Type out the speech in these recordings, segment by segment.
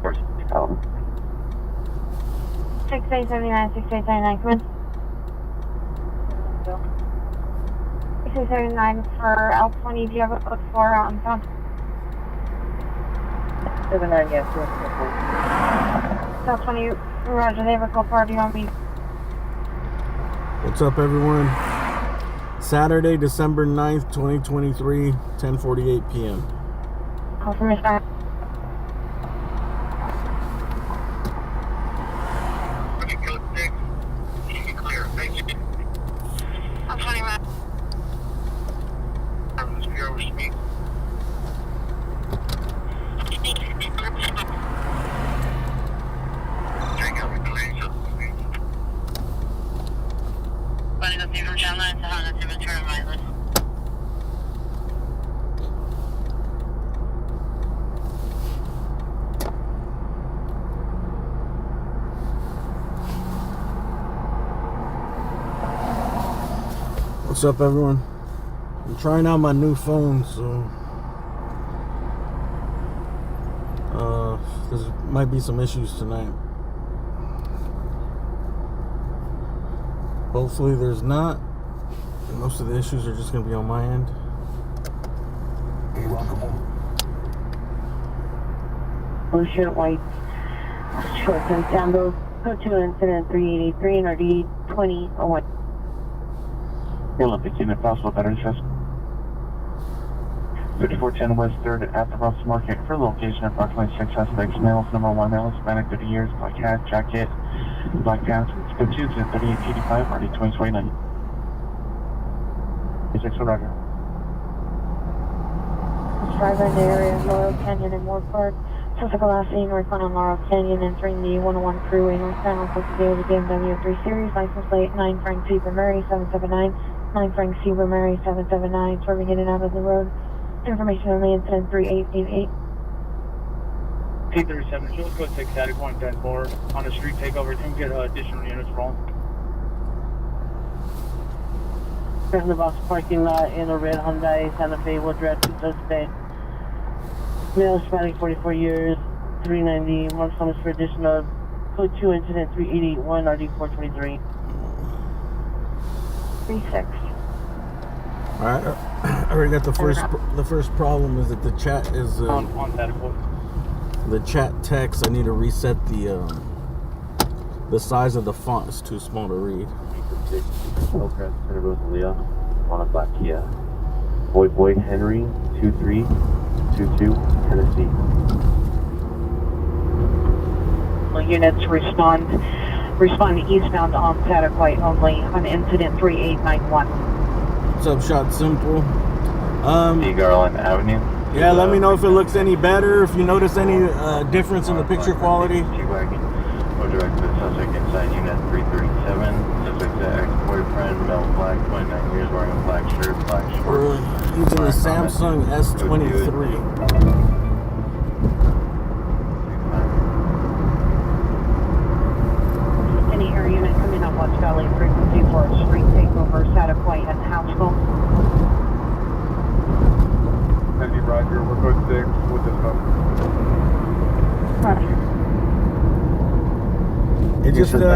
Problem. 6879, 6879, come in. 6879 for L20, do you have a code for town? 79, yes, L20, roger, they have a code for, do you want me? What's up, everyone? Saturday, December 9th, 2023, 10:48 p.m. Call from Mr. L20, man. Running up the down line to Honda to return right list. What's up, everyone? I'm trying out my new phone, so there might be some issues tonight. Hopefully there's not. Most of the issues are just going to be on my end. Blue shirt, white shorts and sandals. Code 2 incident 383 and RD 2001. Olympic unit possible better stress. 5410 West 3rd at the Ross Market for location approximately 6 suspects. Males, number 1 male, Hispanic, 30 years, black hat, jacket, black pants. Code 2 incident 3885 RD 2029. 6 Roger. Driver in the area of Laurel Canyon and Moore Park. Physical last seen northbound on Laurel Canyon, entering the 101 freeway northbound on Cookville with BMW 3 Series, license plate 9 Frank Zebra Mary 779, 9 Frank Zebra Mary 779, swerving in and out of the road. Information on the incident 3888. T37, show code 6 static 110-4 on a street takeover. Can we get additional units rolling? In the box parking lot in a red Hyundai Santa Fe will drive to suspect. Male, Hispanic, 44 years, 390. Mark Thomas for additional. Code 2 incident 3881 RD 423. 36. Alright, I already got the first problem is that the chat is On static 4. the chat text. I need to reset the size of the font. Is too small to read. Hillcrest, Center Rosalia, on a black Kia. Boy Henry, 2322, Tennessee. Units respond eastbound on static white only on incident 3891. What's up, Shot Simple? Garland Avenue. Yeah, let me know if it looks any better. If you notice any difference in the picture quality. G-Wagon. We'll direct the suspect inside unit 337. Suspect's ex-boyfriend, male, black, 29 years, wearing a black shirt, black shorts. We're using a Samsung S23. Any air unit coming up West Valley frequency for a street takeover, static white and Houseville. Heavy Roger, we're code 6 with this phone. Roger. It just you know,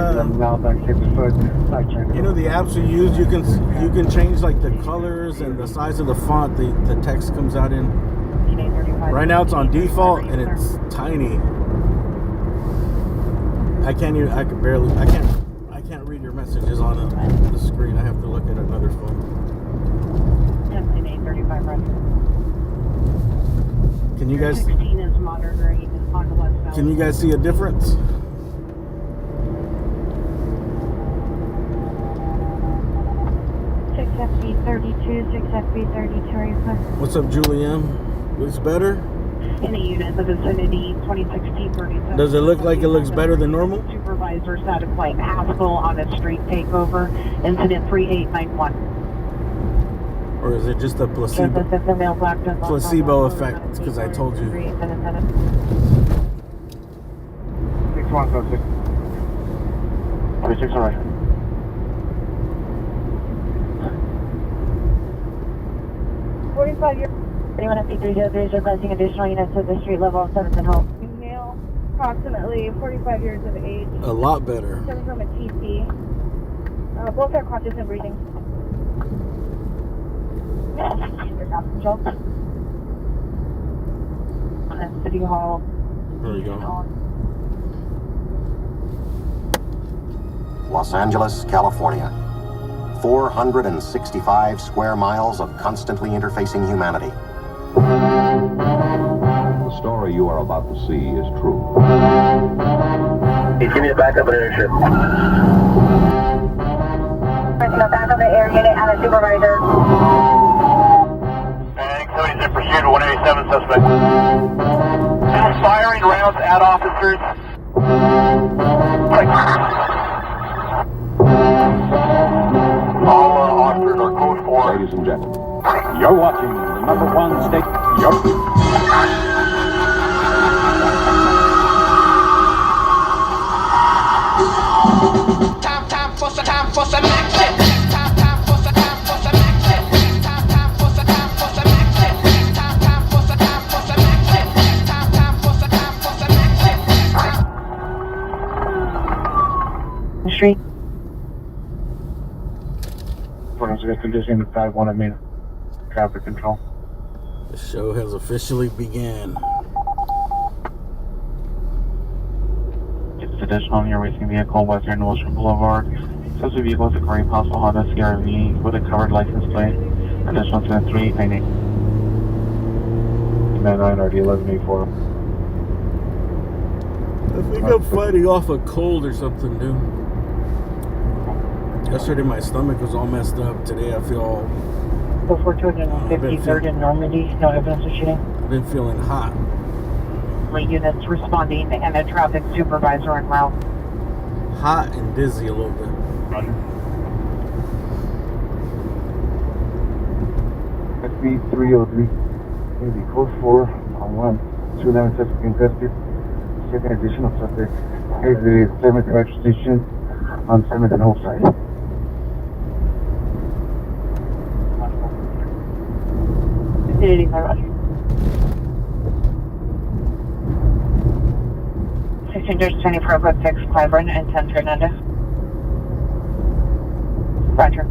the apps you use, you can change like the colors and the size of the font the text comes out in. Right now it's on default and it's tiny. I can't read your messages on the screen. I have to look at another phone. 10.835 Roger. Can you guys 16 is monitoring on the West Valley. Can you guys see a difference? 6FB32, 6FB32, are you clear? What's up, Julianne? Looks better? In the unit in the vicinity, 2016 37. Does it look like it looks better than normal? Supervisor static white Haskell on a street takeover, incident 3891. Or is it just a placebo effect? Because I told you. 6106. 26 on Roger. Anyone at P303 is requesting additional units at the street level of 7th and Hope. Email approximately 45 years of age. A lot better. Coming from a TP. Both are conscious and breathing. City Hall. There you go. Los Angeles, California. 465 square miles of constantly interfacing humanity. The story you are about to see is true. Give me a backup and airship. Back on the air unit and a supervisor. Thanks, 76 pursuit, 187 suspect. Still firing rounds at officers. All officers are code 4. Ladies and gentlemen, you're watching the #1 state. Time for some action. Time for some action. Time for some action. Time for some action. Time for some action. Street. According to the condition, 5-1 I mean, traffic control. The show has officially begun. It's additional on your racing vehicle, Western Wilshire Boulevard. Such a vehicle is a gray possible Honda CR-V with a covered license plate. Additional to the 3898. 99 RD 1184. I think I'm fighting off a cold or something, dude. Yesterday my stomach was all messed up. Today I feel all... Before 253rd in Normandy, no evidence of shooting. I've been feeling hot. Units responding and a traffic supervisor en route. Hot and dizzy a little bit. SB 303. Maybe code 4 on 1. 211 suspect invested. Second additional suspect. Here's the 7th registration on 7th and whole side. Roger. 16-24 Brooke 6, Clyburn, and 10 Fernandez. Roger.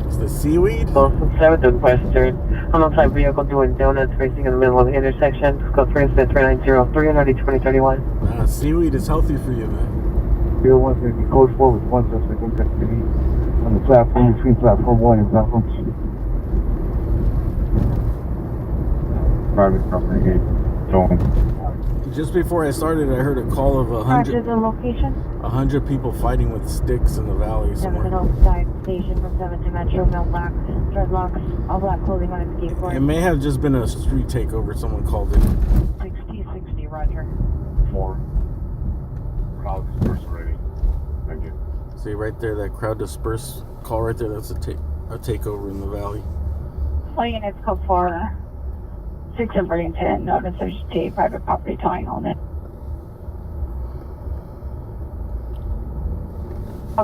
It's the seaweed? Both 7th and Western. Alongside vehicle doing donuts racing in the middle of the intersection. Scope 390 390 2031. Seaweed is healthy for you, man. 01 is going to be code 4 with one suspect in custody on the platform between platform 1 and platform 2. Private property gate. Don't. Just before I started, I heard a call of Roger the location. 100 people fighting with sticks in the valley 7 somewhere. outside station from 7 to Metro, male black, dreadlocks, all black clothing on his skateboard. It may have just been a street takeover. Someone called in. 60, Roger. 4. Crowd dispersed already. Thank you. See right there, that crowd dispersed call right there. That's a takeover in the valley. All units code 4, 6 and Burlington, notice there's a private property towing on it.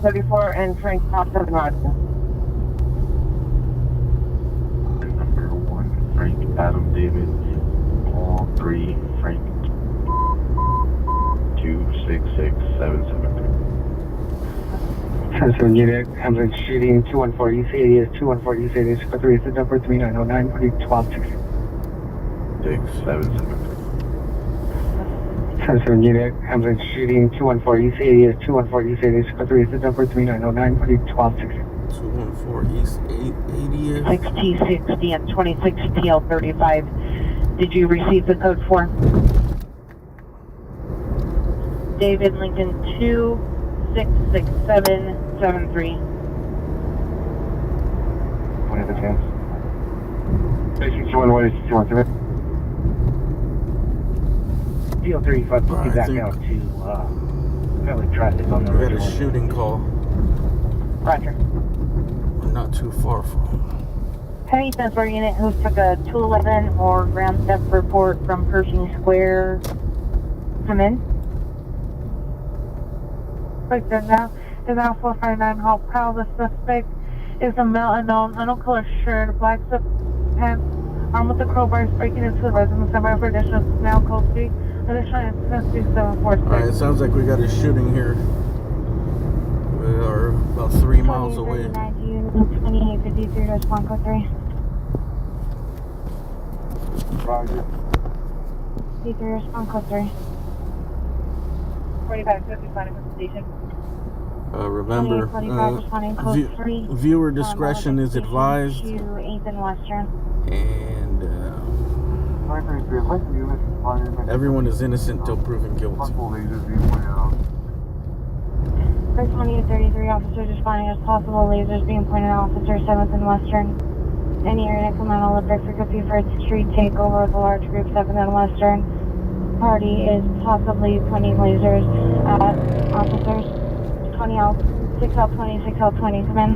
34 and Frank Top 7 Roger. Number 1, Frank, Adam, David, Paul, 3, Frank, 266773. Transfer unit, ambulance shooting 214 East 80th, 214 East 80th, Square 3 is the number 3909, 1260. 6773. Transfer unit, ambulance shooting 214 East 80th, 214 East 80th, Square 3 is the number 3909, 1260. 214 East 80th. 60 and 26 TL 35. Did you receive the code 4? David Lincoln 266773. What are the chance? 621, what is 217? TL 35, put me back out to, fairly traffic on the We had a original. shooting call. Roger. We're not too far from. Heavy transport unit who took a 211 or ground theft report from Pershing Square. Come in. Right there now. Is now 459 Hall Powell. The suspect is a male unknown, color shirt, black pants, armed with a crowbar, breaking into the residence. Number for additional now code 3 Alright, it sounds like we got a shooting here. We are about 3 miles away. 2853, respond code 3. Roger. D3, respond code 3. 4555 at the station. Remember, 2845, responding code 3. viewer discretion is advised. To 8th and Western. And everyone is innocent till proven guilty. Possible lasers being pointed out. 2833, officers responding as possible lasers being pointed at officer 7th and Western. Any area incremental of frequency for its street takeover of a large group 7th and Western. Party is possibly pointing lasers at officers. 20L, 6L20, 6L20, come in.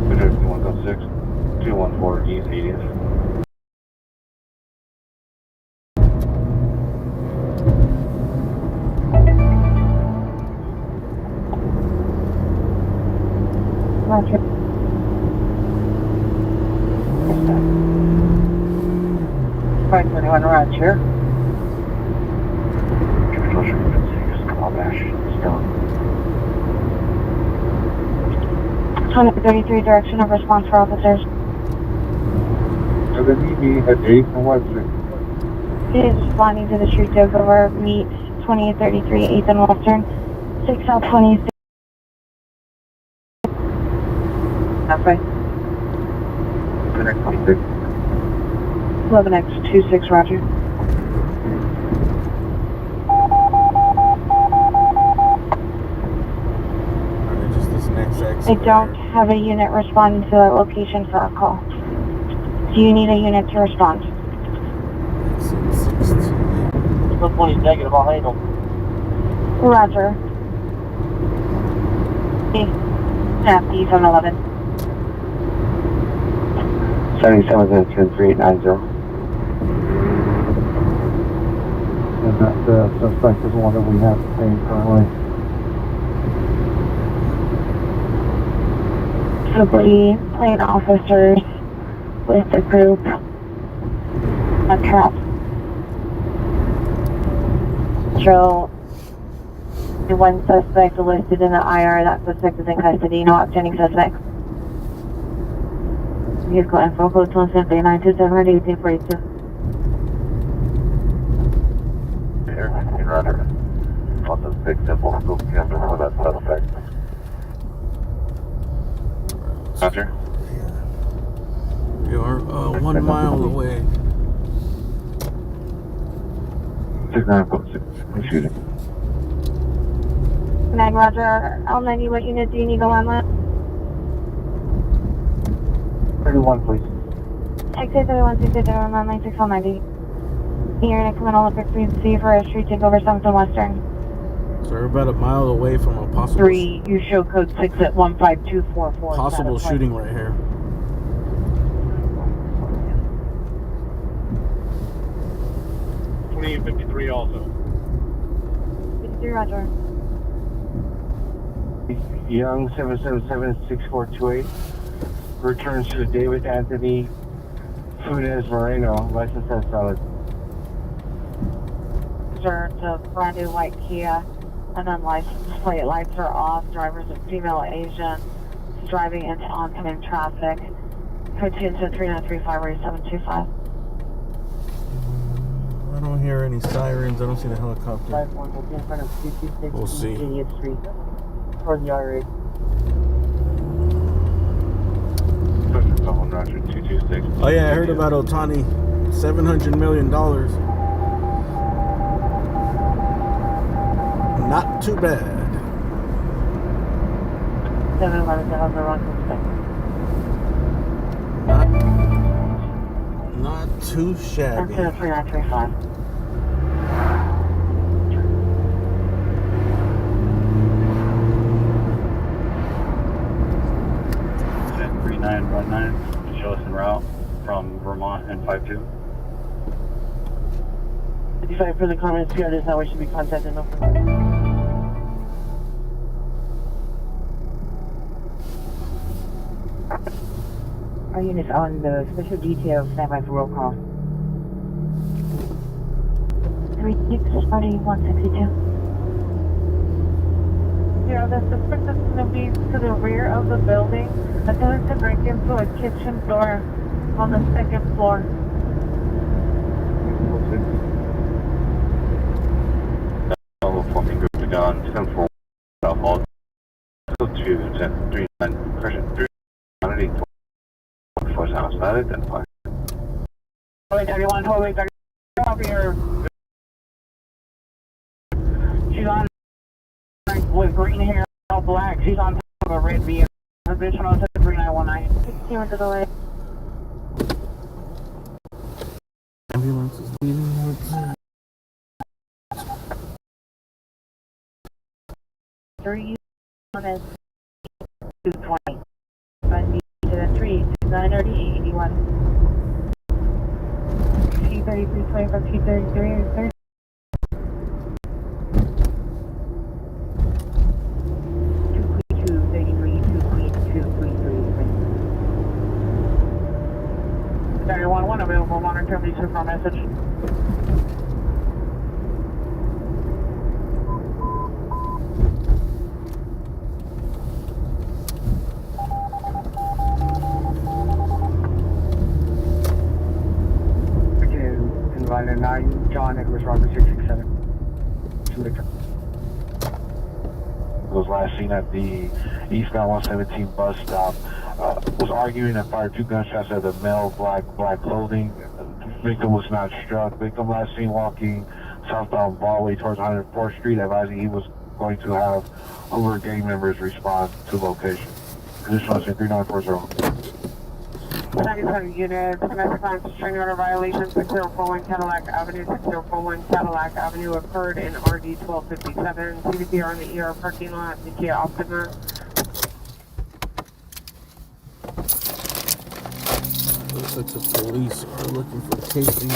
Projecting 1.6, 214 East 80th. Roger. 521, Roger. Calabash, stone. 2833, direction of response for officers. So the DB at 8th and Western. It is responding to the street takeover. Meet 2833, 8th and Western. 6L20. Halfway. Connect 26. 11X26, Roger. Alright, just this next exit. I don't have a unit responding to that location for a call. Do you need a unit to respond? Exit 16. Look 20 negative, I'll handle. Roger. East on 11. 77th and 3890. And that suspect is the one that we have paying currently. Simply plane officers with the group on trap. Show the one suspect listed in the IR. That suspect is in custody. No outstanding suspects. Vehicle info code 17927 Here, Roger. Want this big simple scoop camera for that suspect. Roger. We are 1 mile away. 69.6. Shooting. 9 Roger, L90, what unit do you need to land with? 31, please. 6831, 6831, land line 6L90. You're going to come in all the frequency for a street takeover 7th and Western. So we're about a mile away from a possible 3, you show code 6 at 15244. possible shooting right here. $28.53 also. 53 Roger. Young 777-6428 returns to David Anthony Funes Moreno, license as valid. Sir, it's a brand new white Kia, an unlicensed plate. Lights are off. Driver's a female Asian, driving into oncoming traffic. Code 2 to 3935, ready 725. I don't hear any sirens. I don't see the helicopter. 51 will be in front of 226 We'll see. 80th Street, toward the IRA. Roger, 226. Oh yeah, I heard about Otani. $700 million. Not too bad. 711 to have the wrong suspect. Not too shabby. That's 3935. 3919, show us en route from Vermont and 52. 55 for the comments, PR is how we should be contacted. No Our units on the special detail, stand by for roll call. 36, party 162. Yeah, the suspect is going to be to the rear of the building. Attempting to break into a kitchen door on the second floor. Forming group to gun 10-4 South 2 10 3 9 Christian 3 for sounds not identified. Wait, 31, hold, wait, 31, over here. She's on with green hair, all black. She's on top of a red vehicle. Additional to 3919. 16 to the way. Ambulance is leaving. What's that? 3 on as 220. Find me to the 3, 930, 81. T33, 25, T33, 30. One available, monitor, please for our message. Invalid 9, John Edwards, Robert 667. Was last seen at the eastbound 117 bus stop. Was arguing and fired 2 gunshots at the male black clothing. Victim was not struck. Victim last seen walking southbound Ballway towards 104th Street, advising he was going to have over gang members respond to location. Condition was in 3940. 97 units, domestic violence, string order violation, 6041 Cadillac Avenue, 6041 Cadillac Avenue occurred in RD 1257. CDP are in the ER parking lot, the Kia Optima. Looks like the police are looking for Casey.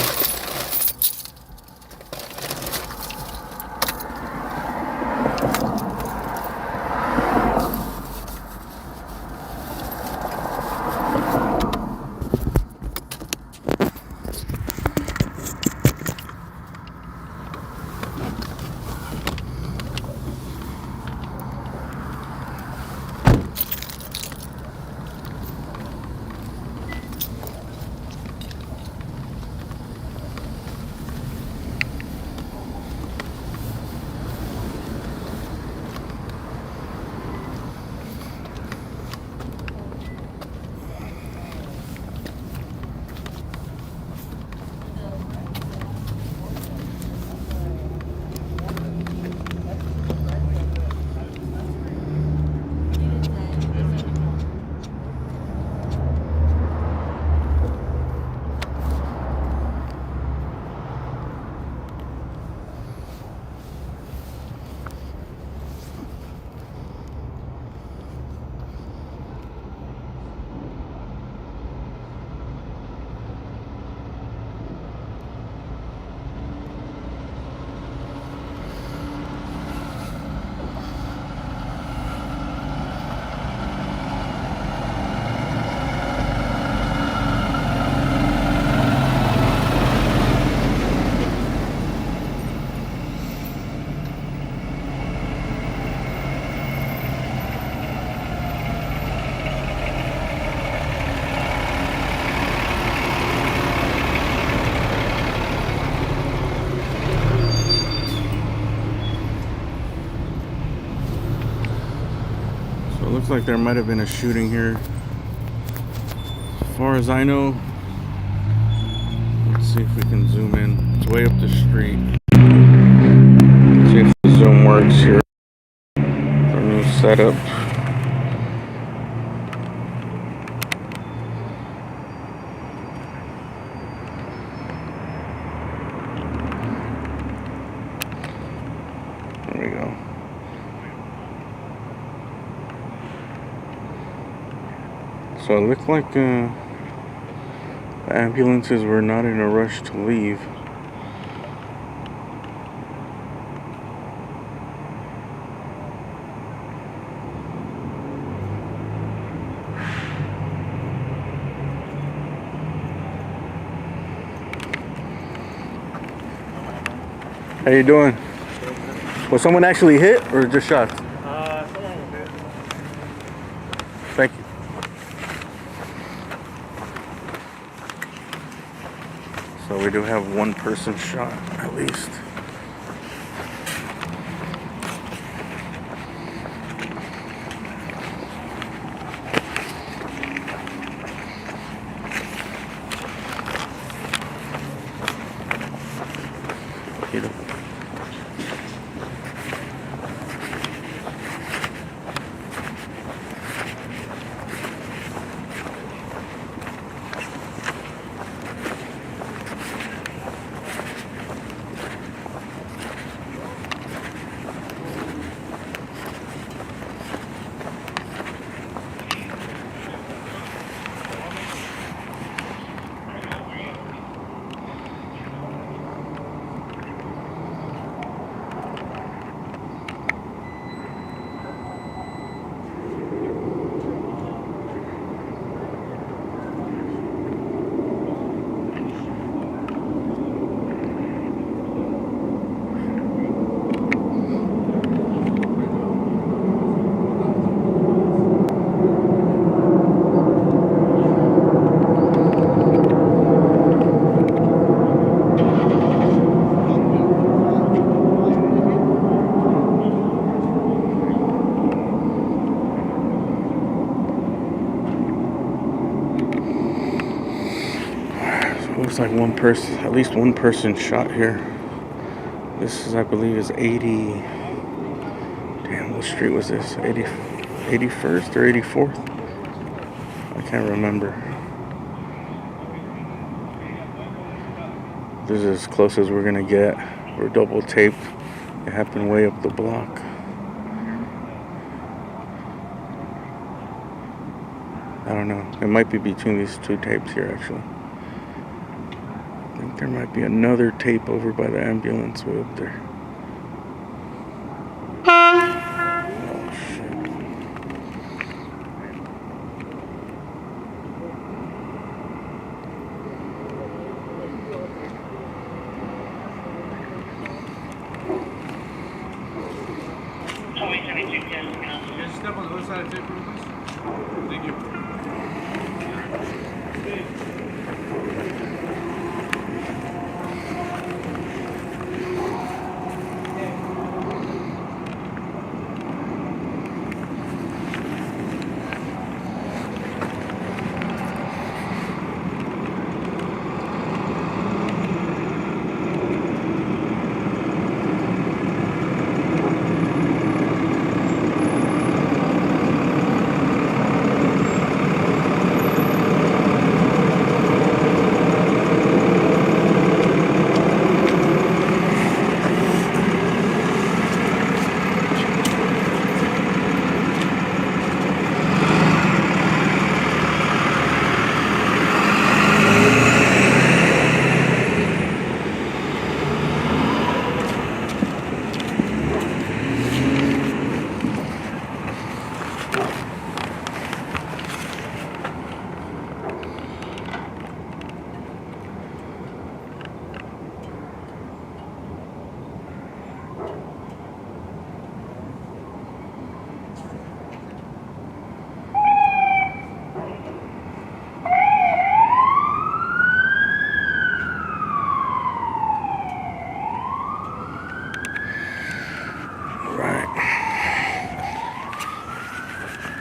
Looks like there might have been a shooting here. As far as I know, let's see if we can zoom in. It's way up the street. Let's see if the zoom works here. Our new setup. There we go. So it looked like the ambulances were not in a rush to leave. How you doing? Was someone actually hit or just shot? Someone was hit. Thank you. So we do have one person shot at least. Looks like one person, at least one person shot here. This is, I believe, is 80. Damn, what street was this? 81st or 84th? I can't remember. This is as close as we're gonna get. We're double taped. It happened way up the block. I don't know. It might be between these two tapes here, actually. I think there might be another tape over by the ambulance way up there. Oh, shit. Just step on the other side of the tape, please. Thank you.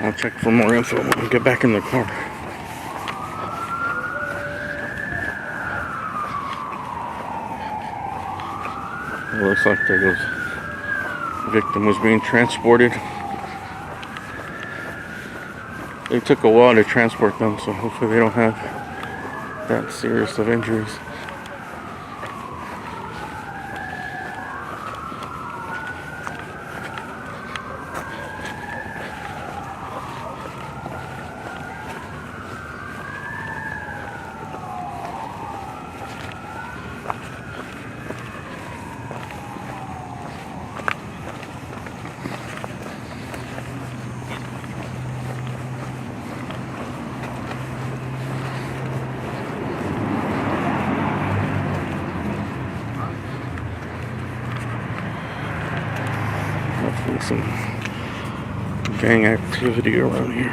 I'll check for more info when we get back in the car. It looks like the victim was being transported. It took a while to transport them, so hopefully they don't have that serious of injuries. gang activity around here.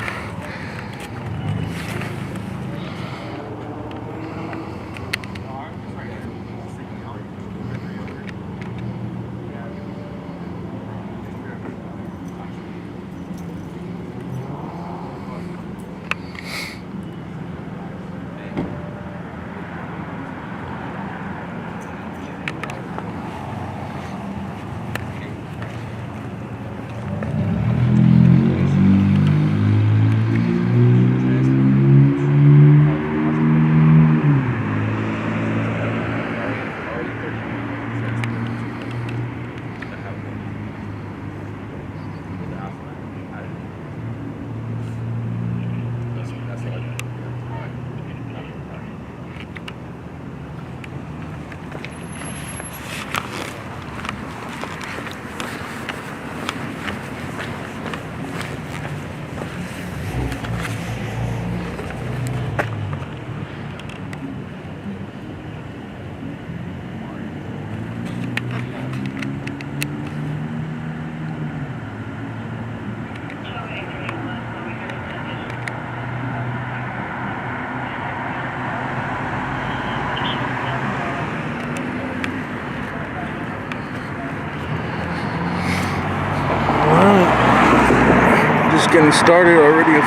Just getting started already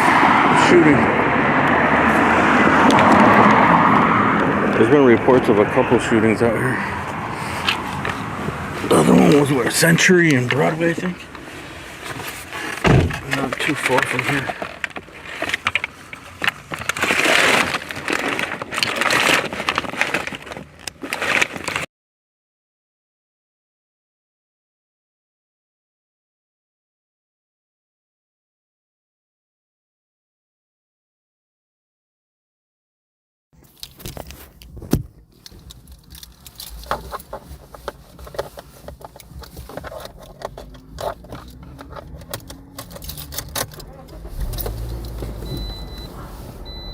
shooting. There's been reports of a couple shootings out here. The other one was where, Century and Broadway, I think. Not too far from here.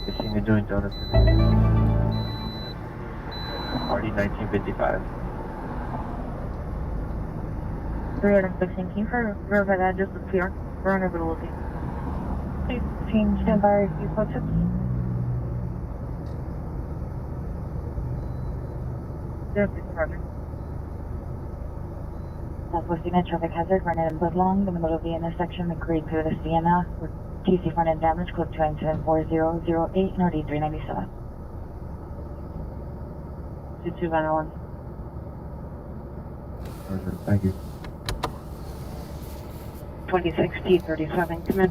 Fishing and doing donuts in Party 1955. 316, can you verify that just as here? We're unable to locate. Please, team, stand by, you footsteps. Yes, Roger. Southwest unit traffic hazard, running in Budlong, in the middle of the intersection, agreed to the Sienna, with TC front end damage, clip to incident 4008, North 397. 2291. Roger, thank you. 26T37, come in.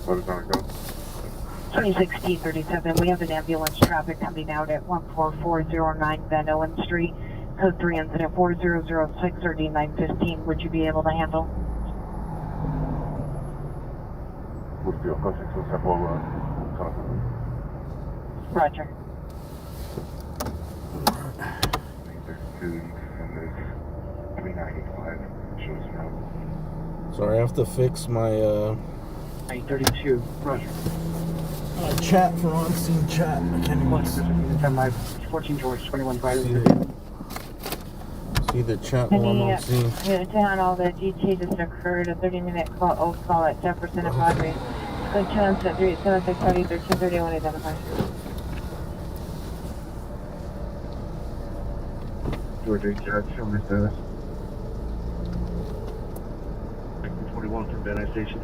What is that go? 26T37, we have an ambulance traffic coming out at 14409 Van Owen Street, code 3 incident 4006 or D915. Would you be able to handle? Would be close to several Roger. 32 and there's 395 shows now. Sorry, I have to fix my 932, Roger. chat for on-scene chat. I can't even see. 10 live, 14 George, 21 Friday. See the chat while I'm on scene. Yeah, to handle the GT just occurred, a 30-minute call at Jefferson and Broadway. Good chance at 376 Party 1331 identified. Georgia, chat, show me status. 41 from Van Nuys Station.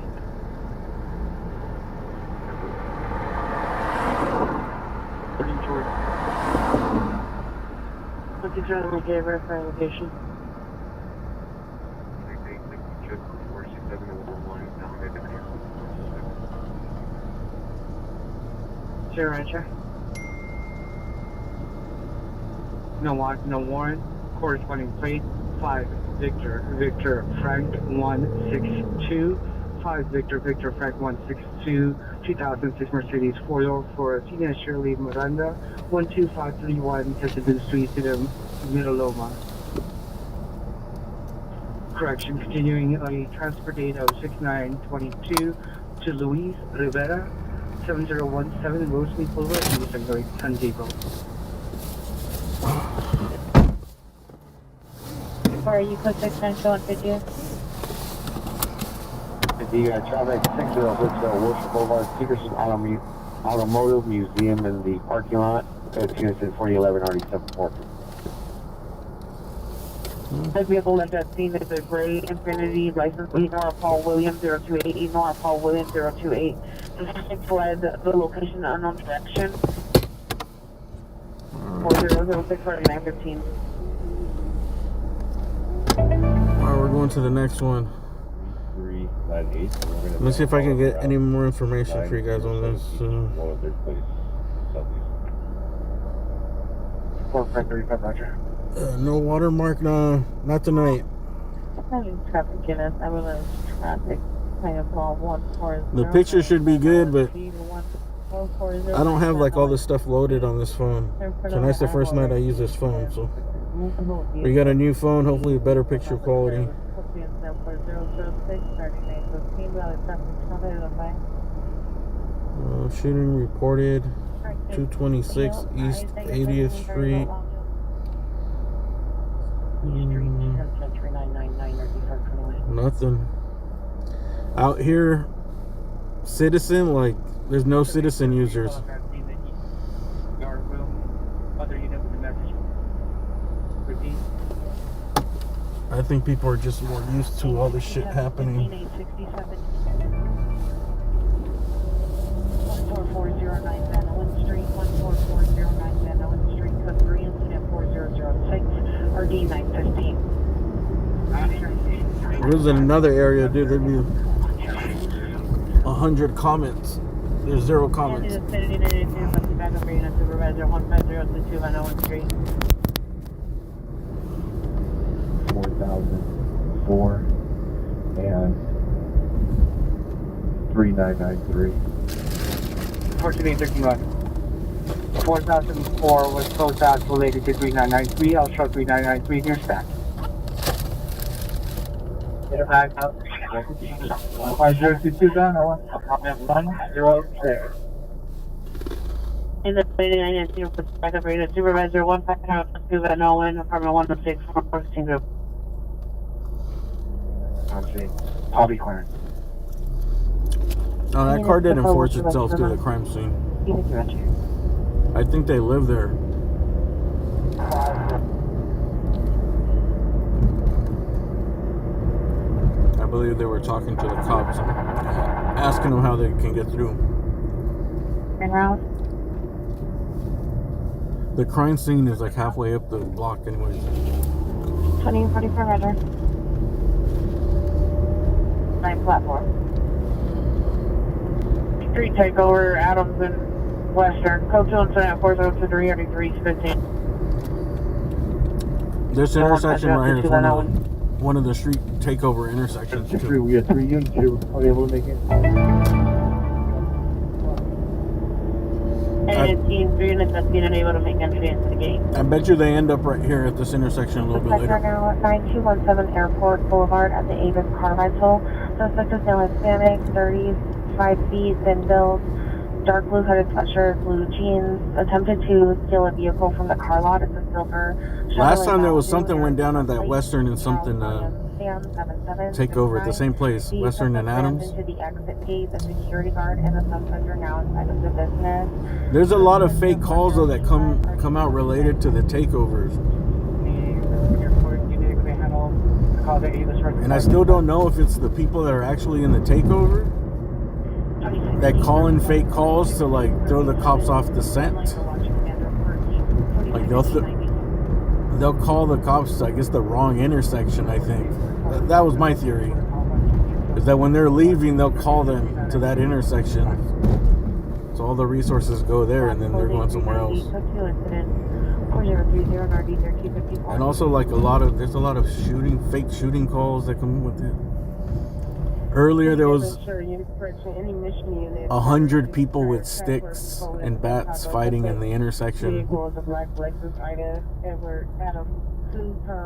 George. What's your general okay, verify location? Sure, Roger. No warrant. Corresponding plate 5 Victor Frank 162 5 Victor Frank 162 2006 Mercedes 4-door for Tina Shirley Miranda 12531 Chesterton Street to the Middle Loma. Correction, continuing a transfer date of 6/9/22 to Luis Rivera 7017 Rosemead Boulevard in San Diego. Are you code 6 show on video? You got traffic 60 Wilshire Boulevard, Peterson Automotive Museum in the parking lot. It's units in 4011 RD74. The vehicle that got seen is a gray Infinity license plate Paul Williams 028, Eagle Paul Williams 028. Suspect fled the location unknown direction. 4006 4915. Alright, we're going to the next one. 398. Let me see if I can get any more information for you guys on this. 4535, Roger. No watermark, no, not tonight. Traffic in us, I will traffic. The picture should be good, but I don't have like all this stuff loaded on this phone. Tonight's the first night I use this phone, so we got a new phone, hopefully a better picture quality. Shooting reported 226 East 80th Street. Nothing out here. Citizen, like there's no citizen users. I think people are just more used to all this shit happening. 14409 Van Owen Street, 14409 Van Owen Street, code 3, incident 4006, RD 915. If it was in another area, dude, there'd be 100 comments. There's 0 comments. Supervisor 15022 Van Owen Street. 4004 and 3993. 1431. 4004 was closed out related to 3993. I'll show 3993 here stack. Get it back out. 5022 down, or what? Apartment 106. In the 2919 backup radio, Supervisor 15022 Van Owen, Apartment 106, 416 group. I'll be clearing. Oh, that car didn't force itself to the crime scene. I think they live there. I believe they were talking to the cops, asking them how they can get through. En route. The crime scene is like halfway up the block anyways. 2044 Roger. 9 platform. Street takeover, Adams and Western, code 2 incident 4023 RD315. This intersection right here is one of the street takeover intersections too. We had 3 units here. Are you able to make it? And team 3 units that's being unable to make entry into the gate. I bet you they end up right here at this intersection a little bit Suspect later. now at 9217 Airport Boulevard at the Avis car rental. Suspect is now Hispanic, 35 feet, thin build, dark blue hooded sweatshirt, blue jeans. Attempted to steal a vehicle from the car lot. It's a silver. Last time there was something went down at that Western and something takeover at the same place, Western and Adams. Into the exit gate, the security guard and the suspect are now inside of the business. There's a lot of fake calls though that come out related to the takeovers. And I still don't know if it's the people that are actually in the takeover that call in fake calls to like throw the cops off the scent. Like they'll call the cops to, I guess, the wrong intersection, I think. That was my theory. Is that when they're leaving, they'll call them to that intersection. So all the resources go there and then they're going somewhere else. And also like there's a lot of fake shooting calls that come with it. Earlier there was 100 people with sticks and bats fighting in the intersection.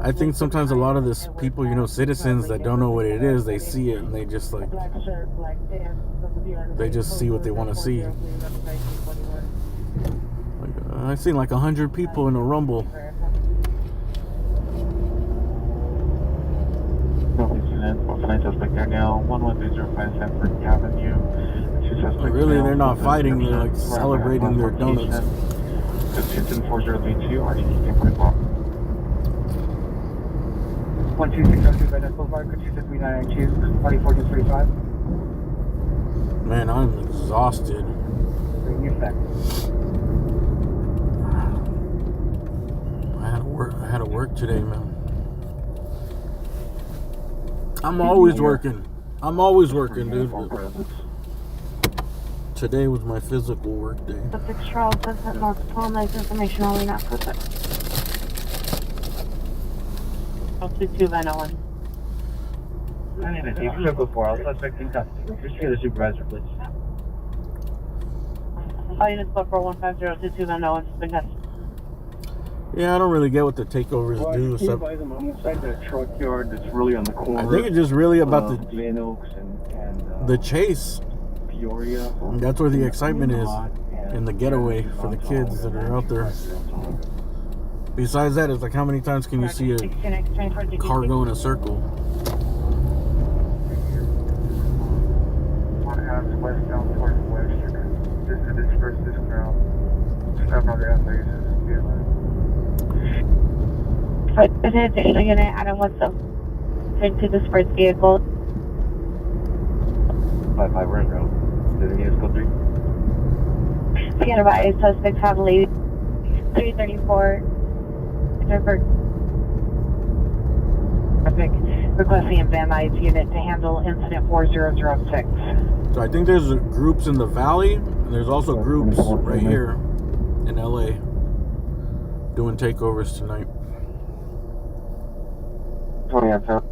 I think sometimes a lot of this people, citizens that don't know what it is, they see it and they just like, they just see what they want to see. Like, I've seen like 100 people in a rumble. No, incident. Both 9 suspect there now. 11305 Sanford Avenue. 2 suspects Really, now. they're not fighting. They're like Description. celebrating their donuts. Description 4032. RTC can quick walk. 12602 Venice Boulevard, could you set 3992, 1445? Man, I'm exhausted. Bring you back. I had to work today, man. I'm always working. Dude. Today was my physical work day. Suspect Charles has sent multiple nice information only not perfect. 22 Van 992, circle 4, all suspects in custody. Just hear the supervisor, please. All units 4415022 Van Owen, suspect custody. Yeah, I don't really get what the takeovers do. Can you advise them inside that truck yard that's really on the corner? I think it's just really about Glen Oaks and the chase. Peoria. And that's where the excitement is, and the getaway for the kids that are out there. Besides that, it's like how many times can you see a car go in a circle? One half west down towards west. Just to disperse this crowd. Several gas stations. Attention unit, Adam, what's up? Into disperse vehicle. 55 Ring Road. Did the units go 3? Stand by, suspect Fatality 334. Traffic requesting a Van Nuys unit to handle incident 4006. So I think there's groups in the valley, and there's also groups right here in LA doing takeovers tonight. 20 on top.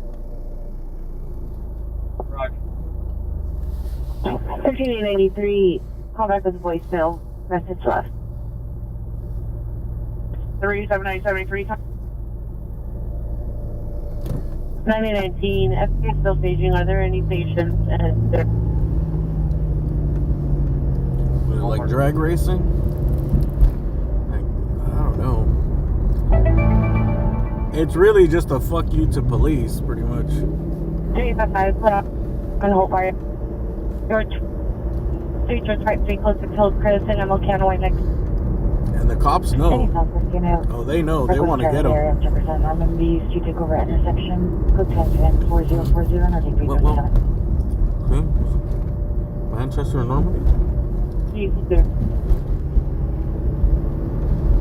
1383, call back with a voicemail. Message left. 37973. 9019, FPS still staging. Are there any patients? And Was it like drag racing? Like, I don't know. It's really just a fuck you to police, pretty much. 355, put on hold fire. George, 3 George right, 3 close to Chris and I'm okay on the way next. And the cops know. Oh, they know. They want to get them. I'm going to use to take over intersection. Code 10 4040 and I'll take Well, okay. Manchester and Normandy? Yes, sir.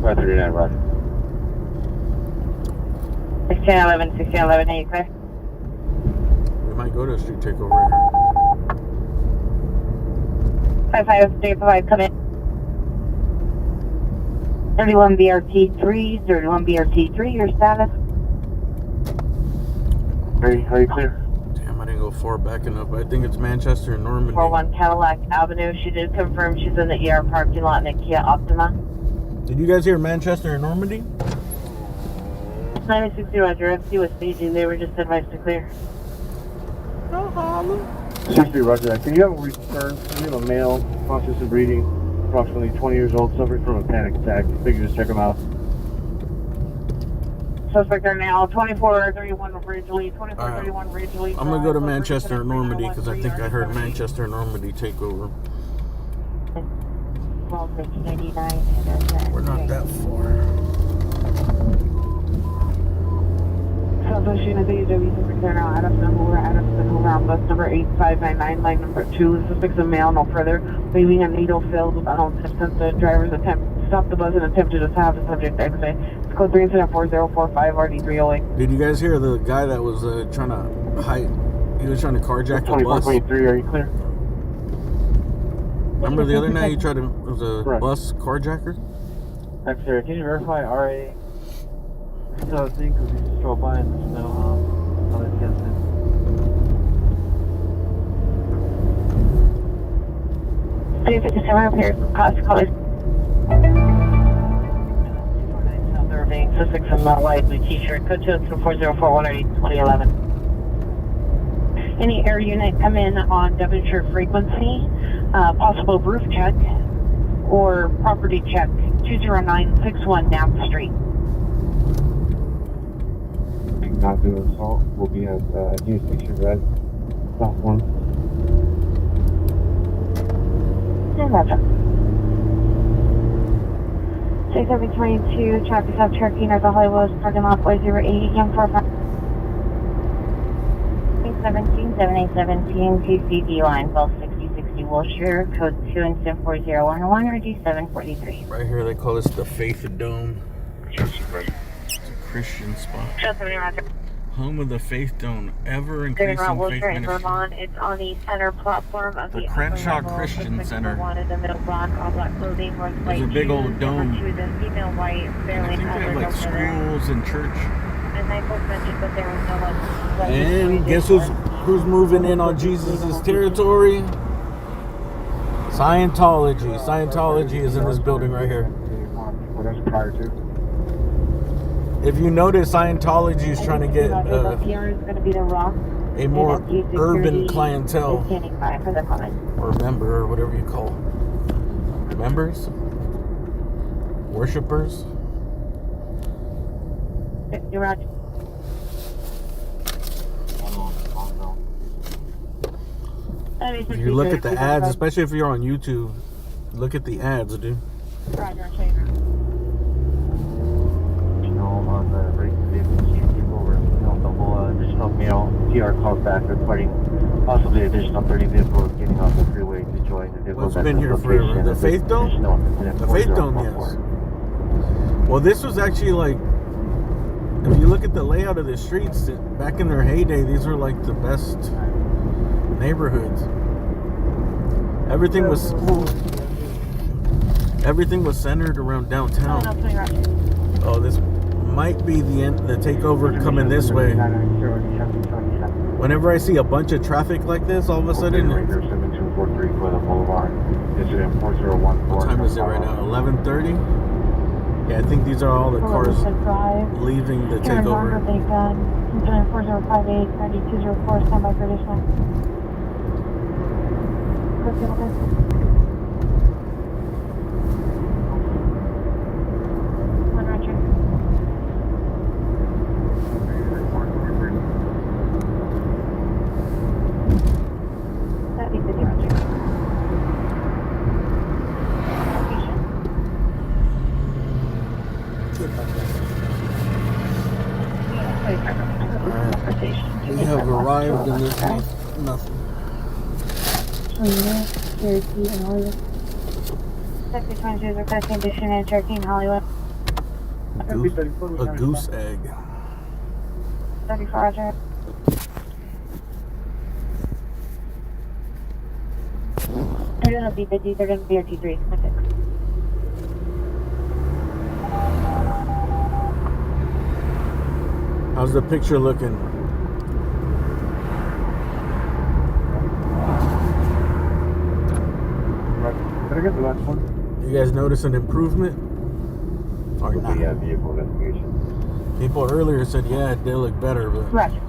539, Roger. 1611, 1611, hey, clear. We might go to a street takeover right here. 55, come in. 31 BRT3, 31 BRT3, your status? Are you clear? Damn, I didn't go far back enough, but I think it's Manchester and Normandy. 41 Cadillac Avenue. She did confirm she's in the ER parking lot in the Kia Optima. Did you guys hear Manchester and Normandy? 960 Roger, FC was staging. They were just advised to clear. 60 Roger. Can you have a return? We have a male, conscious of breathing, approximately 20 years old, suffering from a panic attack. Figure just check him out. Suspect are now 2431 Ridgely, 2431 Ridgely. I'm gonna go to Manchester and Normandy because I think I heard Manchester and Normandy take over. 1299. We're not that far. Southwest Unit AW Super now Adamson Hoover on bus number 8599, line number 2. The suspect's a male, no further. Leaving a needle filled with unknown substance. The driver's attempt to stop the bus and attempted to have the subject exit. It's code 3 incident 4045 RD308. Did you guys hear the guy that was trying to hide? He was trying to carjack a bus. 2423, are you clear? Remember the other night he tried to, it was a Right. bus carjacker? X-ray, can you verify RA? So I think we just drove by and there's no other guess. 357 here, cost college. South Irving, suspects in the light blue t-shirt, code 24041 2011. Any air unit come in on Devonshire frequency, possible roof check or property check, 20961 Knapp Street. not do assault will be at New Station Red, platform. Roger. 6722, traffic South Cherokee, North Hollywood, parking lot 408, Young 45. 17 TCD line 126060 Wilshire, code 2 and SIM 40101 or D743. Right here, they call this the Faith Dome. It's a Christian spot. Home of the Faith Dome, ever increasing faith ministry. Vermont. It's on the center platform of The the Crenshaw Christian Center. Wanted the middle block, all black clothing, north There's a big old dome. To the female white, And barely I think they have like schools and church. And they both mentioned that there was no one. And guess who's moving in on Jesus' territory? Scientology. Scientology is in this building right here. Well, that's prior to. If you notice, Scientology is trying to get a more urban clientele, or member, or whatever you call it. Members? Worshippers? If you look at the ads, especially if you're on YouTube, look at the ads, dude. On the break takeover, the whole additional male TR calls back reporting possibly additional 30 vehicles getting off the freeway to join the vehicles. What's been here forever? The Faith Dome? The Faith Dome, yes. Well, this was actually like, if you look at the layout of the streets, back in their heyday, these were like the best neighborhoods. Everything was centered around downtown. Oh, this might be the end, the takeover coming this way. Whenever I see a bunch of traffic like this, all of a sudden. What time is it right now? 11:30? Yeah, I think these are all the cars leaving the takeover. 4058, 9204, standby for additional. We have arrived in this place. Nothing. Cherokee and Hollywood. Sector 22 is requesting addition in Cherokee and Hollywood. A goose egg. 34, Roger. They're going to be busy. They're going to be RT3. Okay. How's the picture looking? Did I get the last one? You guys notice an improvement? Or not? Yeah, vehicle investigation. People earlier said, yeah, they look better, but Roger.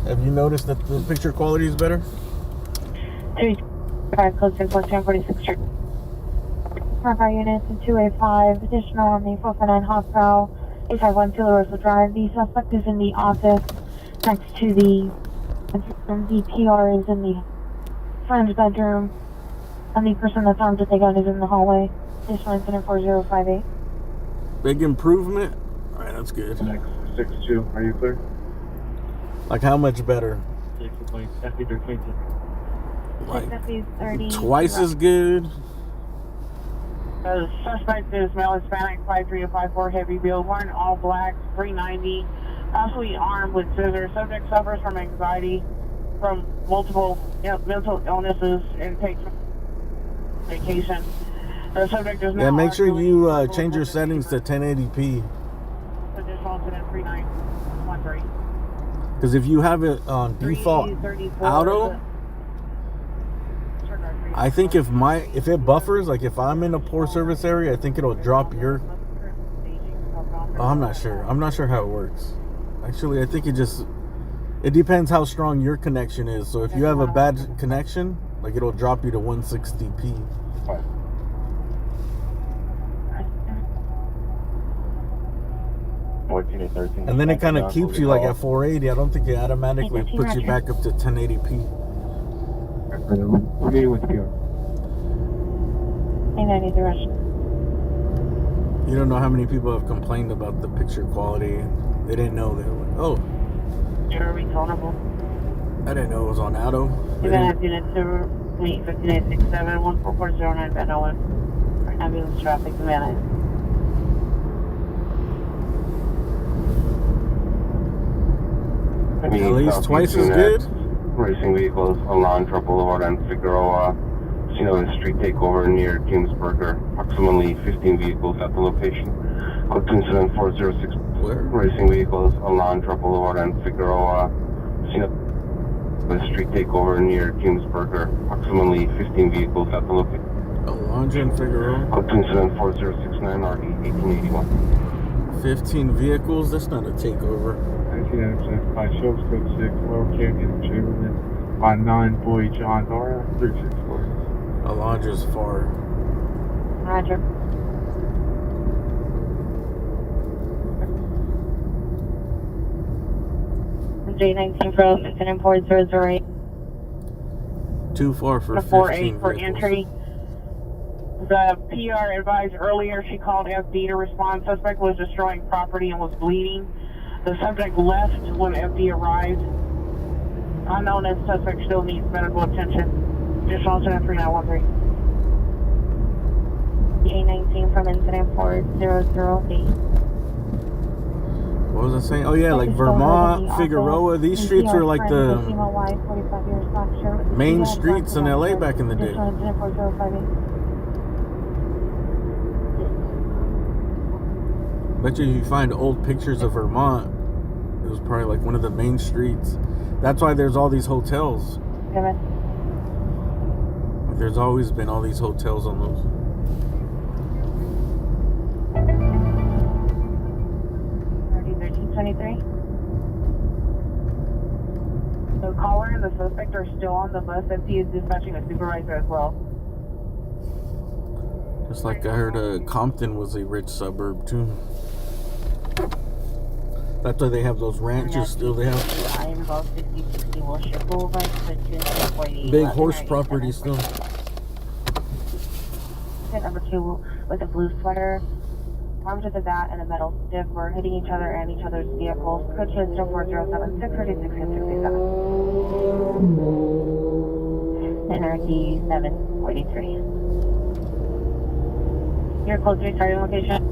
have you noticed that the picture quality is better? 3-5 close in 1446 Street. 5 units and 285 additional on the 449 Hostile 851 Tularosa Drive. The suspect is in the office next to the PR is in the friend's bedroom, and the person that's armed with a gun is in the hallway. Additional incident 4058. Big improvement? Alright, that's good. 6-2, are you clear? Like how much better? Like twice as good? The suspect is male Hispanic, 5'3" to 5'4", heavy build, wearing all black, 390, absolutely armed with scissors. Subject suffers from anxiety, from multiple mental illnesses, and takes vacation. The subject is now. Yeah, make sure you change your settings to 1080p. Additional incident 3913. Because if you have it on default auto, I think if it buffers, like if I'm in a poor service area, I think it'll drop your. Oh, I'm not sure. I'm not sure how it works. Actually, I think it depends how strong your connection is. So if you have a bad connection, like it'll drop you to 160p. What And then it kind of keeps you like at 480. I don't think it automatically puts you back up to 1080p. We're meeting with PR. 890 rush. You don't know how many people have complained about the picture quality. They didn't know. They were like, oh, You're returnable. I didn't know it was on auto. You're going to have unit to meet 5967 14409 Van Owen. Ambulance traffic, Van. At least twice as good. Racing vehicles on Landra Boulevard and Figueroa. Scene of a street takeover near Kingsburger. Approximately 15 vehicles at the location. Code to incident 406. Where? Racing vehicles on Landra Boulevard and Figueroa. Scene of a street takeover near Kingsburger. Approximately 15 vehicles at the location. Alondra and Figueroa. Code to incident 4069 RD 1881. 15 vehicles? That's not a takeover. 1995 shows code 6, Laurel Canyon, Chamberlain, on 9 Boy John Nora, 364. Alondra's far. Roger. J19 from incident 4008. Too far for 4-8 for vehicles. entry. The PR advised earlier she called FD to respond. Suspect was destroying property and was bleeding. The subject left when FD arrived. Unknown as suspect still needs medical attention. Additional incident 3913. J19 from incident 4008. What was I saying? Oh yeah, like Vermont, Figueroa. These streets were like the main streets in LA back in the day. Bet you find old pictures of Vermont, it was probably like one of the main streets. That's why there's all these hotels. There's always been all these hotels on those. The caller and the suspect are still on the bus. FD is dispatching a supervisor as well. Just like I heard Compton was a rich suburb too. That's why they have those ranches still. They have big horse property still. Number 2 with a blue sweater, armed with a bat and a metal stick. We're hitting each other and each other's vehicles. Code to incident 407 636 67. NRD 743. Your close to starting location.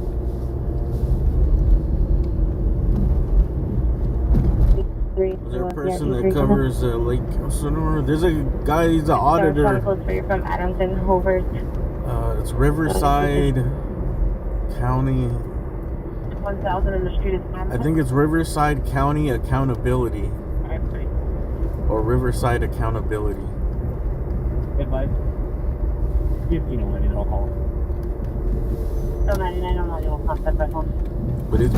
Is there a person that covers Lake Sonora? There's a guy, he's an auditor. From Adamson, Hoover. It's Riverside County. 1000 in the street is I think it's Riverside County Accountability. Or Riverside Accountability. Advice. 1501 I'll call it. So 99 on audio contact by phone. But he's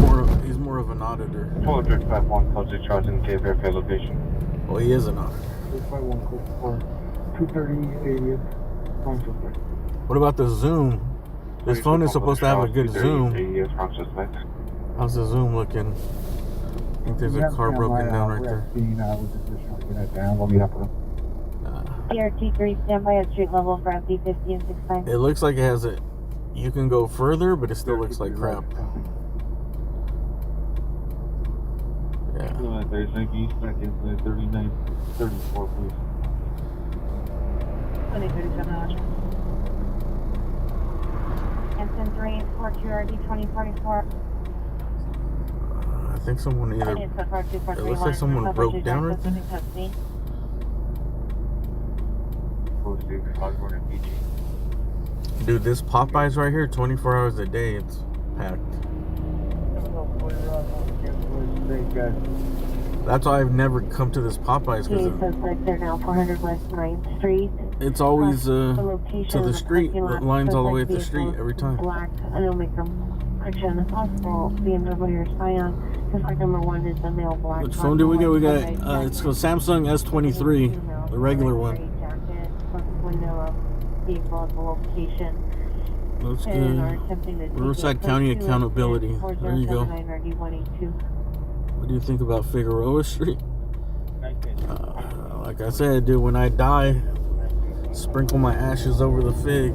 more of an auditor. 451 code to charge in K verify location. Well, he is an auditor. 451 code for 230 80th. What about the zoom? This phone is supposed to have a good zoom. How's the zoom looking? I think there's a car broken down right there. PRT3, stand by at street level for FD50 and 69. It looks like it has a... You can go further, but it still looks like crap. Yeah. There's like east back in 39, 34, please. 2037. Anson 3, 4QRD 2044. I think someone either... It looks like someone broke down right there. Dude, this Popeyes right here, 24 hours a day, it's packed. That's why I've never come to this Popeyes, because they're now 400 West 9th Street. It's always to the street. The line's all the way at the street every time. Black, and it'll make them action as possible. BMW or Scion. Just like number 1 is the male black. Which phone do we get? We got it's a Samsung S23, the regular one. Jacket, window of vehicle at the location. That's And are good. attempting to take Riverside it County code 2 accountability. and There you go. 4079 RD182. What do you think about Figueroa Street? Like I said, dude, when I die, sprinkle my ashes over the fig.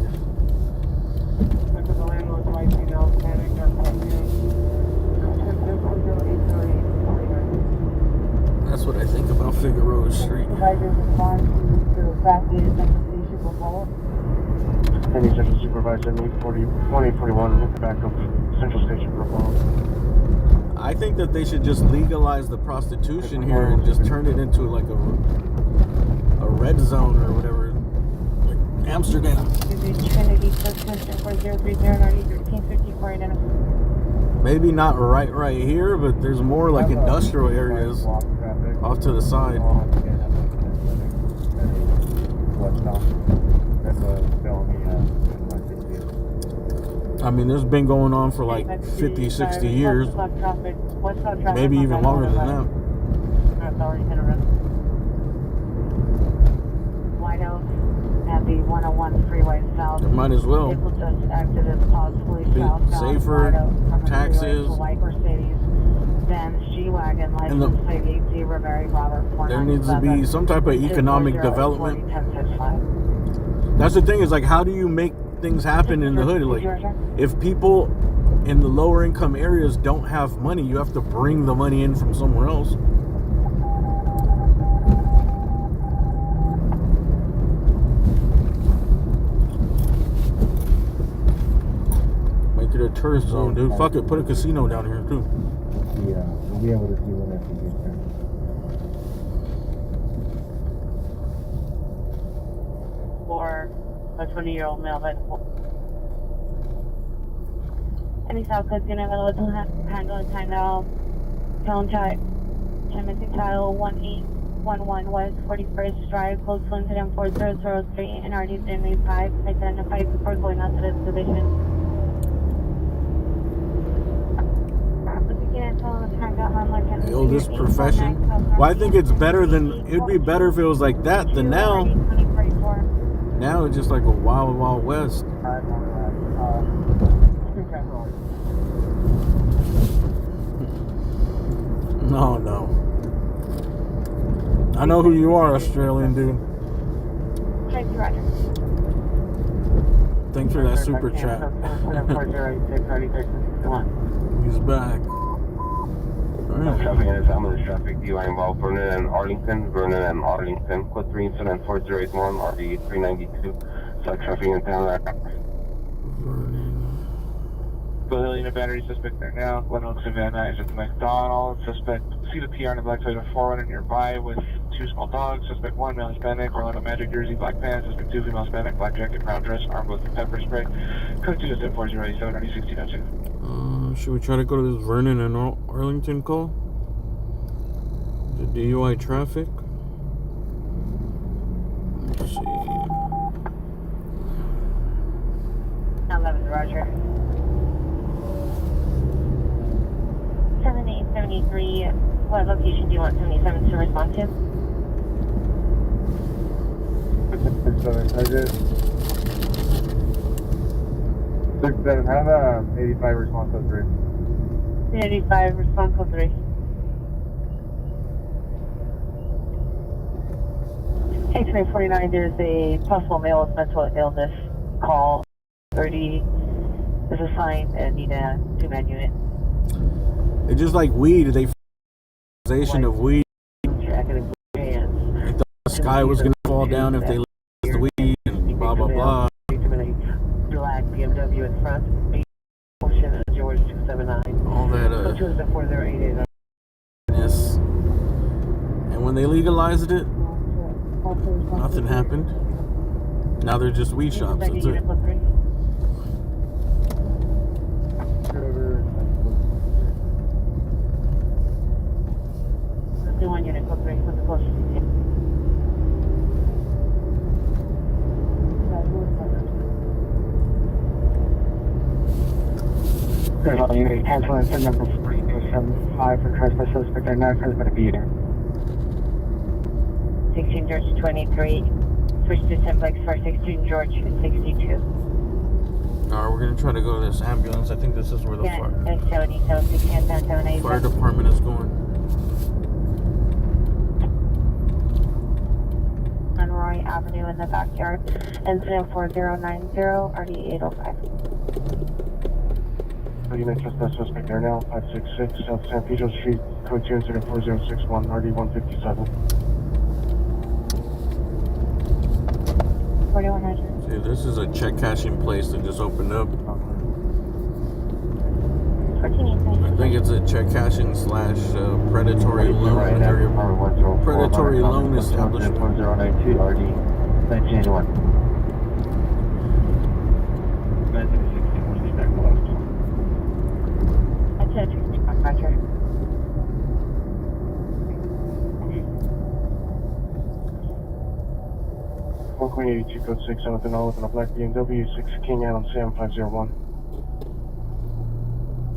That's what I think about Figueroa Street. Any Central Supervisor, need 2041 back up Central Station Proposal. I think that they should just legalize the prostitution here and just turn it into like a red zone or whatever, like Amsterdam. Trinity Suspension 4030 identified. Maybe not right here, but there's more like industrial areas off to the side. I mean, this has been going on for like 50, 60 years. Maybe even longer than that. White Oak at the 101 freeway south. It might as well. Vehicle just acted as possibly Be southbound. safer, White Oak from the taxes. freeway to White Mercedes. Then G-Wagon, license plate 80 Mary Robert 497. There needs to be some type of economic development. That's the thing, is like, how do you make things happen in the hood? Like, if people in the lower income areas don't have money, you have to bring the money in from somewhere else. Make it a tourist zone, dude. Fuck it, put a casino down here too. Yeah, we'll be able to see when that gets there. For a 20-year-old male vegetable. Any South Coast unit available to handle and time out. Tone type. Timothy Tile 1811 West 41st Drive, close to incident 4003 and RD 75. Identified before going out to this division. Yo, this profession. Well, I think it's better than, it'd be better if it was like that than now. Now it's just like a wild, wild west. No. I know who you are, Australian dude. Thanks for that super chat. He's back. Traffic and examiner traffic DUI involved Vernon and Arlington, code 3 incident 4081, RD 392, select traffic in town. Hillian and battery suspect there now. Glen Oaks and Van Nuys at the McDonald's. Suspect see the PR in a black Toyota 4Runner nearby with 2 small dogs. Suspect 1 male Hispanic, Orlando Magic jersey, black pants. Suspect 2 female Hispanic, black jacket, brown dress, armed with pepper spray. Code 2 is 4087 RD 1602. Should we try to go to this Vernon and Arlington call? The DUI traffic. Let's see. 11, Roger. 7873, what location do you want 77 to respond to? 67, have 85 response code 3. 85 response code 3. H-49, there's a possible male with mental illness. Call 30 is assigned and need a 2-man unit. It's just like weed. They of weed. They thought the sky was gonna fall down if they left the weed and blah blah blah. Black BMW in front. Ocean George 279. All that and when they legalized it, nothing happened. Now they're just weed shops. That's it. One unit code 3 with the closest detail. Unit cancel incident number 4275 for trespass suspect and not present at unit. 16 George 23. Switch to simplex for 16 George 62. Alright, we're gonna try to go to this ambulance. I think this is where the Yeah, fire fire department is going. Monroy Avenue in the backyard. Incident 4090, RD 805. Unit just that suspect there now, 566 South San Pedro Street, code 2 incident 4061, RD 157. 4100. See, this is a check cashing place that just opened up. I think it's a check cashing slash predatory loan area. Predatory loan establishment. 4092, RD 1981. Roger. 182 code 6, Jonathan Olive in a black BMW, 6 King Island Sam 501.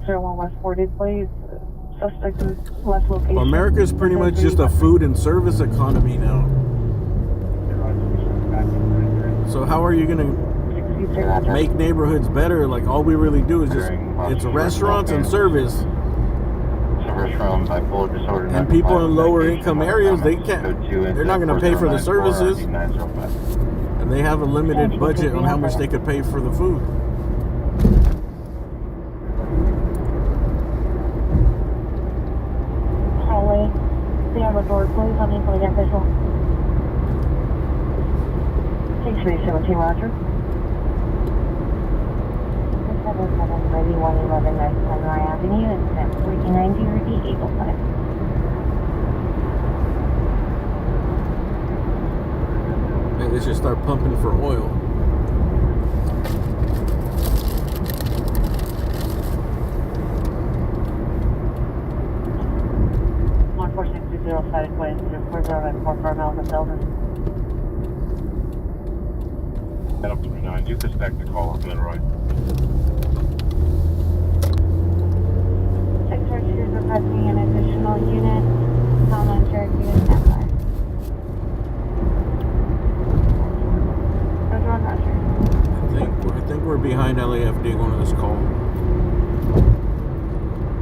01 West 40, please. Suspect is left location. Well, America's pretty much just a food and service economy now. So how are you gonna make neighborhoods better? Like, all we really do is just, it's restaurants and service. And people in lower income areas, they're not going to pay for the services, and they have a limited budget on how much they could pay for the food. Highway, stay on the door, please. I'm equally official. 6317, Roger. 3111 North Monroy Avenue, incident 1490, RD 805. And they should start pumping for oil. Cited point incident 4094 miles of building. Head up 39, you suspect the call of Leroy. 642 is requesting an additional unit. Town on Cherokee and standby. Roger on Roger. I think we're behind LAFD going to this call.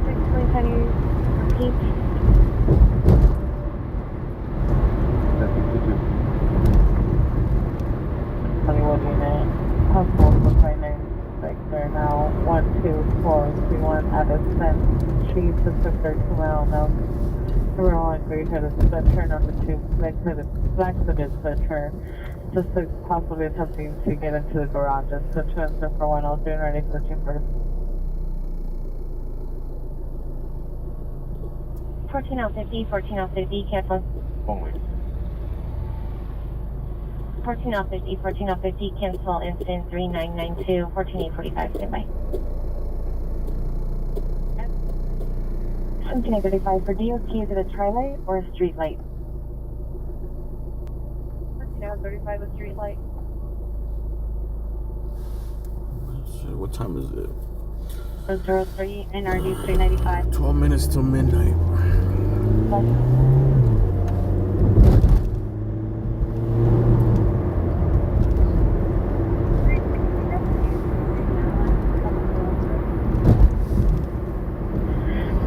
6 please, can you repeat? They're now 12431 at a spent. She took their 2 mile now. We're all agreed to the split turn number 2. Back to the mid split turn. Just to possibly attempting to get into the garages. So transfer for 103 and ready for the 2-1st. 14050, 14050, cancel. 1 week. 14050, 14050, cancel incident 3992, 14845, standby. 1735 for DOT, is it a tri-light or a street light? 1735 a street light. What time is it? 03 NRD 395. 12 minutes till midnight.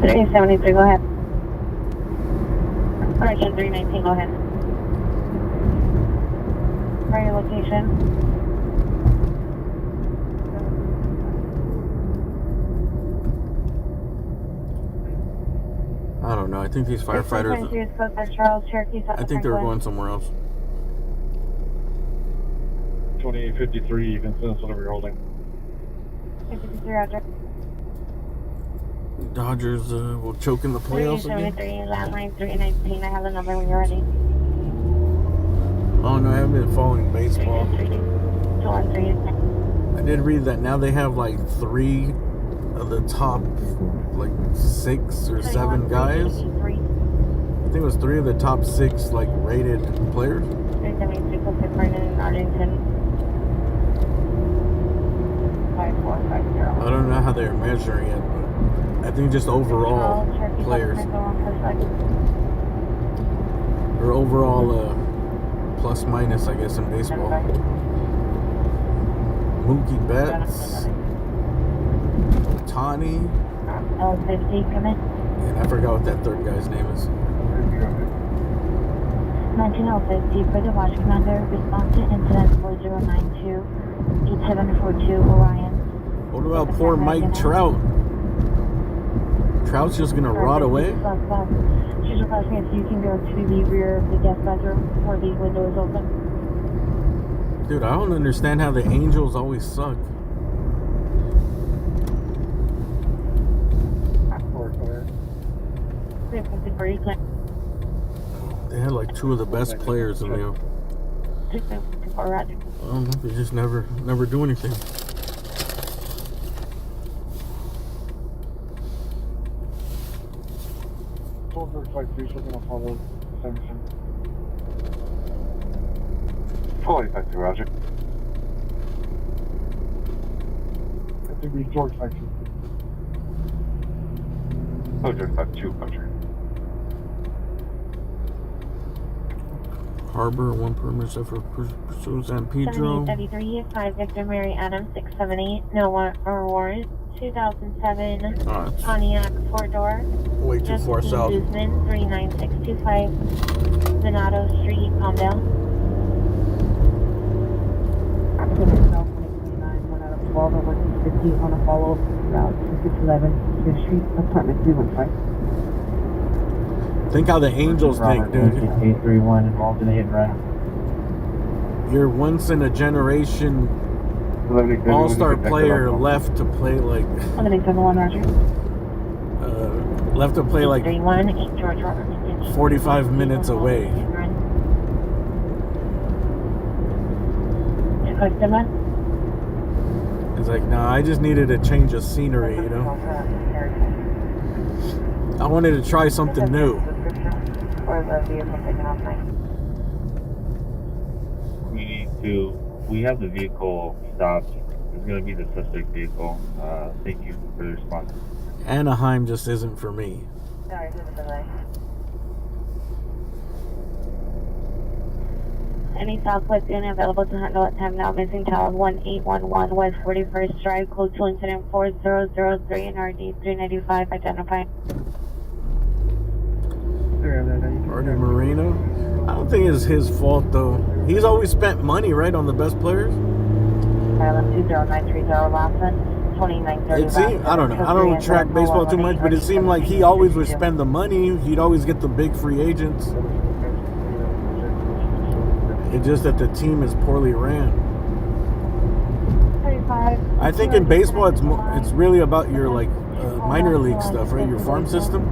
Three 73, go ahead. Correction 319, go ahead. For your location. I don't know. I think these firefighters, I think they were going somewhere else. 2853, you can send us whatever you're holding. 53, Roger. Dodgers will choke in the playoffs again. 373, landline 319, I have the number when you're ready. Oh no, I haven't been following baseball. 213. I did read that now they have like 3 of the top like 6 or 7 guys. I think it was 3 of the top 6 like rated players. 373, in Arlington. 5450. I don't know how they're measuring it, but I think just overall players. Or overall plus minus, I guess, in baseball. Mookie Betts, Otani. L50, come in. And I forgot what that third guy's name is. 19L50 for the watch commander. Response to incident 4092 8742 Orion. What about poor Mike Trout? Trout's just gonna rot away? She's requesting if you can go to the rear of the guest bedroom where the window is open. Dude, I don't understand how the Angels always suck. They had like two of the best players in there. I don't know, they just never do anything. Fully effective, Roger. George 52. Roger, 52, Roger. Harbor, 1 perimeter for San Pedro. 7833, 5 Victor Mary Adams, 678, no warrant, 2007 Pontiac 4-door. Way too far south. Guzman, 39625, Venado Street, Palmdale. 12 or 150 on a follow route 611 Fifth Street, apartment 315. Think how the Angels think, dude. 831 involved in a hit and run. You're once in a generation all-star player left to play like 7871, Roger. left to play like 45 minutes away. It's like, nah, I just needed a change of scenery, you know? I wanted to try something new. We have the vehicle stopped. It's going to be the suspect vehicle. Thank you for the response. Anaheim just isn't for me. Any Southwest unit available to handle at time now. Missing tower 1811 West 41st Drive. Code to incident 4003 and RD 395 identified. Artie Moreno? I don't think it's his fault though. He's always spent money, right, on the best players? Island 20930 Lawson, 2930. It seemed, I don't know. I don't track baseball too much, but it seemed like he always would spend the money. He'd always get the big free agents. It's just that the team is poorly ran. 35. I think in baseball, it's really about your like minor league stuff, right? Your farm system.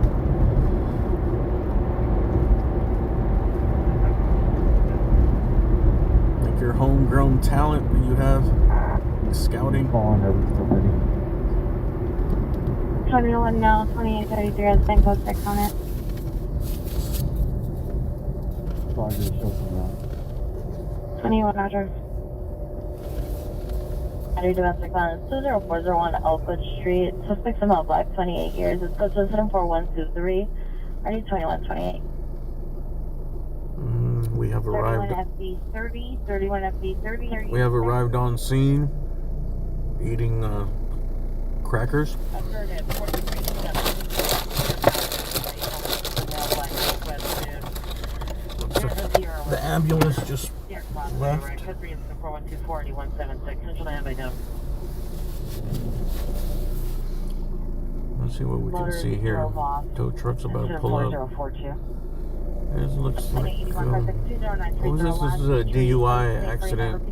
Like your homegrown talent that you have, scouting. 21 now, 2833 has been code 6 on it. 21 Roger. Battery domestic violence 20401 Elkwood Street. Suspects in all black, 28 years. It's code to incident 4123. RD 2128. We have arrived. 31 FB 30, 31 FB 30. We have arrived on scene, eating crackers. The ambulance just left. Let's see what we can see here. Tow truck's about to pull up. It looks like what was this? This is a DUI accident.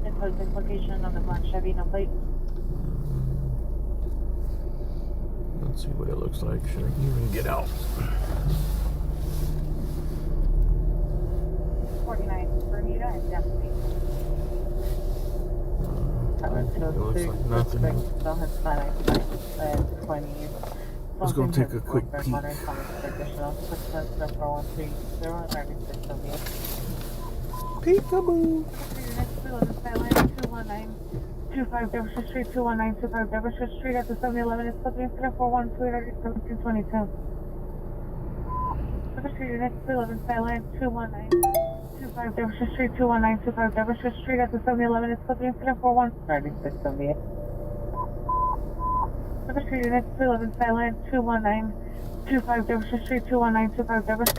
Let's see what it looks like. Should I even get out? 49 Bermuda and Destiny. It looks like nothing. Let's go take a quick peek. Peekaboo. 25 Devonshire Street, 219, 25 Devonshire Street at the 7-Eleven. It's supposed to be incident 412, 1722. Devonshire Unit 211, Skyline 219. 25 Devonshire Street, 219, 25 Devonshire Street at the 7-Eleven. It's supposed to be incident 41, 3678. Officer unit 11 Silent 219 25 Devonshire Street 219 25 Devonshire.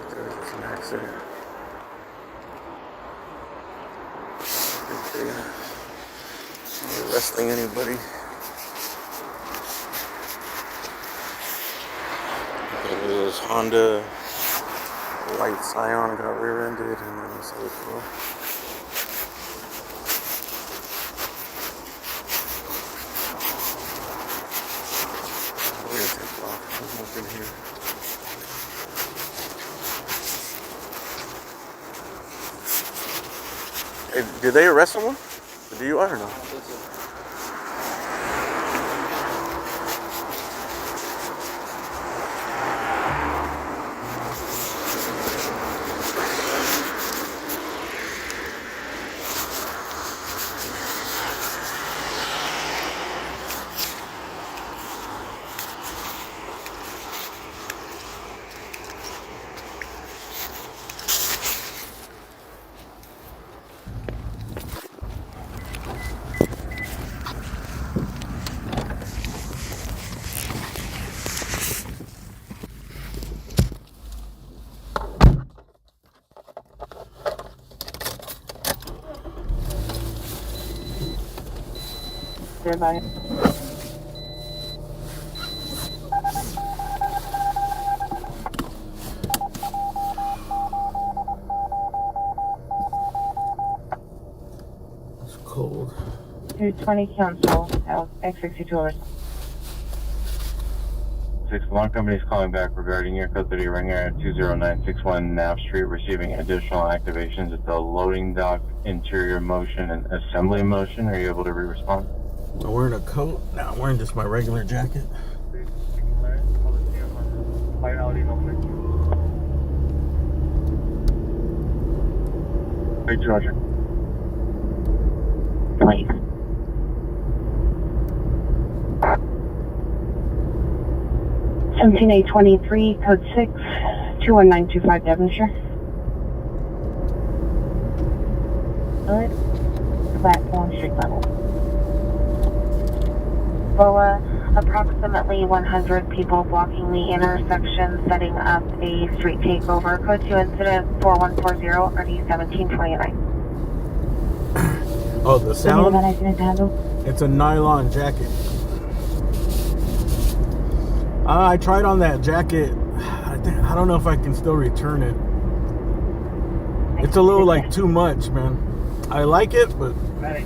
There's an accident. Not arresting anybody. This Honda white Scion got rear-ended, and then this other car. We're gonna take off. There's nothing here. Hey, did they arrest someone? For DUI or no? Everybody. It's cold. 220 Council, X62 6-1 company is calling back regarding your code 30 ring here at 20961 Nav Street, receiving additional activations at the loading dock, interior motion, and assembly motion. Are you able to re-respond? I'm wearing a coat. Now I'm wearing just my regular jacket. Hey, Roger. Please. $17,823, code 6, 21925 Devonshire. Good. Platform street level. Boa, approximately 100 people blocking the intersection, setting up a street takeover. Code 2 incident 4140, RD 1729. Oh, the sound? It's a nylon jacket. I tried on that jacket. I don't know if I can still return it. It's a little like too much, man. I like it, but I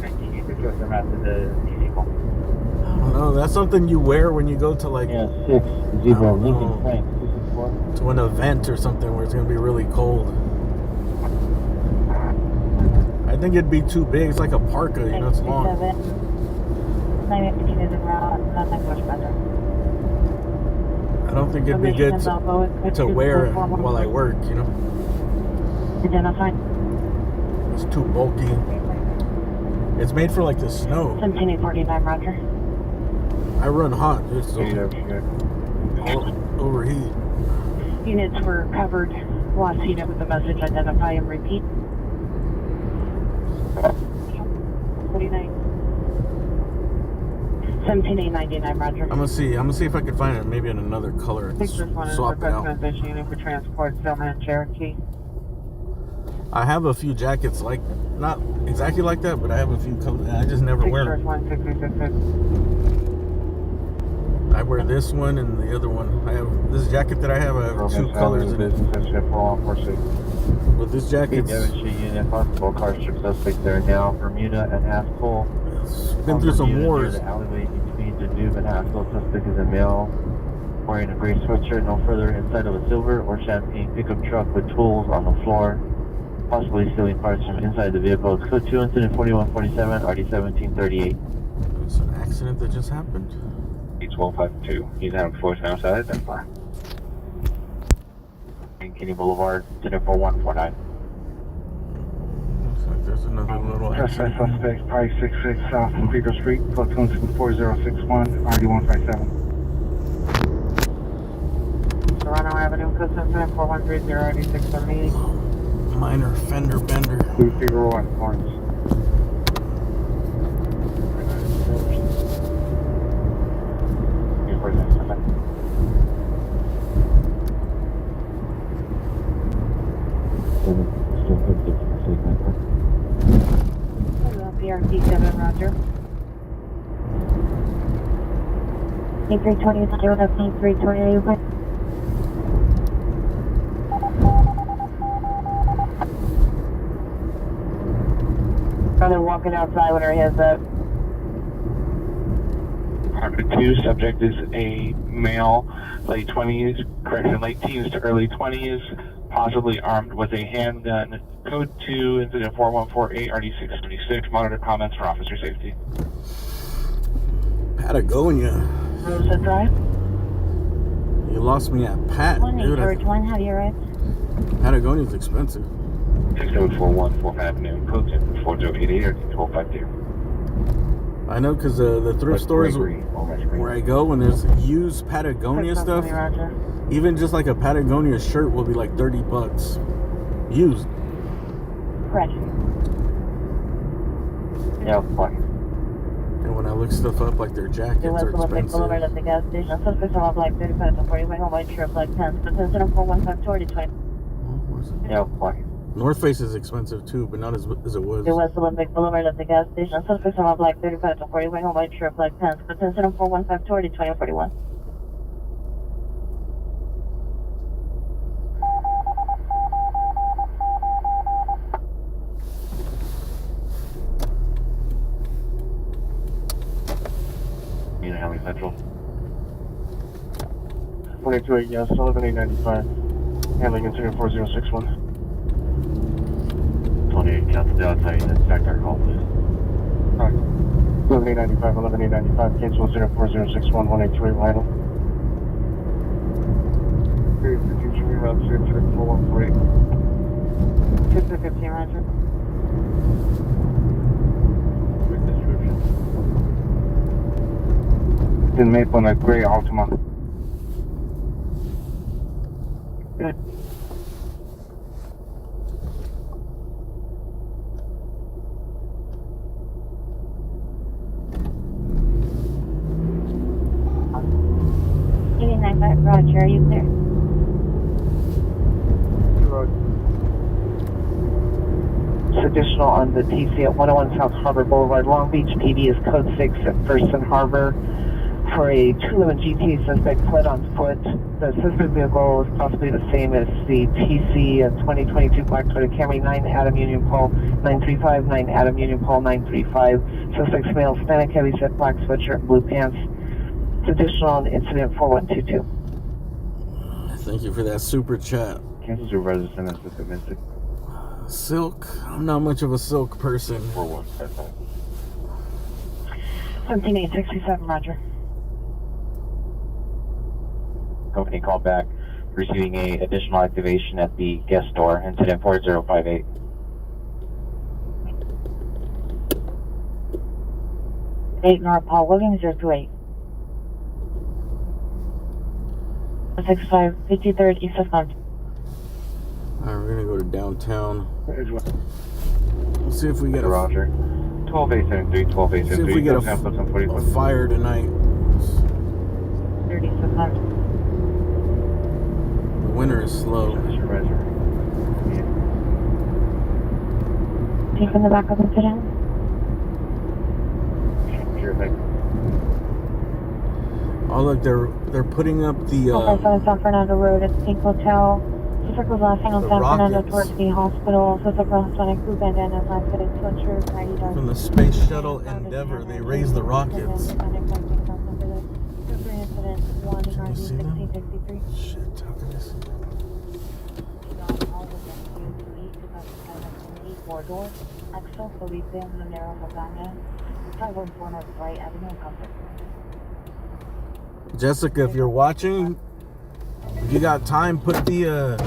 don't know. That's something you wear when you go to like Yeah, 6 Zebra Lincoln Frank 264. to an event or something where it's gonna be really cold. I think it'd be too big. It's like a parka, you know, it's long. 915 is en route, nothing much better. I don't think it'd be good to wear while I work, you know. Identified. It's too bulky. It's made for like the snow. 17849, Roger. I run hot, dude, so I'll overheat. Units were covered. Last unit with the message, identify and repeat. 49. 17899, Roger. I'm gonna see if I can find it maybe in another color and swap it out. Unit for transport, Selma and Cherokee. I have a few jackets like, not exactly like that, but I have a few colors. I just never wear them. I wear this one and the other one. I have this jacket that I have 2 colors in it. But this jacket's unit, possible car strip suspect there now. Bermuda and Haskell. It's been through some wars. The alleyway between Danube and Haskell. Suspect is a male wearing a gray sweatshirt, no further inside of a silver or champagne pickup truck with tools on the floor, possibly stealing parts from inside the vehicle. It's code 2 incident 4147, RD 1738. It's an accident that just happened. 1252. He's on force outside. That's fine. Kenny Boulevard, incident 4149. Looks like there's another little accident. Suspect, 566 South from Peter Street, code 4061, RD 157. Toronto Avenue, code 413, RD 678. Minor fender bender. 201, Lawrence. PRC 7, roger. A320 is doing up A320, okay? They're walking outside with her heads up. Department 2, subject is a male, late 20s, correction, late teens to early 20s, possibly armed with a handgun. Code 2, incident 4148, RD 676, monitor comments for officer safety. Patagonia. Rosa Drive. You lost me at Pat, dude. George 1, how do you arrive? Patagonia's expensive. 6741 4th Avenue, code 10 4088, RD 1252. I know, because the thrift stores where I go, when there's used Patagonia stuff, even just like a Patagonia shirt will be like $30 used. Correct. Yeah, fine. And when I look stuff up, like their jackets are expensive. Boulevard at the gas station. Suspects on Black 35 to 40, home by trip, Black 10. Incident 415 20. Yeah, fine. North Face is expensive too, but not as it was. The West Olympic Boulevard at the gas station. Suspects on Black 35 to 40, home by trip, Black 10. Incident 415 20 41. Unit Alley Central. 128, yes, 11895. Handling incident 4061. 28, cancel the outside unit, sector call, please. Alright. 11895, 11895, cancel incident 4061, 182 vital. Okay, the future reroute to incident 4148. 215, roger. Quick description. In Maple on a gray Altima. Good. Roger, are you clear? It's additional on the TC at 101 South Harbor Boulevard, Long Beach. PD is code 6 at First and Harbor. For a 211 GT, suspect fled on foot. The suspect vehicle is possibly the same as the TC 2022 Black Toyota Camry, 9 Adam Union Pole 935, 9 Adam Union Pole 935. Suspect's male, Hispanic, heavy set black sweatshirt and blue pants. It's additional on incident 4122. Thank you for that super chat. Cancel supervisor send us with domestic. Silk. I'm not much of a silk person. 4155. 17867, roger. Company called back, receiving a additional activation at the guest store, incident 4058. Eight North Paul Williams 028. 65 53rd East of Mount. Alright, we're gonna go to downtown. Let's see if we get Roger. 12873, 12873. See if we get a fire tonight. 30 East of Mount. The winter is slow. Take in the back of the incident. Sure thing. Oh look, they're putting up the 457 San Fernando Road at the Pink Hotel. Suspect was last seen on The San Fernando rockets. towards the hospital. Suspect was Hispanic, blue bandana, black fitted sweatshirt, baggy dark. from the Space Shuttle Endeavour. They raised the rockets. Can you see them? Shit, how can I see them? Four-door, Axel, Felipe, Monero, Magana, 514 North Right Avenue, Comfort. Jessica, if you're watching, if you got time, put the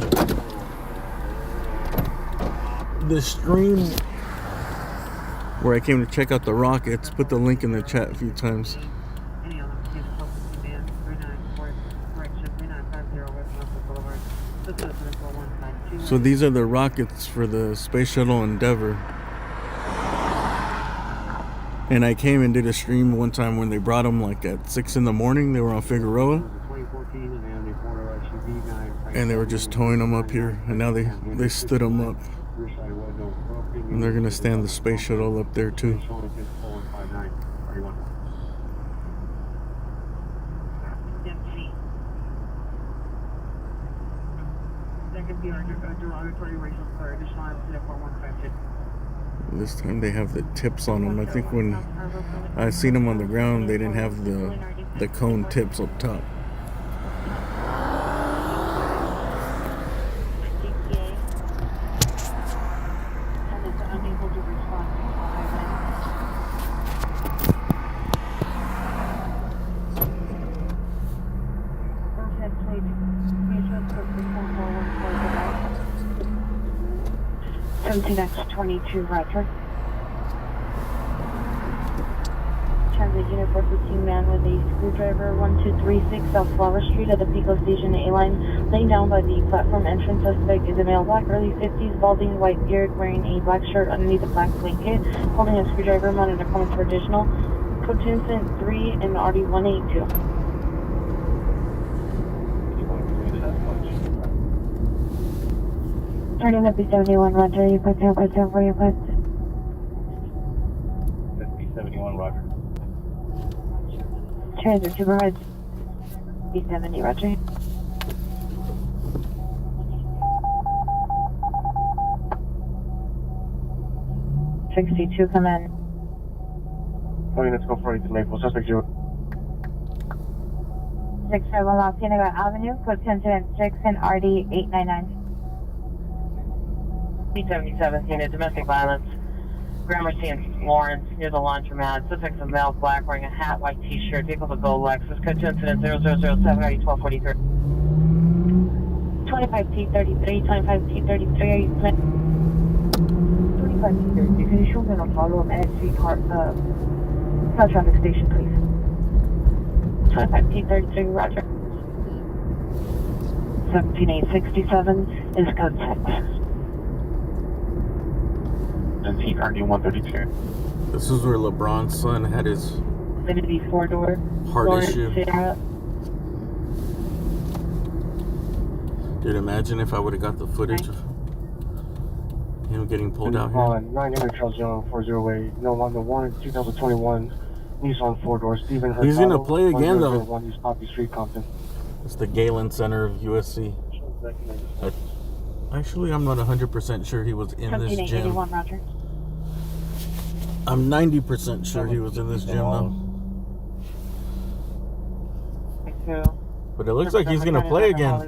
stream where I came to check out the rockets. Put the link in the chat a few times. So these are the rockets for the Space Shuttle Endeavour. And I came and did a stream one time when they brought them like at 6 in the morning. They were on Figueroa. And they were just towing them up here. And now they stood them up. And they're going to stand the Space Shuttle up there too. This time they have the tips on them. I think when I seen them on the ground, they didn't have the cone tips up top. Next 22, Roger. Transit Unit 415 man with a screwdriver 1236 South Flower Street at the Pico Station A-line, laying down by the platform entrance. Suspect is a male, black, early 50s, balding, white beard, wearing a black shirt underneath a black blanket, holding a screwdriver, mounted a comment for additional. Code 2 incident 3 and RD 182. Turning up B71, Roger. You put down, where you put? B71, Roger. Transit supervised. B70, Roger. $62, come in. Let's go for it to Maple. Suspect 0. 671 Los Cienega Avenue, code 10 6 and RD 899. B77 unit, domestic violence. Gramercy and Lawrence near the laundromat. Suspect's a male, black, wearing a hat, white t-shirt. Vehicle to go Lexus. Code 2 incident 0007 RD 1243. 25T33, 25T33, are you planning? 25T33, can you show me a follow-up at Street South Traffic Station, please? 25T33, Roger. 17867 is code 6. And RD 132. This is where LeBron's son had his Infinity 4-door. heart issue. Sarah. Dude, imagine if I would have got the footage of him getting pulled out here. 900 Charles Young 408, no 101, 2021 Nissan 4-door, Stephen Hurtado. He's gonna play again though. East Poppy Street, Compton. It's the Galen Center of USC. Actually, I'm not 100% sure he was in this gym. Roger. I'm 90% sure he was in this gym though. But it looks like he's gonna play again.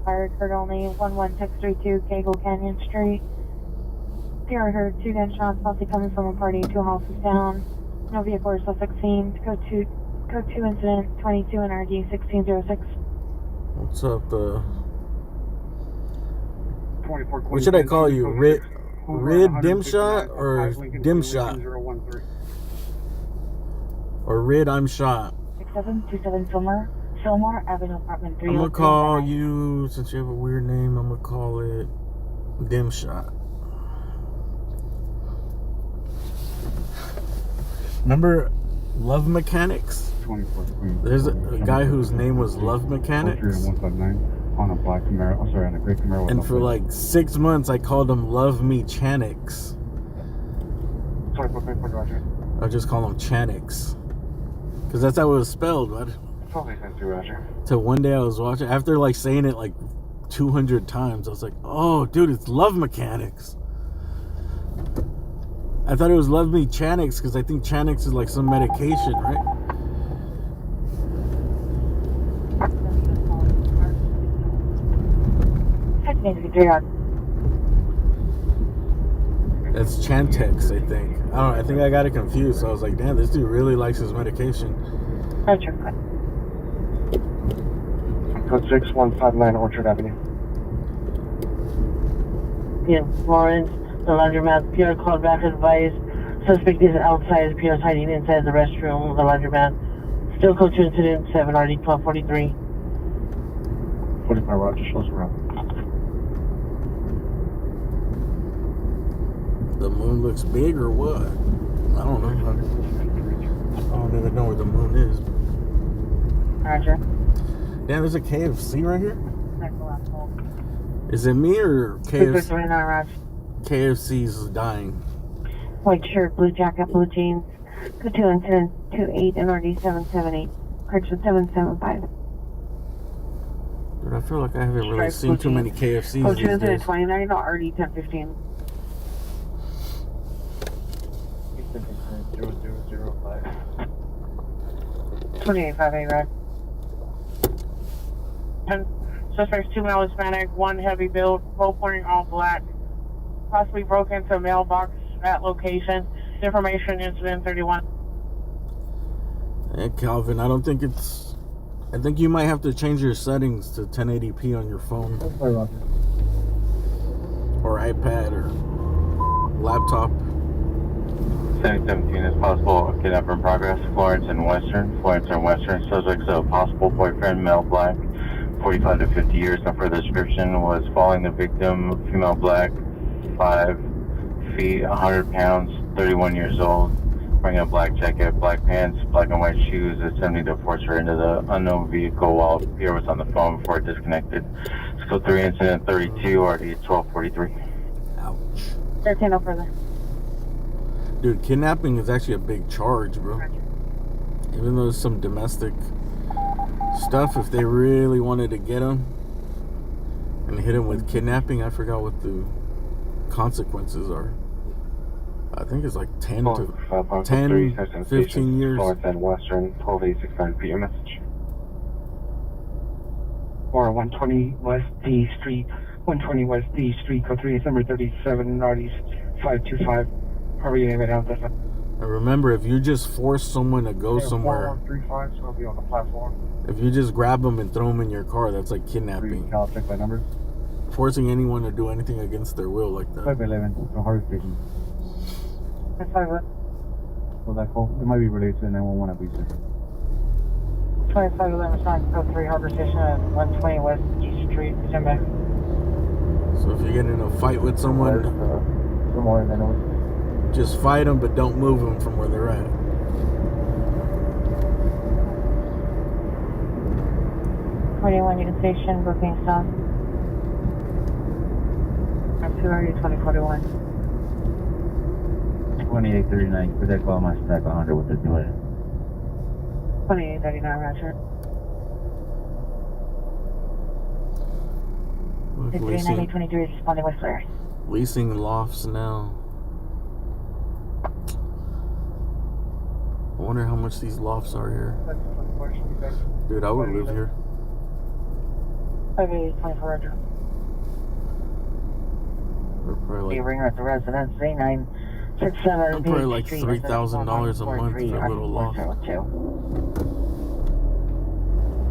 Fired heard only 11632 Cagle Canyon Street. PR heard 2 gunshots, possibly coming from a party, 2 houses down. No vehicle or suspect seen. Code 2 incident 22 and RD 1606. What's up, what should I call you? Rid dim shot or dim shot? Or Rid I'm shot? 6727 Fillmore Avenue, apartment 3. I'm gonna call you, since you have a weird name, I'm gonna call it Dim Shot. Remember Love Mechanics? There's a guy whose name was Love Mechanics. On a black Camaro, oh, sorry, on a gray Camaro. And for like 6 months, I called him Love Me Chanix. Sorry, Roger. I just call him Chanix. Because that's how it was spelled, bud. Probably sent through, Roger. Till one day I was watching, after like saying it like 200 times, I was like, oh, dude, it's Love Mechanics. I thought it was Love Me Chanix because I think Chanix is like some medication, right? That's Chantix, I think. I don't know. I think I got it confused. So I was like, damn, this dude really likes his medication. Roger. Code 6159 Orchard Avenue. Yeah, Lawrence, the laundromat. PR called back advice. Suspect is outside. PR is hiding inside the restroom of the laundromat. Still code 2 incident 7 RD 1243. 45 Roger, shows around. The moon looks big or what? I don't know. I don't even know where the moon is. Roger. Damn, there's a KFC right here? Is it me or KFC's dying? White shirt, blue jacket, blue jeans. Code 2 incident 28 NRD 778. Correction 775. Dude, I feel like I haven't really seen too many KFCs Code 2 these days. incident 29 RD 1015. 0005. 2858 red. Suspects 2 male Hispanic, 1 heavy build, both wearing all black. Possibly broke into a mailbox at location. Information incident 31. Hey, Calvin, I don't think it's... I think you might have to change your settings to 1080p on your phone. Or iPad or laptop. 717 is possible kidnapper in progress. Florence and Western. Subjects a possible boyfriend, male black, 45 to 50 years. No further description. Was following the victim, female black, 5 feet, 100 pounds, 31 years old. Wearing a black jacket, black pants, black and white shoes, attempting to force her into the unknown vehicle while Pierre was on the phone before it disconnected. Scope 3 incident 32, RD 1243. Ouch. 13 no further. Dude, kidnapping is actually a big charge, bro. Even though it's some domestic stuff, if they really wanted to get him and hit him with kidnapping, I forgot what the consequences are. I think it's like 10 to 15 years. Florence and Western, 12869 for your message. Or 120 West D Street, 120 West D Street, code 3, number 37, Nardies 525. How are you name it out there? And remember, if you just force someone to go somewhere, 4135, so I'll be on the platform. if you just grab them and throw them in your car, that's like kidnapping. Cal, check by numbers. Forcing anyone to do anything against their will like that. 511, the Harvey Station. That's fine, what? So that call, it might be related to the 911 at least. 2511 Sign, code 3 Harbor Station at 120 West East Street, send back. So if you get in a fight with someone, Somewhere, I know. just fight them, but don't move them from where they're at. Union Station, booking stop. I'm 2041. 2839, could that call my stack 100 with the delay? 2839, Roger. Look, 39023 responding with flares. leasing lofts now. I wonder how much these lofts are here. Dude, I would live here. 5824, Roger. They're probably like, Ringer at the residence, 3967. I'm probably like $3,000 a month for a little loft.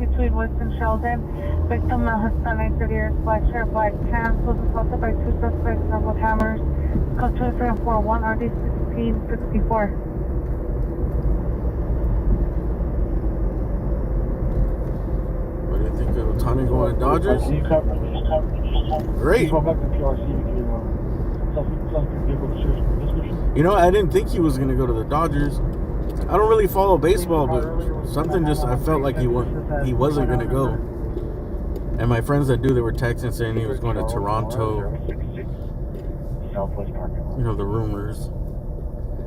Between West and Sheldon, victim Hispanic, 30 years, black shirt, black pants, was assaulted by 2 suspects with hammers. Code 2341, RD 1664. What do you think of Otani going to Dodgers? Great. You know, I didn't think he was going to go to the Dodgers. I don't really follow baseball, but something just, I felt like he wasn't going to go. And my friends that do, they were texting saying he was going to Toronto. Southwest parking lot. You know, the rumors.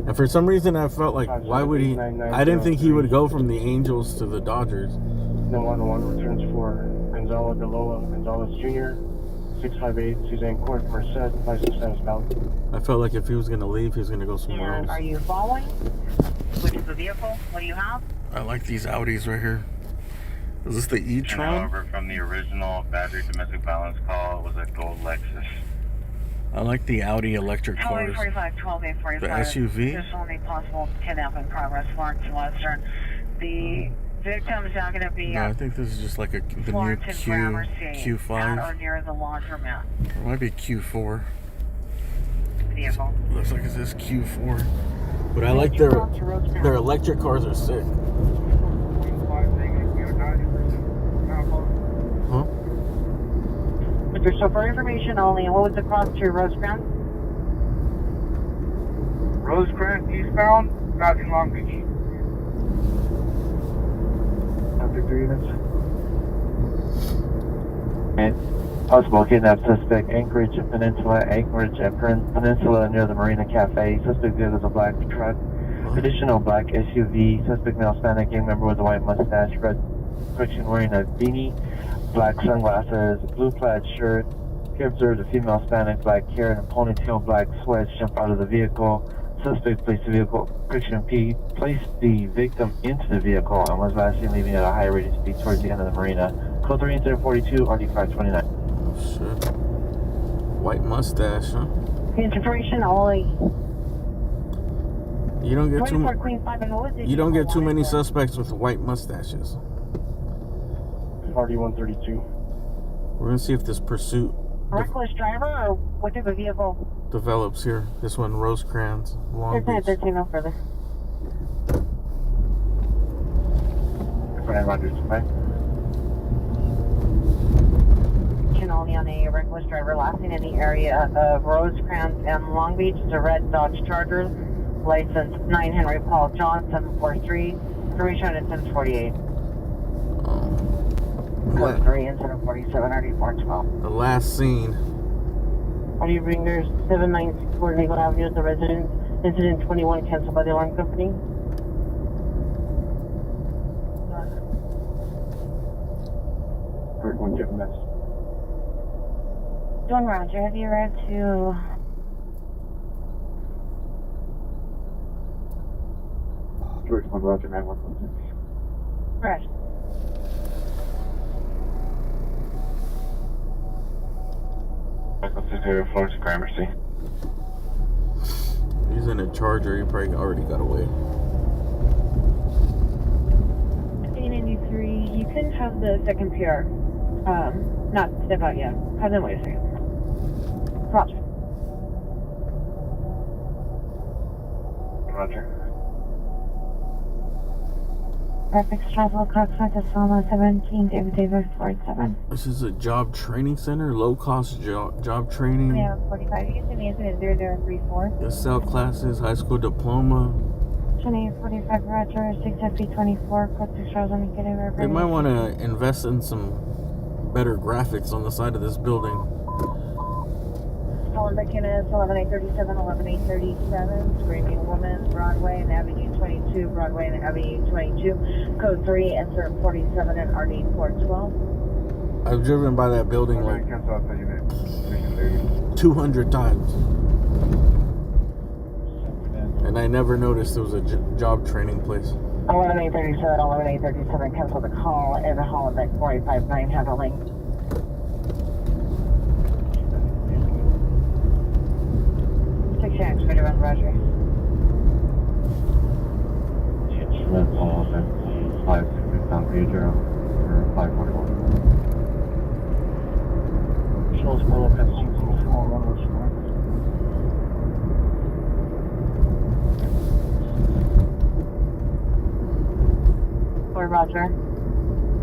And for some reason, I felt like, why would he? I didn't think he would go from the Angels to the Dodgers. No 101 returns for Gonzalo Galoa Gonzalez Jr., 658 Suzanne Court, Merced, license status valid. I felt like if he was going to leave, he was going to go somewhere else. Are you following? Which is the vehicle? What do you have? I like these Audis right here. Is this the e-tron? Over from the original battery domestic violence call, it was a gold Lexus. I like the Audi electric cars. 12-845, 12-845. The SUV? There's only possible kidnapping progress, Florence and Western. The victim's not going to be No, I think this is just like the new Q5. At or near the laundromat. It might be Q4. Vehicle. Looks like it's this Q4. But I like their electric cars are sick. Huh? So for information only, what was the cross to Rosecrans? Rosecrans eastbound, not in Long Beach. After 3 units. And possible kidnap suspect, Anchorage Peninsula near the Marina Cafe. Suspect vehicle is a black truck. Additional black SUV. Suspect male Hispanic gang member with a white mustache, red friction wearing a beanie, black sunglasses, blue plaid shirt. He observed a female Hispanic, black hair and a ponytail, black sweats jump out of the vehicle. Suspect placed the victim into the vehicle and was last seen leaving at a high rate of speed towards the end of the marina. Code 3 incident 42, RD529. Oh, shit. White mustache, huh? Information only. You don't get too many suspects with white mustaches. RD132. We're gonna see if this pursuit Reckless driver or what type of vehicle? develops here. This one, Rosecrans, Long Beach. 13, no further. Rogers, right? Only on a reckless driver last seen in the area of Rosecrans and Long Beach. It's a red Dodge Charger, license 9 Henry Paul John 743, information at 1048. Code 3 incident 47 RD412. The last scene. Party Ringers 796 Legal Avenue at the residence. Incident 21 canceled by the alarm company. Bird 1 Jeff Mess. Don Roger, have you arrived to... George 1 Roger 9116. Correct. Florence Gramercy. He's in a Charger. He probably already got away. 893, you can have the second PR. Not step out yet. Have them wait a second. Roger. Roger. Perfect travel, Coxsackie, Selma 17, David Davis, 47. This is a job training center, low-cost job training. Yeah, 45. You can send the incident 0034. The cell classes, high school diploma. 2845 Roger, 6FP24, code 6000, get over. They might want to invest in some better graphics on the side of this building. Helen McKinnon, 11837, 11837, Screaming Woman, Broadway and Avenue 22, Broadway and Avenue 22, code 3, insert 47 and RD 412. I've driven by that building like 200 times. And I never noticed it was a job training place. 11837, 11837, cancel the call in the Holodeck 4859 handling. Jack, Spider-Man, Roger. Red Paul, 560 South Pedro, or 541. Shows Polo Petsy, small 1 was smart. For Roger.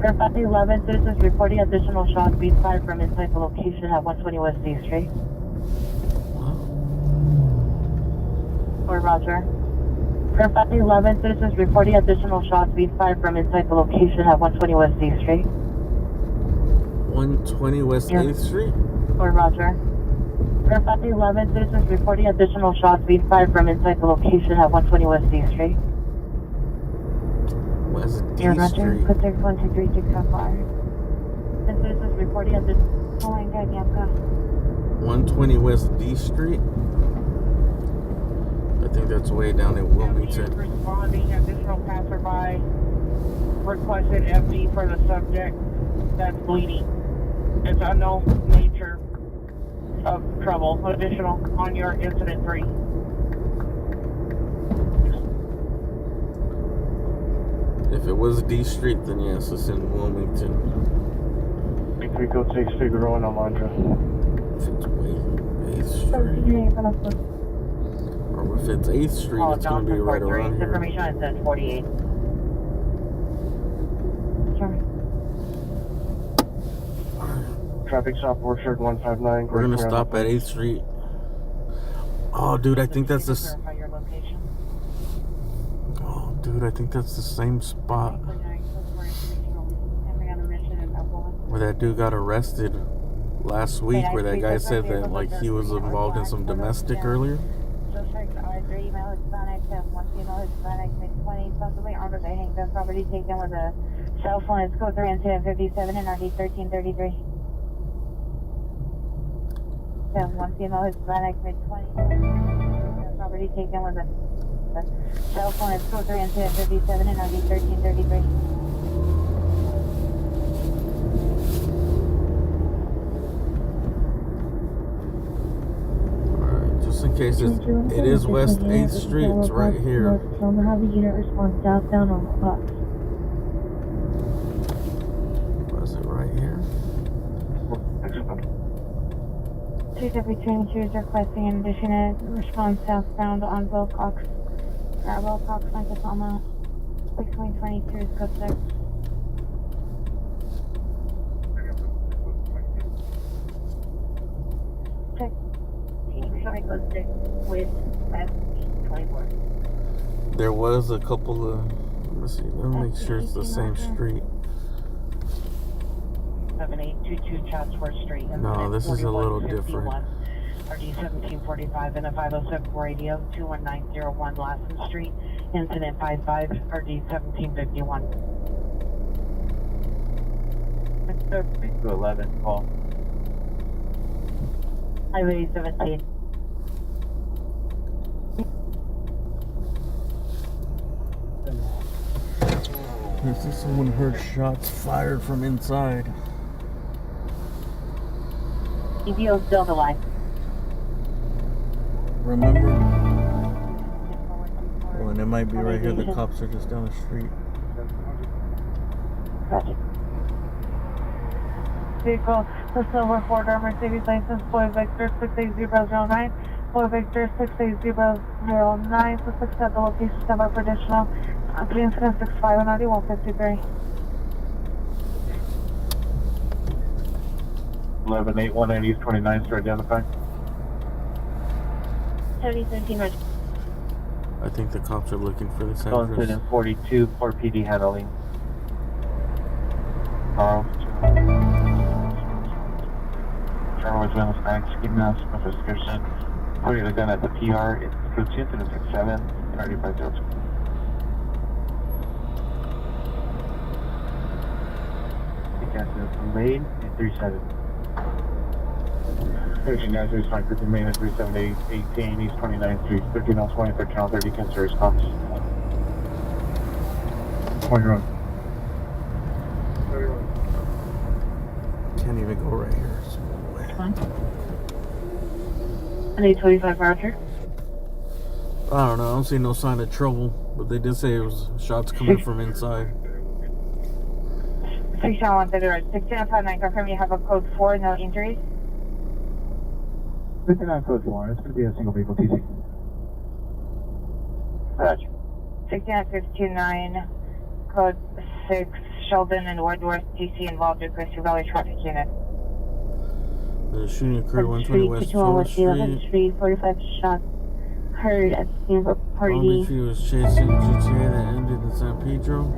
Aircraft at 11, citizens reporting additional shots, B5 from inside the location at 120 West D Street. For Roger. Aircraft 11, citizens reporting additional shots, B5 from inside the location at 120 West D Street. 120 West 8th Street. Or Roger. Aircraft at the 11, citizens reporting additional shots being fired from inside the location at 120 West D Street. West D Roger. Street. Put 61236 on fire. And citizens reporting additional Yanka. 120 West D Street. I think that's way down in Wilmington. Responding, additional passerby requested FD for the subject that's bleeding. It's unknown nature of trouble. Additional on your incident 3. If it was D Street, then yes, it's in Wilmington. Big 3 code 6 Figueroa and Alondra. If it's way 8th Street. Or if it's 8th Street, it's going to be right around here. Information I sent 48. Sorry. Traffic stop Orchard 159. We're going to stop at 8th Street. Oh, dude, I think that's this. Verify your location. Oh, dude, I think that's the same spot where that dude got arrested last week, where that guy said that like he was involved in some domestic earlier. Suspect R3 male Hispanic, one female Hispanic, mid-20s, possibly armed with a handgun. Property taken with a cell phone. It's code 3 incident 57 and RD 1333. One female Hispanic, mid-20s. Property taken with a cell phone. It's code 3 incident 57 and RD 1333. Just in case it is West 8th Street, it's right here. Tell them how the unit responds southbound on the clock. Was it right here? TW22 is requesting an additional response southbound on Wilcox. Wilcox, Oklahoma. 6.22 is code 6. Check. Sorry, code 6 with S24. There was a couple of. Let me see. Let me make sure it's the same street. 7822 Chatsworth Street. No, this is a little different. RD 1745 and a 507 radio 21901 Lassen Street. Incident 55 RD 1751. 11 call. Highway 17. This is someone heard shots fired from inside. EVO still the line. Remember? Oh, and it might be right here. The cops are just down the street. Roger. Vehicle, the silver Ford Mercedes license, Boy Victor 68009, Boy Victor 68009, suspects at the location, stand by for additional, 3 incident 65 and 9153. 11-8-190 East 29th to identify. 7017 Roger. I think the cops are looking for this Incident address. 42 for PD handling. Carl. Charles Willis Bank, ski mask, no prescription. Putting the gun at the PR. It's code 2 incident 67 and 3502. Lane 37. 1390 is fine. 15 Main 37818 East 29th Street. 1320, 1330, consider response. 21. Can't even go right here. And 825 Roger. I don't know. I don't see no sign of trouble, but they did say it was shots coming from inside. 6-1-30, confirm you have a code 4, no injuries. 59 code 4, it's going to be a single vehicle TC. Roger. 69529, code 6, Sheldon and Woodworth, TC involved with Gracie Valley traffic unit. The shooting occurred 120 West 4th Street. 45 shots heard at the scene of a party. Long Beach was chasing GTA that ended in San Pedro.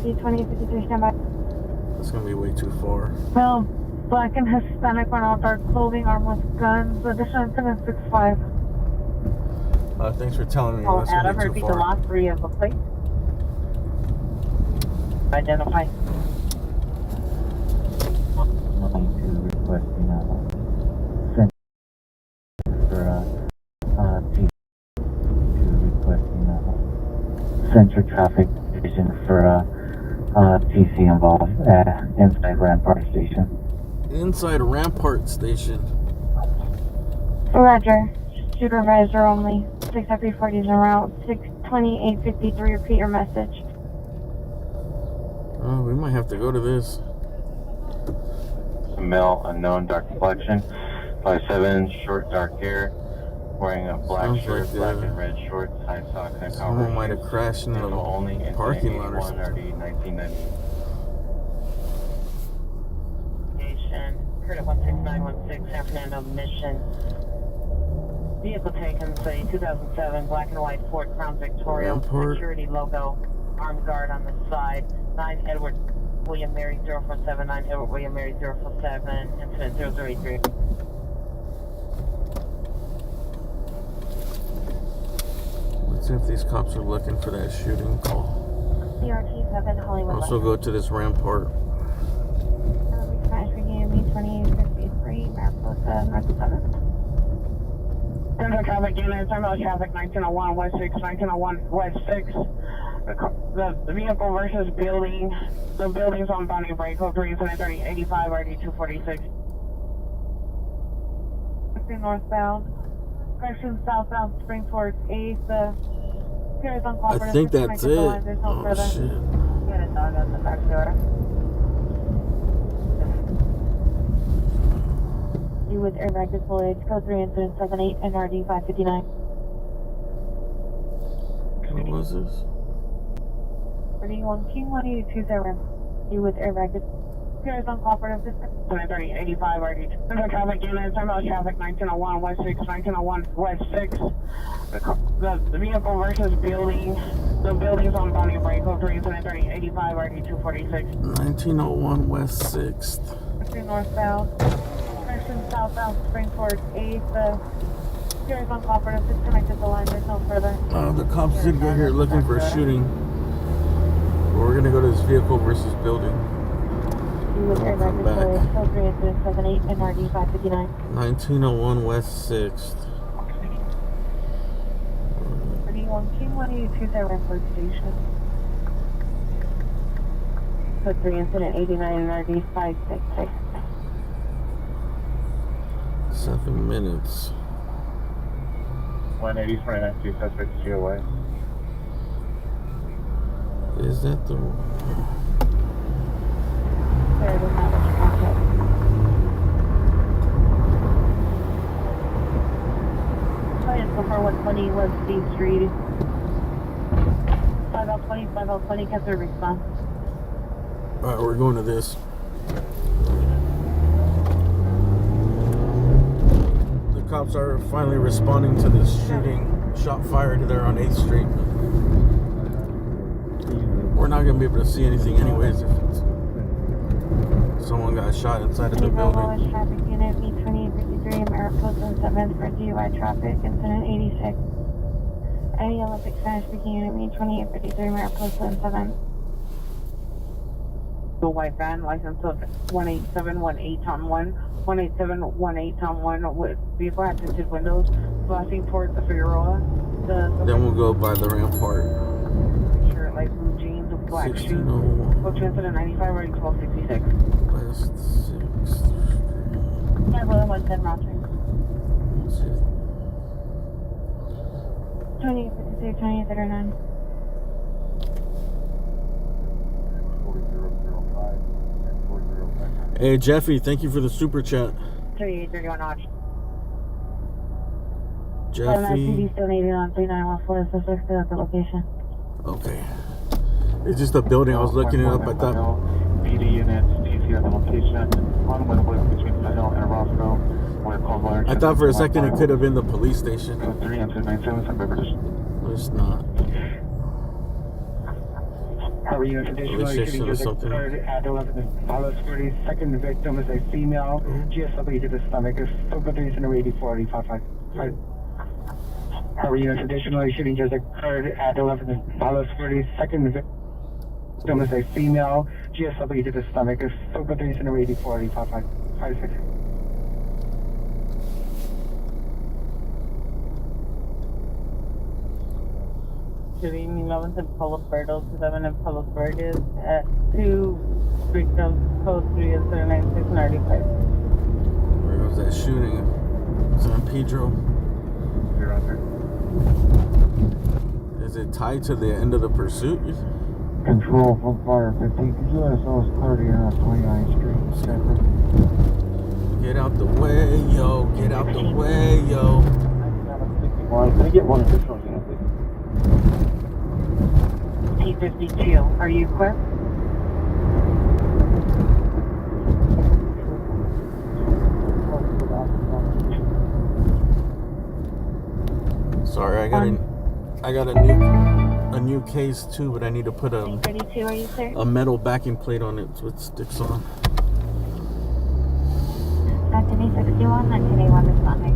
P2053, stand by. That's gonna be way too far. Male, black and Hispanic, wearing all dark clothing, armed with guns. Additional incident 65. Thanks for telling me. Oh, That's gonna Adam, be too repeat the far. last three of the plate. Identify. Requesting Central Traffic Division for TC involved inside Rampart Station. Inside Rampart Station. Roger. Supervisor only. 640 is en route. 62853, repeat your message. Oh, we might have to go to this. Male, unknown, dark complexion, 5'7", short dark hair, wearing a black Sounds shirt, like, black and red shorts, high socks, and someone might have crashed in the only parking lot or something. RD 1990. Station, Curtis 16916, San Fernando Mission. Vehicle taken, say 2007 black and white Ford Crown Victoria, Rampart. security logo, armed guard on the side, 9 Edward William Mary 047, 9 Edward William Mary 047, incident 0083. Let's see if these cops are looking for that shooting call. CRT 7, Hollywood. Also go to this Rampart. Spanish speaking, Me-2853, Mariposa, North 7. Central traffic units, terminal traffic 1901 West 6, 1901 West 6. The vehicle versus building. The building's on boundary break. Code 3, incident 3085, RD 246. Northbound. Correction southbound, Springport 8. The carries on I cooperative. think that's it. There's no Oh further. shit. Got a dog out the back door. You with airbag deployed. Code 3, incident 78, NRD 559. What was this? 31 King 1820. You with airbag deployed. Carries on cooperative. 3085, RD 2. Central traffic units, terminal traffic 1901 West 6, 1901 West 6. The vehicle versus building. The building's on boundary break. Code 3, incident 3085, RD 246. 1901 West 6th. Northbound. Correction southbound, Springport 8. The carries on cooperative. Disconnected the line. There's no further. The cops did get here looking for a shooting. But we're gonna go to this vehicle versus building. With airbag Come back. deployed. Code 3, incident 78, NRD 559. 1901 West 6th. 31 King 1820, Rampart Station. Code 3, incident 89, NRD 566. 7 minutes. 180, 292 suspects GOA. Is that the one? There, it is not much contact. Client before 120 was D Street. 5020, kept their response. Alright, we're going to this. The cops are finally responding to this shooting. Shot fired there on 8th Street. We're not going to be able to see anything anyways if it's someone got shot inside of the building. Traffic unit B2853, Mariposa 7th for DUI traffic, incident 86. Any Olympic Spanish speaking unit B2853, Mariposa 7th. The white van, license of 18718 on 1, 18718 on 1 with vehicle had tinted windows, flashing towards the Figueroa. Then we'll go by the Rampart. Shirt, light blue jeans, with black shoes. 1601 Go incident 95, ready 1266. West 6th. Yeah, well, was dead mountain. 2853, 2839. 4005. Hey Jeffy, thank you for the super chat. 3831 Notch. Jeffy. Still needed on 3914, so still at the location. Okay. It's just a building. I was looking it up. I thought. PD units, TC at the location, on Winwood between Fennel and Roscoe, where call wire. I thought for a second it could have been the police station. 3 and 297, San Beverly. But it's not. Power units additionally shooting just occurred at 11 Apollo Security. Second victim is a female. GSW to the stomach. Is over 384 555. Power units additionally shooting just occurred at 11 Apollo Security. Second victim is a female. GSW to the stomach. Is over 384 556. Shooting 11th and Paloberto, 7 and Palos Verdes at 2 victims, code 3 and 79695. Where was that shooting? San Pedro. You're out there. Is it tied to the end of the pursuit? Control from fire 15. USO is 30 on 29th Street. Separate. Get out the way, yo. Get out the way, yo. Can I get one additional unit, please? T-52, are you equipped? Sorry, I got a new case too, but I need to put a T-32, are you sir? a metal backing plate on it so it sticks on. 1961, 1981 responding.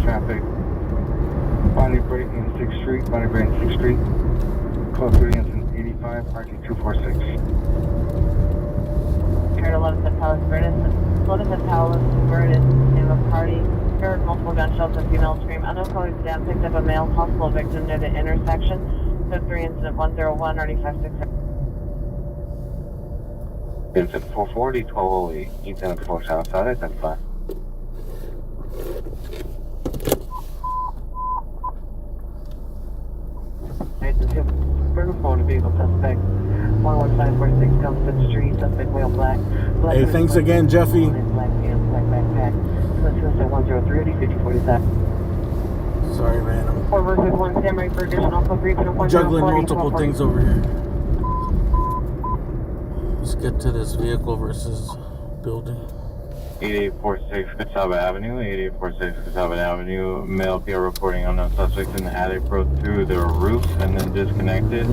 Traffic. Bonnie breaking 6th Street, Bonnie breaking 6th Street. Code 3 incident 85, RT246. Heard 11th and Palos Verdes, 11th and Palos Verdes, name of party. Heard multiple gunshots and female scream. Unknown caller down picked up a male possible victim near the intersection. Code 3 incident 101, RT566. Incident 440, 1208. Incident 4 Southside, identify. Phone vehicle suspect 11546 Comfort Street, suspect wheel black. Hey, thanks again, Jeffy. Black pants, black backpack. Suspect 103, 5047. Sorry, man. Forward with 1 Samurai for additional code 3 I'm juggling multiple things over here. Let's get to this vehicle versus building. 8846 Catawba Avenue, 8846 Catawba Avenue. Male PR reporting unknown suspects in the attic broke through the roof and then disconnected.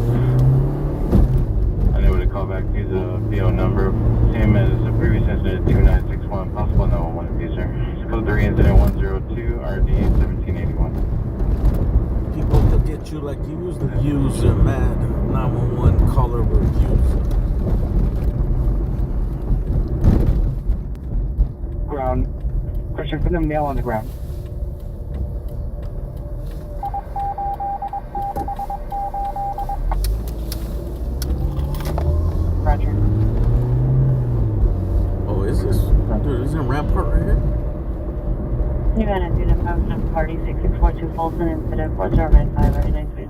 Unable to call back to the PO number. Same as the previous incident, 2961. Possible 911 abuser. Code 3 incident 102, RD 1781. People look at you like you was the user, man. 911 caller was user. Ground. Question for the male on the ground. Roger. Oh, is this? Dude, isn't Rampart right here? New Anna, unit 5 party 6642 Folsom, incident 4095, ready 930.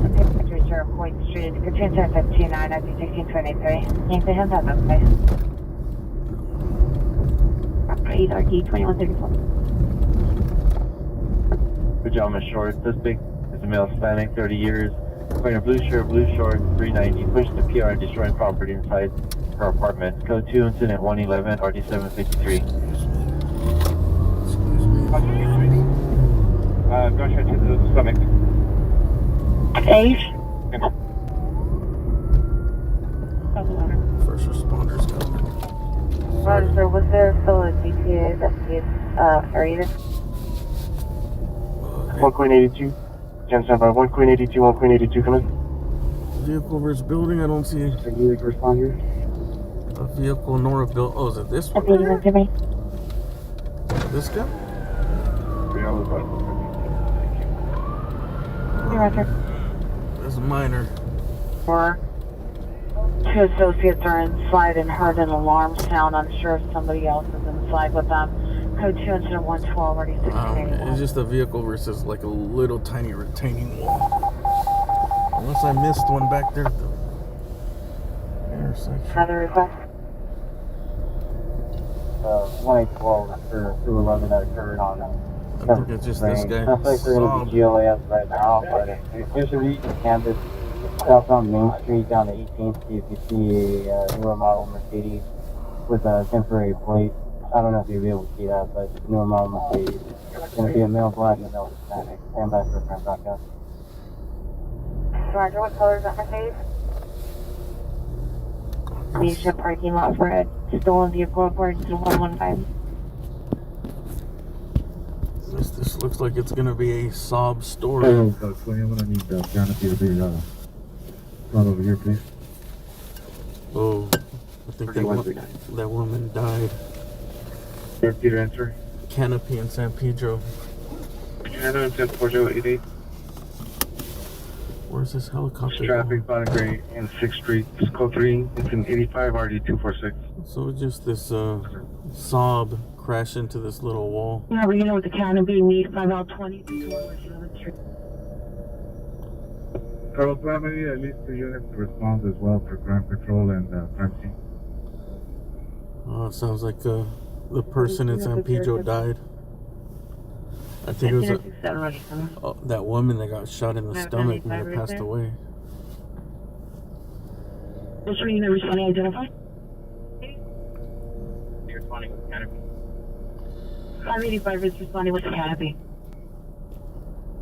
Okay, Secretary Sheriff Point Street, continue to 159, I think 1623. Thank you, hands up, okay. Property RD 2134. Pajama shorts. Suspect is a male Hispanic, 30 years. Wearing a blue shirt, blue shorts, 390. Pushed the PR and destroying property inside her apartment. Code 2, incident 111, RD 753. Gunshot to the stomach. Ace? First responders coming. Roger, was there still a GTA area? 1 Queen 82. 10 by 1 Queen 82, 1 Queen 82 coming. Vehicle versus building, I don't see So you can respond here. a vehicle nor a building. Oh, is it this one? This guy? Roger. That's minor. 4. 2 associates are inside and heard an alarm sound. I'm sure if somebody else is inside with them. Code 2 incident 112, already 1681. It's just a vehicle versus like a little tiny retaining wall. Unless I missed one back there at the intersection. Another request? 1812 for 211 that occurred on I think it's just this guy. Suspects are going to be GLAS right now, but if you reach the campus south on Main Street down to 18th, if you see a newer model Mercedes with a temporary plate I don't know if you'll be able to see that, but normal must be going to be a male black and a male Hispanic. Stand by for a front broadcast. Roger, what color is that Mercedes? Leadership parking lot for a stolen vehicle according to 115. This looks like it's gonna be a sob story. Hey, Code 20, I'm gonna need the canopy to be run over here, please. Oh, I think that woman died. Third Peter answer. Canopy in San Pedro. Canada 104088. Where's this helicopter? Traffic, Bonnet Gray, and 6th Street. It's code 3. It's an 85 RD246. So just this Saab crashed into this little wall. Yeah, we're gonna with the canopy, need 5 out 20 to West 11th Street. Carlos Family, at least 2 units to respond as well for crime control and crime scene. Oh, it sounds like the person in San Pedro died. I think it was that woman that got shot in the stomach and that passed away. Which one you never saw identified? You're responding with canopy. 585 is responding with the canopy.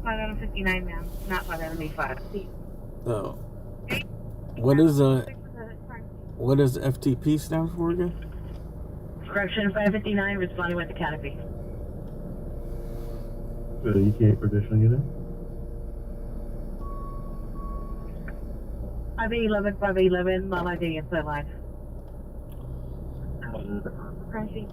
5 out of 59, ma'am. Not 5 out of 85. Oh. What does FTP stand for again? Correction, 559 responding with the canopy. The ETA for additional unit? 511, Mama Day inside line. Crunchy.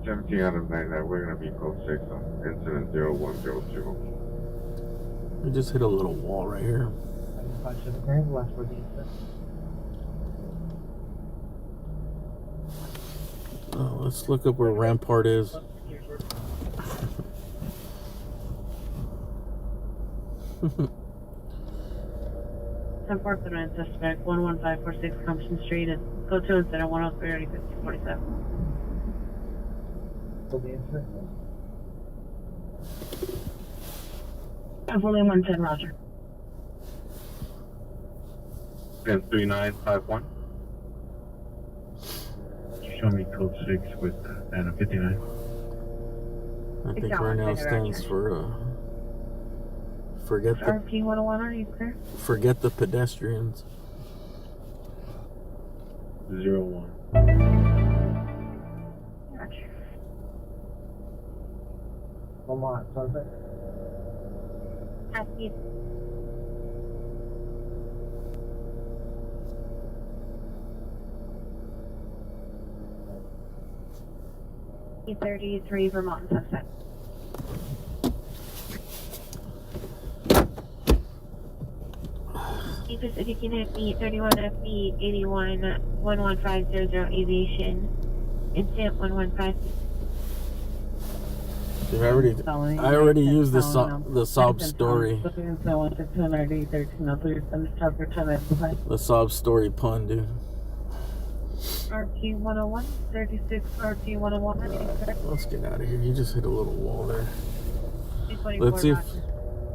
17 out of 99, we're going to be code 6 on incident 0102. We just hit a little wall right here. Oh, let's look up where Rampart is. Enforcement suspect 11546 Compton Street and code 2 incident 103 5047. William 110, Roger. 103951. Show me code 6 with Anna 59. I think right now stands for forget the RP 101, are you clear? forget the pedestrians. 01. Roger. Lamont, sunset. Happy. E33 Vermont Sunset. If you can hit me 31 FB 81 11500 aviation incident 115. Dude, I already used the sob story. The sob story pun, dude. RP 101 36 RP 101. Let's get out of here. You just hit a little wall there. Let's see if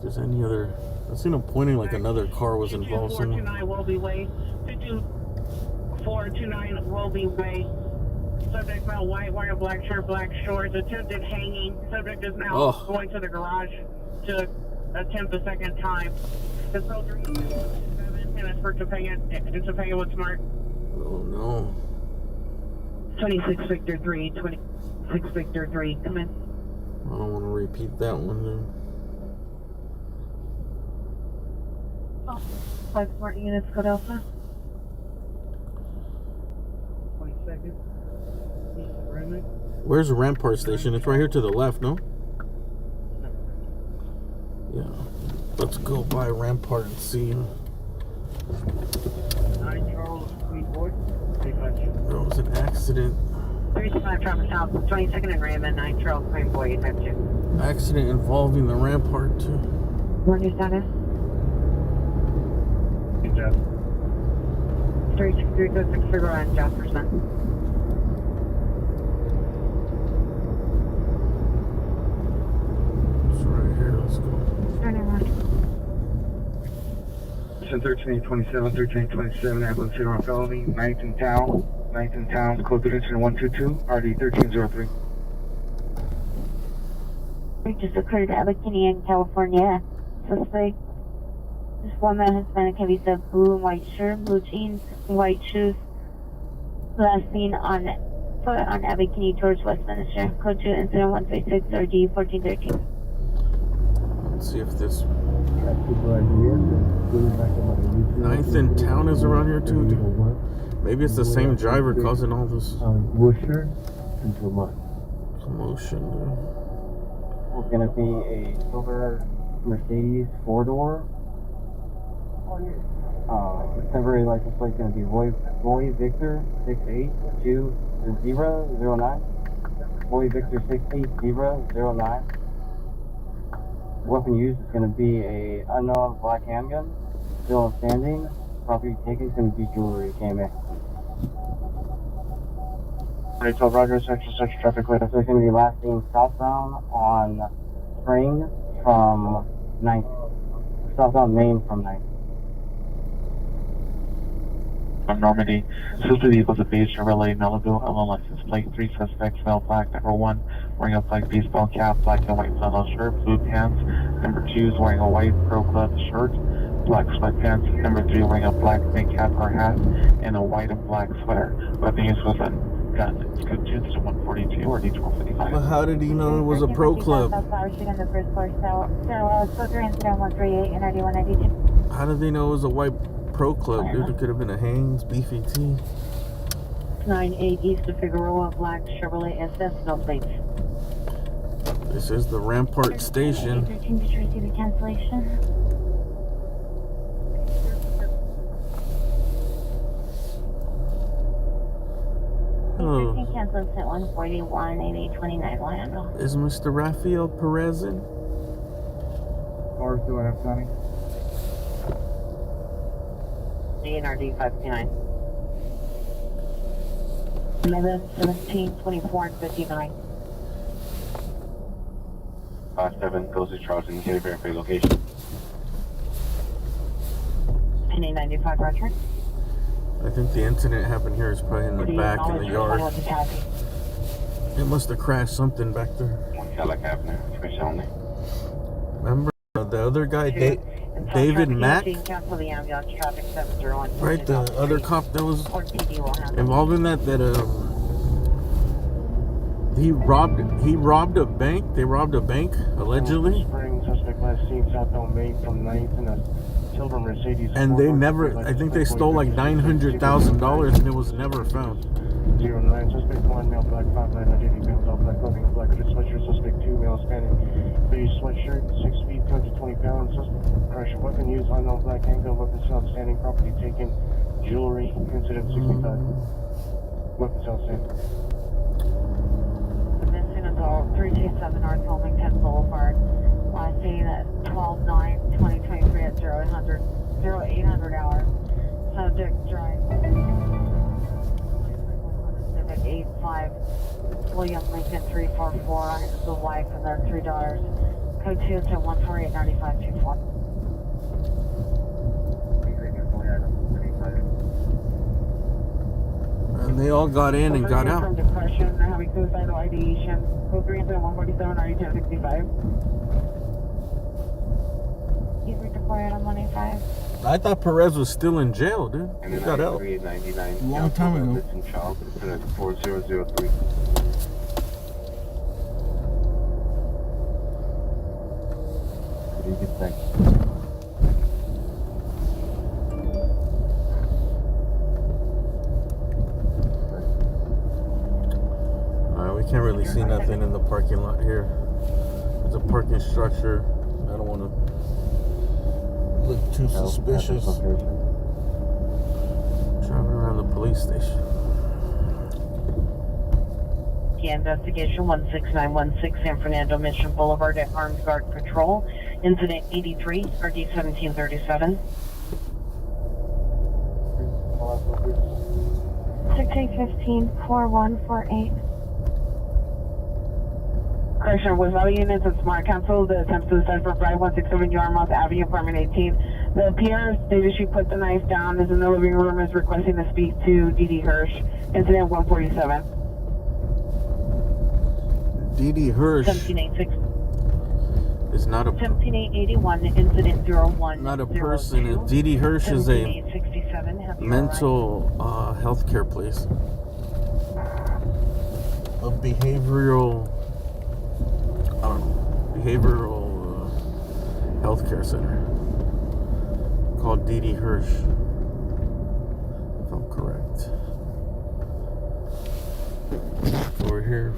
there's any other. I seen him pointing like another car was involved somewhere. 429 will be way. 22429 will be way. Subject found white, wearing a black shirt, black shorts, attempted hanging. Subject is now going to the garage to attempt a second time. The soldier is 7 minutes for Topanga with smart. Oh no. 26 Victor 3, 26 Victor 3, come in. I don't want to repeat that one then. 5 smart units, code Alpha. 20 seconds. Where's Rampart Station? It's right here to the left, no? Yeah. Let's go by Rampart and see. There was an accident. 35 traffic south, 22nd and Raymond, 9 Charles Crane Boy, type 2. Accident involving the Rampart, too. What's your status? 36326 Figure on Jasperson. It's right here, let's go. Turn around. Western 13827, 13827, ambulance hit on felony, 9th in town, code 3 incident 122, RD 1303. Just occurred at Bikini in California. Suspect, this woman, Hispanic, heavy set, blue and white shirt, blue jeans, white shoes. Last seen on foot on Bikini towards Westminster. Code 2 incident 136, RD 1413. Let's see if this 9th in town is around here too. Maybe it's the same driver causing all this commotion. It's going to be a silver Mercedes 4-door. Temporary license plate is going to be Roy Victor 6822009. Roy Victor 68009. Weapon used is going to be a unknown black handgun. Still outstanding. Property taken is going to be jewelry. KMA. 12 Roger, search traffic light. So it's going to be last seen southbound on Spring from 9th. Southbound Main from 9th. From Normandy, sister vehicles of beige Chevrolet Malibu, LO license plate, 3 suspects, male black, number 1, wearing a black baseball cap, black and white flannel shirt, blue pants, number 2 is wearing a white pro club shirt, black sweatpants, number 3 wearing a black big cap or hat, and a white and black sweater. Weapon use was a gun. It's code 2 to 142 or D1255. But how did he know it was a pro club? How did they know it was a white pro club, dude? It could have been a Hanes, Beefy T. 98 east of Figueroa, black Chevrolet SS, no plates. This is the Rampart Station. Cancellation. Hello. Cancel at 141, 8829 Orlando. Is Mr. Rafael Perez in? Or do I have Sonny? DNRD 529. 11, 17, 24, and 59. 5-7 goes to Charleston. Can you verify location? NA 95 Roger. I think the incident happened here is probably in the back in the yard. It must have crashed something back there. Cadillac Avenue, information only. Remember the other guy, David Mack? Right, the other cop that was involved in that he robbed a bank. They robbed a bank, allegedly. Spring suspect last seen southbound Main from 9th in a silver Mercedes. And they never, I think they stole like $900,000 and it was never found. 09 suspect 1 male black 5'9", 180 pounds, all black clothing, black hooded sweatshirt, suspect 2 male Hispanic, beige sweatshirt, 6 feet, 220 pounds, suspect crash weapon used, unknown black handgun, weapon outstanding, property taken, jewelry, incident 65. Weapons outstanding. Missing adult 327 North Wilmington Boulevard. Last seen at 12/9/2023 at 0800 hour. Subject drive. 85 William Lincoln 344. The wife and their 3 daughters. Code 2 to 1489524. And they all got in and got out. From depression, having suicidal ideation. Code 3 to 147 or 1065. He's redeployed on 185. I thought Perez was still in jail, dude. And He then got out. 9899. A long time ago. In Charles, incident 4003. What do you get back? Alright, we can't really see nothing in the parking lot here. There's a parking structure. I don't want to look too suspicious. Driving around the police station. The investigation 16916 San Fernando Mission Boulevard at Armed Guard Patrol. Incident 83, RD 1737. 6815 4148. Correction, with all units of Smart Council, the attempt suicide for Drive 167 Yarmouth Avenue, apartment 18, The PR stated she put the knife down, is in the living room, is requesting to speak to Dee Hirsch. Incident 147. Dee Hirsch 17886. is not a 17881, incident 01. not a person. Dee Hirsch is a mental health care place. A behavioral health care center called Dee Hirsch, if I'm correct. Over here,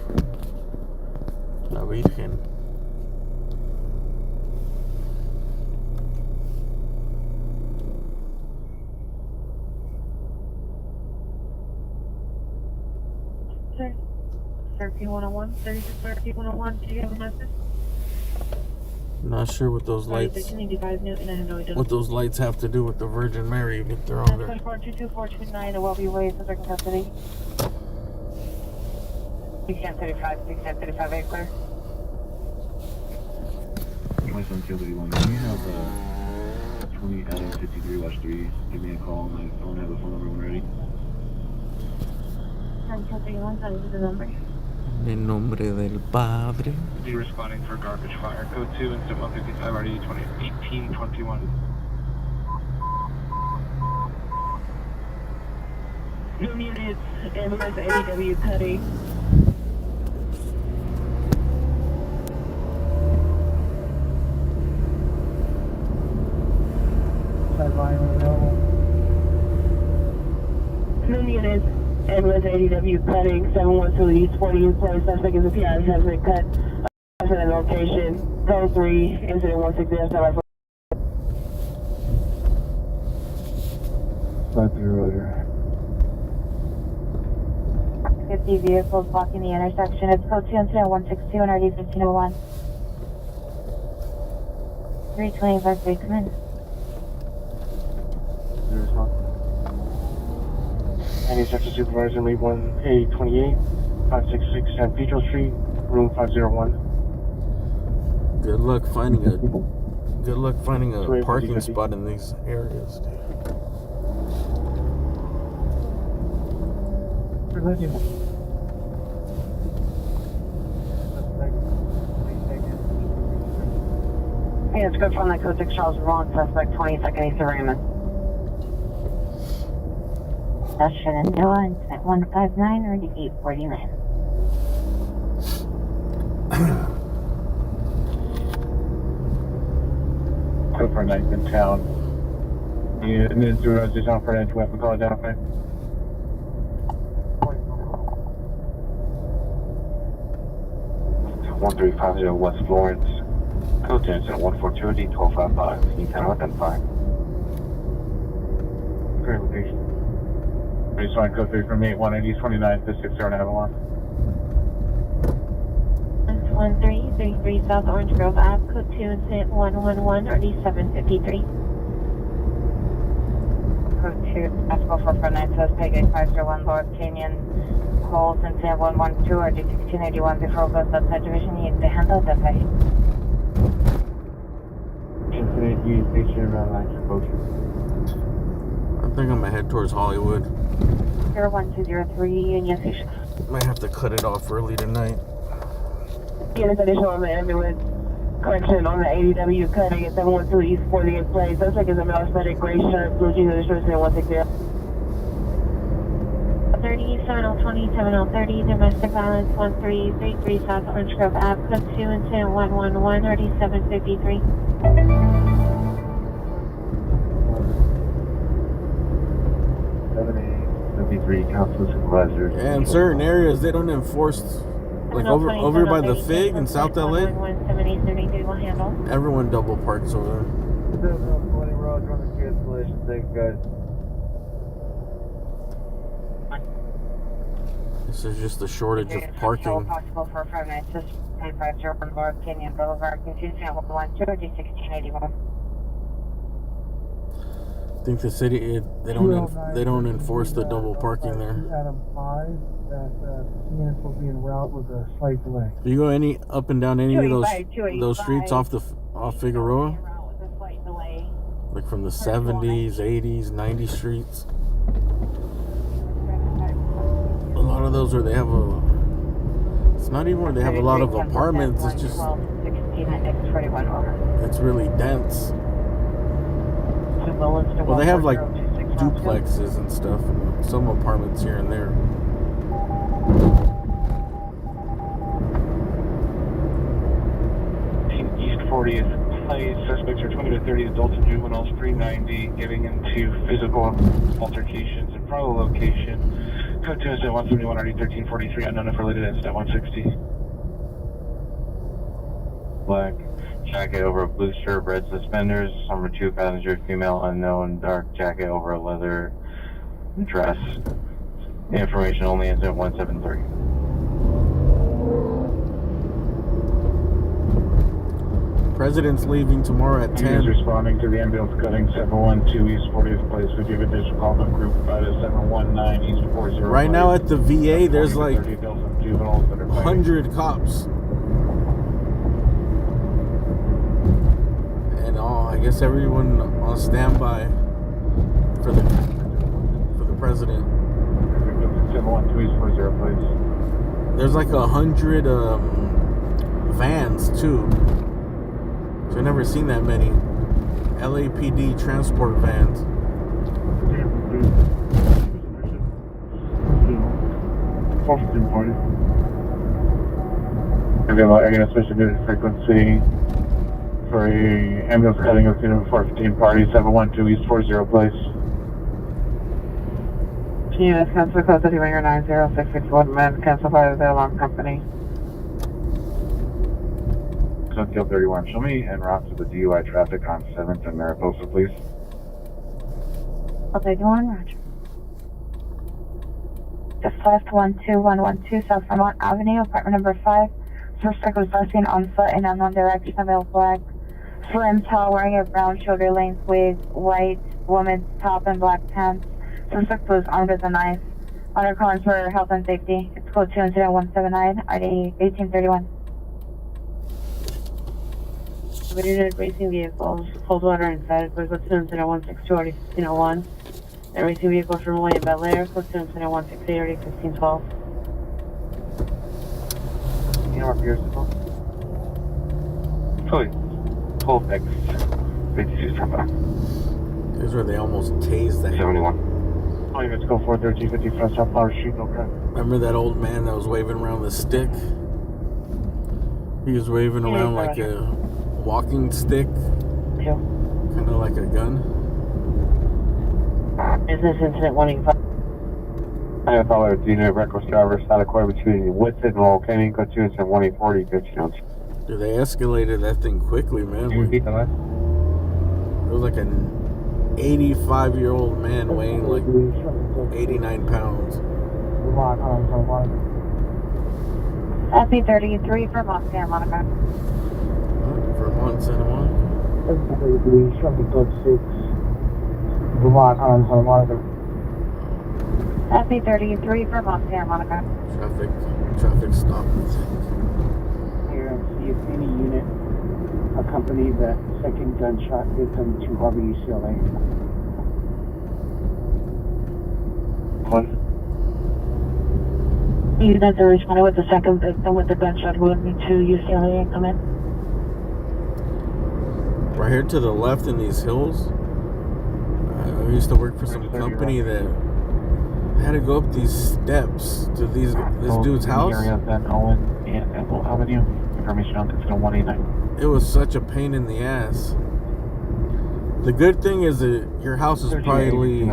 La Virgen. Sir, 13101, 36 do you have a message? Not sure what those lights have to do with the Virgin Mary if they're on there. 2422 will be waived for custody. 635, 635, 8 clear. My son killed everyone. Can you have 20 Adam 53/3? Give me a call. My phone has a phone number when ready. 1031, that is the number. En nombre del Padre. Be responding for garbage fire. Code 2 incident 155 RD 1821. New units, ambulance ADW cutting. New units, ambulance ADW cutting, 712 East 40 in place, suspect is a PI, has been cut. Accident location, code 3, incident 160, 5-3 Roger. 50 vehicles blocking the intersection. It's code 2 incident 162 and RD 1501. 325, please come in. Any section supervisor, lead 1A28, 566 San Pedro Street, room 501. Good luck finding a parking spot in these areas, dude. Hey, it's good from that code 6 Charles wrong, suspect 22nd East of Raymond. Session and Noah, incident 159 or 849. Code for 9th in town. You need to do a design for an weapon call identified. 1350 West Florence. Code 10 at 142 1255. You can identify. Current location. Baseline code 3 from 81 East 29 to 60 and Avalon. 1333 South Orange Grove Ave, code 2 incident 111 RD 753. Code 2, Pascal 449, suspect 8501 Lower Canyon, calls incident 112 or D1681 before goes outside division, you need to handle that way. Infinite use station around line exposure. I think I'm gonna head towards Hollywood. 01203 Union Station. Might have to cut it off early tonight. Units additional on the ambulance. Correction on the ADW cutting at 712 East 40 in place. Suspect is a male athletic gray shirt, blue jeans, and shorts in 160. 30, 7020, 7030, domestic violence 1333 South Orange Grove Ave, code 2 incident 111 RD 753. 73 council supervisors. Yeah, in certain areas they don't enforce, like over by the Fig in South LA. Everyone double parks over there. 20 Road, run the cancellation. Thanks, guys. This is just a shortage of parking. Possible for 596 1050 North Canyon Boulevard, continue to 112 D1681. I think the city they don't enforce the double parking there. Adam 5, that units will be en route with a slight delay. Do you go up and down any of those streets off Figueroa? like from the 70s, 80s, 90s streets. A lot of those where they have it's not even where they have a lot of apartments, it's just, it's really dense. Well, they have like duplexes and stuff, and some apartments here and there. East 40th Place, suspects are 20 to 30 adults and juveniles, 390, getting into physical altercations in front of the location. Code 2 incident 171, RD 1343, unknown if related, incident 160. Black jacket over a blue shirt, red suspenders. Number 2 passenger, female, unknown, dark jacket over a leather dress. Information only, incident 173. President's leaving tomorrow at 10. Responding to the ambulance cutting 712 East 40th Place. We give additional call to group 5719 East 40. Right now at the VA, there's like 100 cops. And I guess everyone on standby for the president. 712 East 40 Place. There's like 100 vans too. So I've never seen that many LAPD transport vans. Again, especially good frequency for a ambulance cutting of 415 party 712 East 40 Place. Units cancel code 3190 men cancel by the alarm company. Kill 31, show me en route to the DUI traffic on 7th and Mariposa, please. Okay, you want Roger. Just left 12112 South Vermont Avenue, apartment number 5. Suspect was last seen on foot in unknown direction of male black. Slim, tall, wearing a brown shoulder length wig, white woman's top and black pants. Suspect was armed with a knife. Under calls for health and safety. It's code 2 incident 179, ID 1831. Unit racing vehicles, cold water inside, code 2 incident 162, RD 1501. And racing vehicles from William Bel Air, code 2 incident 168, RD 1512. You know what yours is called? Full fix. 52 Tampa. Here's where they almost tased that. 71. Oh, let's go 41350 front South Power Street, okay. Remember that old man that was waving around the stick? He was waving around like a walking stick, kind of like a gun. Business incident 185. I have followed a unit reckless driver, static core between Whitson and Laurel Canyon, code 2 incident 1840, 15 ounce. Dude, they escalated that thing quickly, man. Can you repeat the last? It was like an 85-year-old man weighing like 89 pounds. SC33 Vermont, Santa Monica. Vermont, Santa Monica. SC33 Vermont, Santa Monica. Traffic stop. Here and see if any unit accompanied the second gunshot victim to WCLA. Units are responding with the second victim with the gunshot wound to UCLA. Come in. Right here to the left in these hills, I used to work for some company that had to go up these steps to this dude's house. Ben Owen and Apple Avenue. Information on incident 189. It was such a pain in the ass. The good thing is that your house is probably,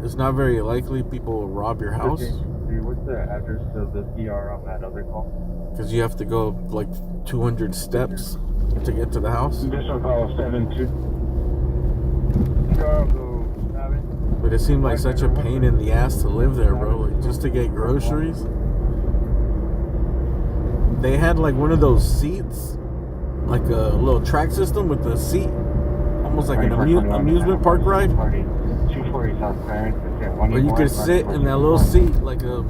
it's not very likely people will rob your house. What's the address of the PR on that other call? Because you have to go like 200 steps to get to the house. Additional call 72. But it seemed like such a pain in the ass to live there, bro. Like just to get groceries. They had like one of those seats, like a little track system with the seat, almost like an amusement park ride. Where you could sit in that little seat like a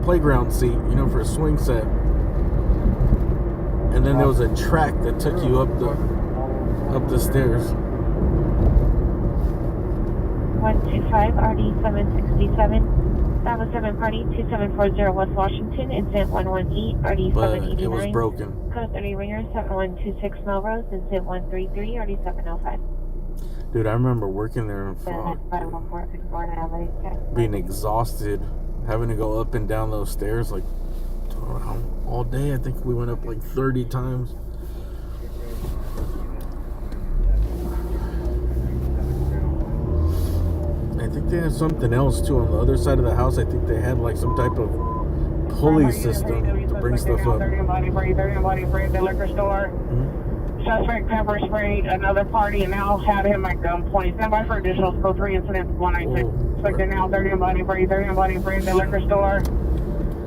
playground seat, you know, for a swing set. And then there was a track that took you up the stairs. 125, RD 767. 707 party 2740 West Washington, incident 118, RD but 789. it was broken. Code 30 ringer 7126 Melrose, incident 133, RD 705. Dude, I remember working there and being exhausted, having to go up and down those stairs like all day. I think we went up like 30 times. I think they had something else too on the other side of the house. I think they had like some type of pulley system to bring stuff up. The liquor store. Suspect pepper sprayed another party and now had him at gunpoint. Stand by for additional code 3 incidents 196. Suspect now 30 and body sprayed, the liquor store.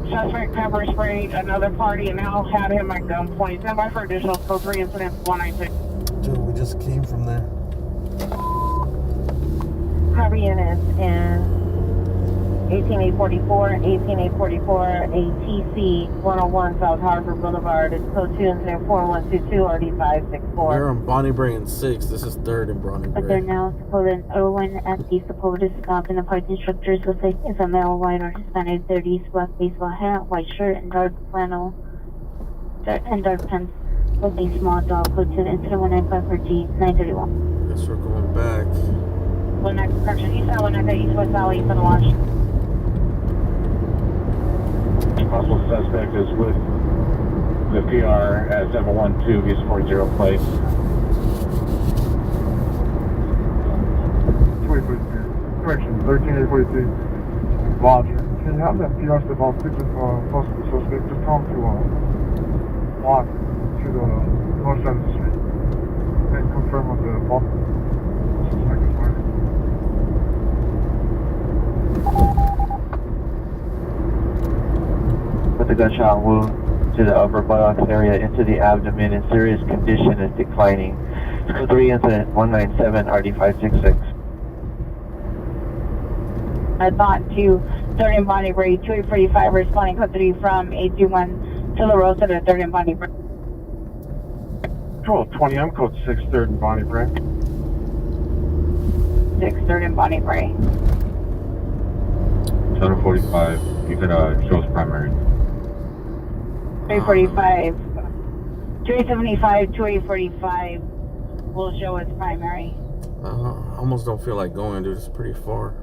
Suspect pepper sprayed another party and now had him at gunpoint. Stand by for additional code 3 incidents 196. Dude, we just came from there. Cover units in 18844, 18844, ATC 101 South Harbor Boulevard. It's code 2 incident 4122, RD 564. We're on Bonnie Bray and 6. This is 3rd and Bonnie Bray. They're now supported Owen at the supported stop in the parking structures with is a male white or Hispanic 30s, black baseball hat, white shirt, and dark flannel, and dark pants with a small dog. Code 2 incident 195 for G 931. Guess we're going back. One next correction, East Side, one next East West Alley, for the watch. Possible suspect is with the PR at 712 East 40 plate. 2042. Correction, 13842. Roger. Can you have that PR step off picture for possible suspect? Just come to walk to the north side of the street and confirm with the possible suspect is right. With a gunshot wound to the upper buttocks area into the abdomen in serious condition is declining. Code 3 incident 197 RD 566. I thought to 3rd and Bonnie Bray, 2845 responding code 3 from 821 to La Rosa to 3rd and Bonnie Bray. Control 20, I'm code 6, 3rd and Bonnie Bray. 6, 3rd and Bonnie Bray. 745, you can show us primary. 345, 275, 2845 will show as primary. I almost don't feel like going, dude. It's pretty far.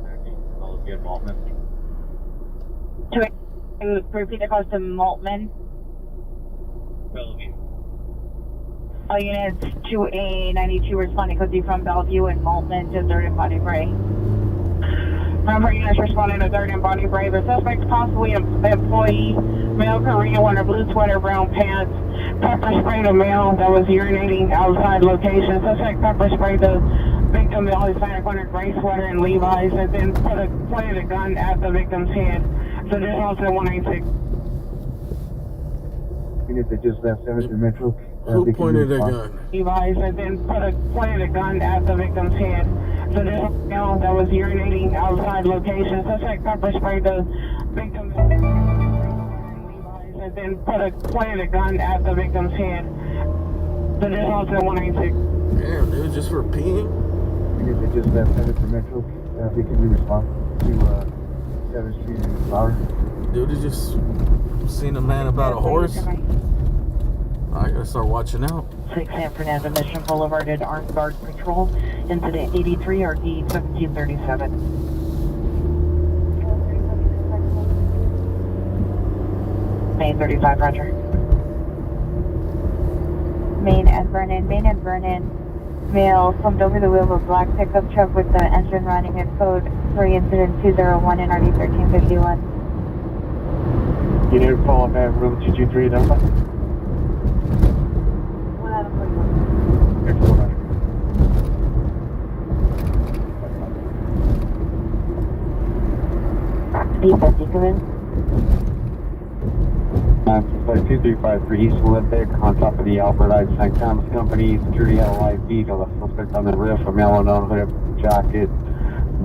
Repeat the cost to Maltman. All units 2A92 responding code 3 from Bellevue and Maltman to 3rd and Bonnie Bray. Remember, units responding to 3rd and Bonnie Bray. The suspect's possibly an employee, male Korean, wearing a blue sweater, brown pants. Pepper sprayed a male that was urinating outside location. Suspect pepper sprayed the victim, male Hispanic, wearing a gray sweater and Levi's, and then pointed a gun at the victim's head. So this also 196. Units that just left 7th and Metro. Who pointed a gun? Levi's, and then pointed a gun at the victim's head. So this male that was urinating outside location. Suspect pepper sprayed the victim, and then pointed a gun at the victim's head. So this also 196. Damn, dude, just for peeing? Units that just left 7th and Metro. They can be responsive to 7th Street and Flower. Dude, you just seen a man about a horse? I gotta start watching out. 6 San Fernando Mission Boulevard at Armed Guard Patrol. Incident 83 RD 1737. Main 35, roger. Main and Vernon, male slumped over the wheel of a black pickup truck with the engine running at code 3 incident 201 and RD 1351. You need to call up at room 223 number? Flight 235 for East Olympic on top of the Albert Einstein Thomas Company. Security had a live feed of a suspect on the roof, a male unknown hooded jacket,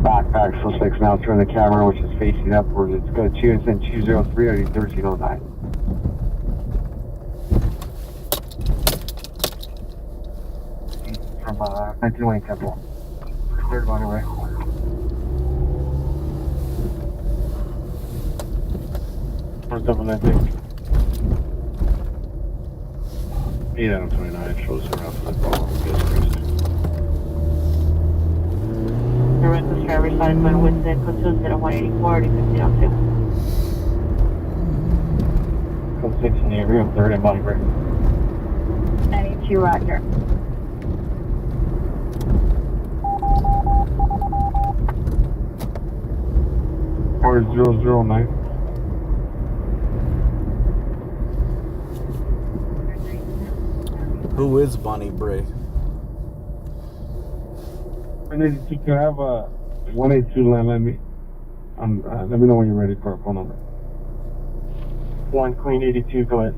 backpack. Suspect's now turning the camera, which is facing upwards. It's code 2 and send 203 RD 1309. From 1920 Temple. 3rd Bonnie Way. 179. 8 out of 29 shows around for the call. The reckless driver side plan with the code 20184 already 50 on 2. Code 6 in the area of 3rd and body break. 92, roger. Or 009. Who is Bonnie Bray? And then you can have a 182 landline. Let me know when you're ready for a phone number. 1 Queen 82, go ahead.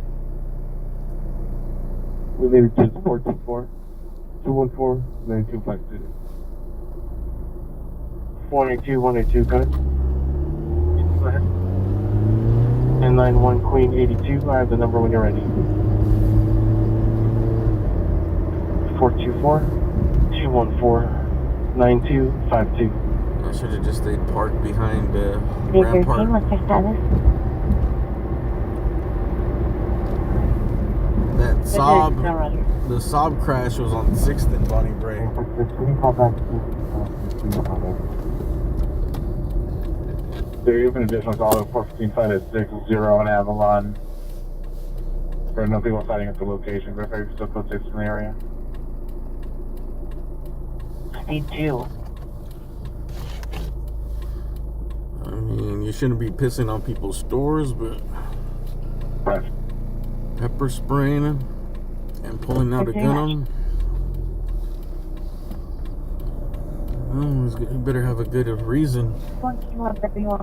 We need to 424 214 9252. 182, go ahead. Go ahead. And 91 Queen 82, I have the number when you're ready. 424 214 9252. I should have just stayed parked behind Vehicle Rampart. what's your status? That Saab, the Saab crash was on 6th and Bonnie Bray. There is an additional call to 415 at 60 on Avalon. For no people sighting at the location, but if still code 6 in the area. Speed 2. I mean, you shouldn't be pissing on people's stores, but right. Pepper spraying and pulling out a gun on them. You better have a good reason. 121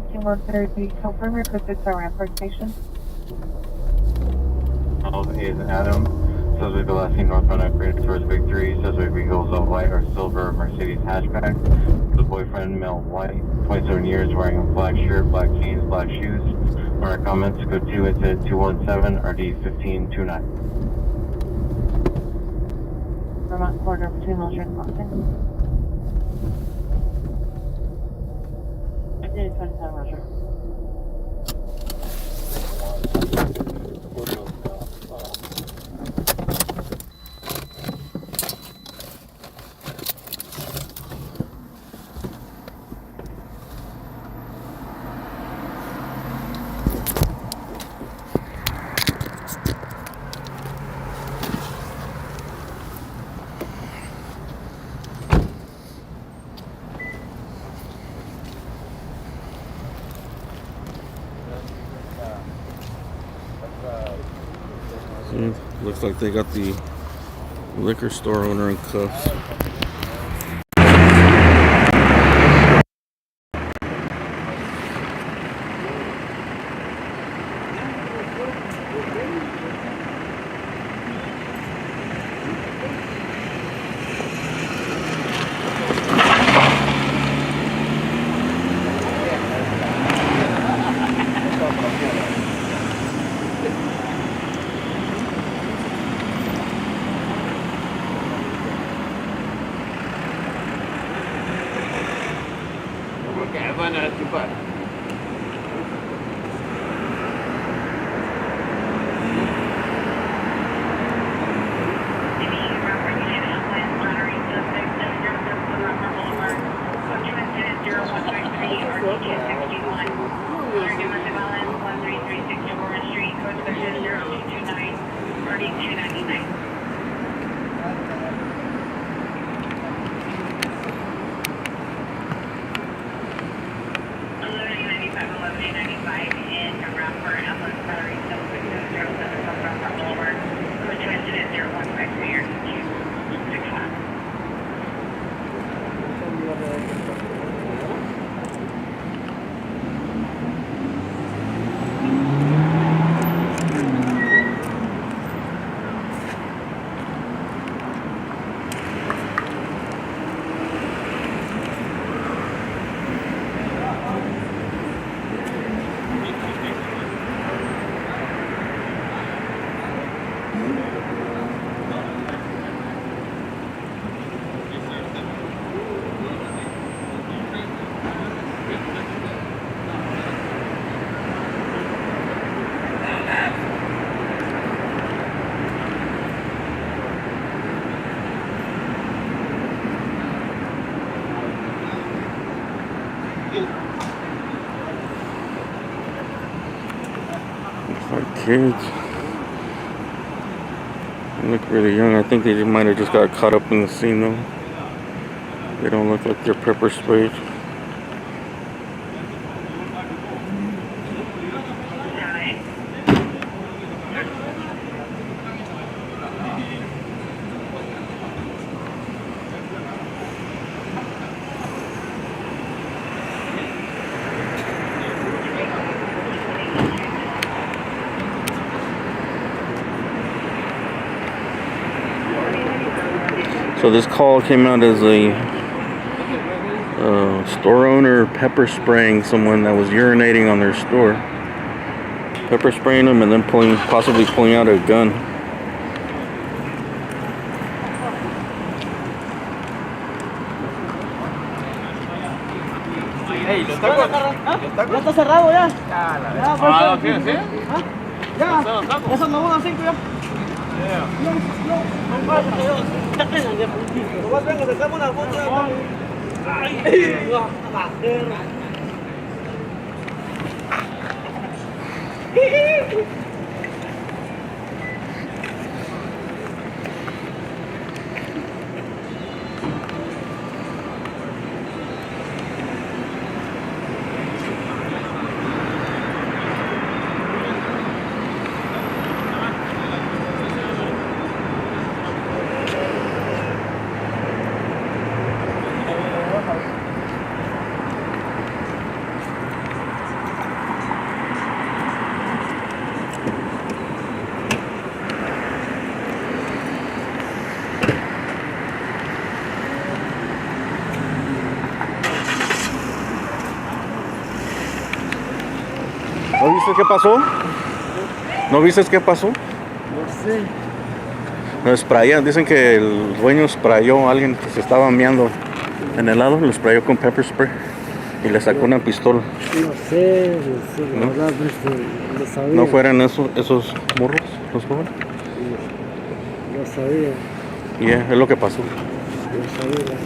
confirm your code 6 Rampart Station. Is Adam. Suspect the last seen northbound upgraded towards Victory. Suspect vehicles of white or silver Mercedes hatchback. The boyfriend, male white, 27 years, wearing a black shirt, black jeans, black shoes. Our comments, code 2 into 217, RD 1529. Vermont corridor between Military and Boston. 27, roger. See, looks like they got the liquor store owner in cuffs. Like kids. They look really young. I think they might have just got caught up in the scene though. They don't look like they're pepper sprayed. So this call came out as a store owner pepper spraying someone that was urinating on their store. Pepper spraying them and then possibly pulling out a gun. Hey, ¿ya está cerrado ya? Ya, pues, ¿sí? ¿Ah? Ya, son las 1:05 ya. No pasa, Dios. Nomás venga, sacamos una foto. Ay, la perra. ¿No viste qué pasó? ¿No viste qué pasó? No sé. Lo sprayan, dicen que el dueño sprayó a alguien que se estaba meando en el lado, lo sprayó con pepper spray y le sacó una pistola. No sé, la verdad, no sabía. ¿No fueran esos morros, los jóvenes? No sabía. Yeah, es lo que pasó. No sabía.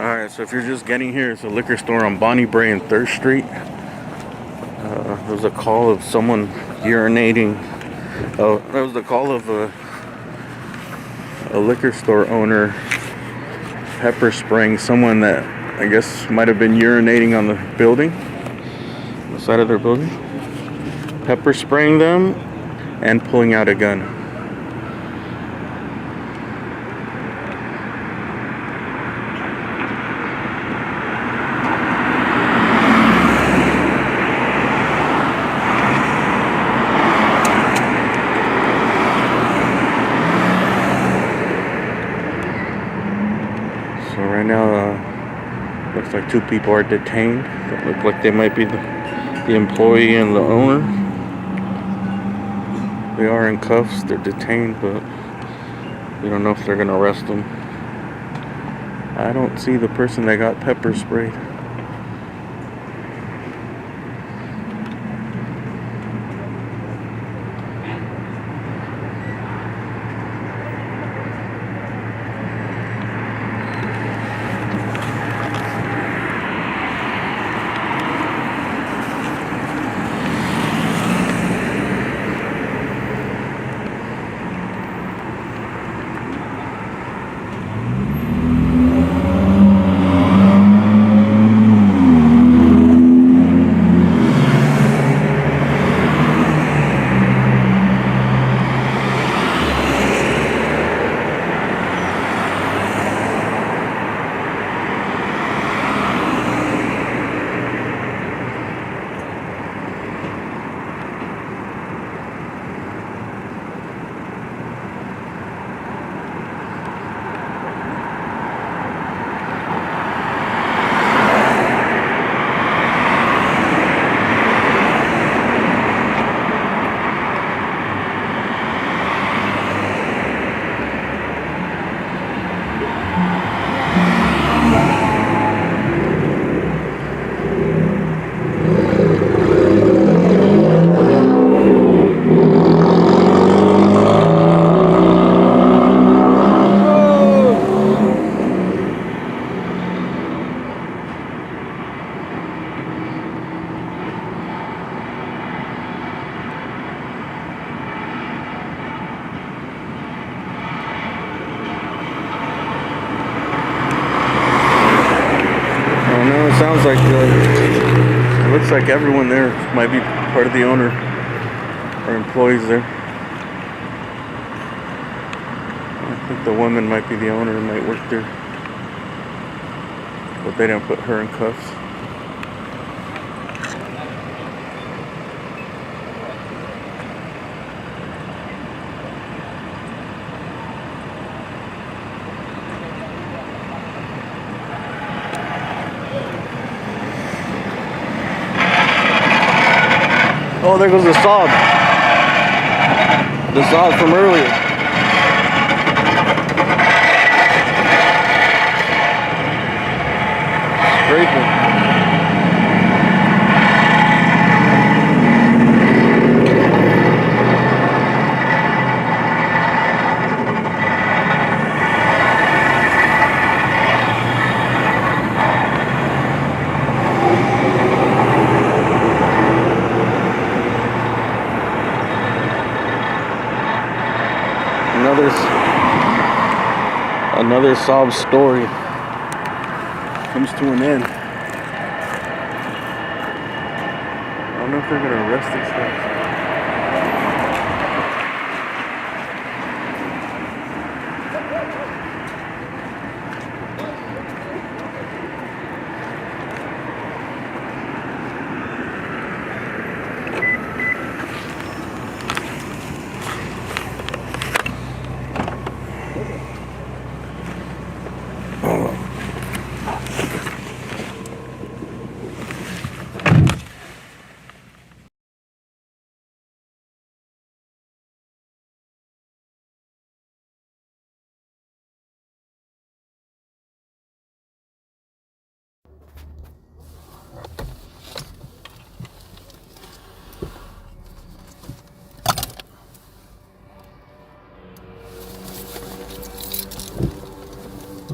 Alright, so if you're just getting here, it's a liquor store on Bonnie Bray and 3rd Street. There was a call of someone urinating. Oh, there was the call of a liquor store owner pepper spraying someone that I guess might have been urinating on the building, the side of their building. Pepper spraying them and pulling out a gun. So right now, looks like 2 people are detained. That look like they might be the employee and the owner. They are in cuffs. They're detained, but we don't know if they're gonna arrest them. I don't see the person that got pepper sprayed. sounds like it looks like everyone there might be part of the owner or employees there. I think the woman might be the owner and might work there, but they didn't put her in cuffs. Oh, there goes the Saab. The Saab from earlier. Scraping. Another Saab story comes to an end. I don't know if they're gonna arrest these guys.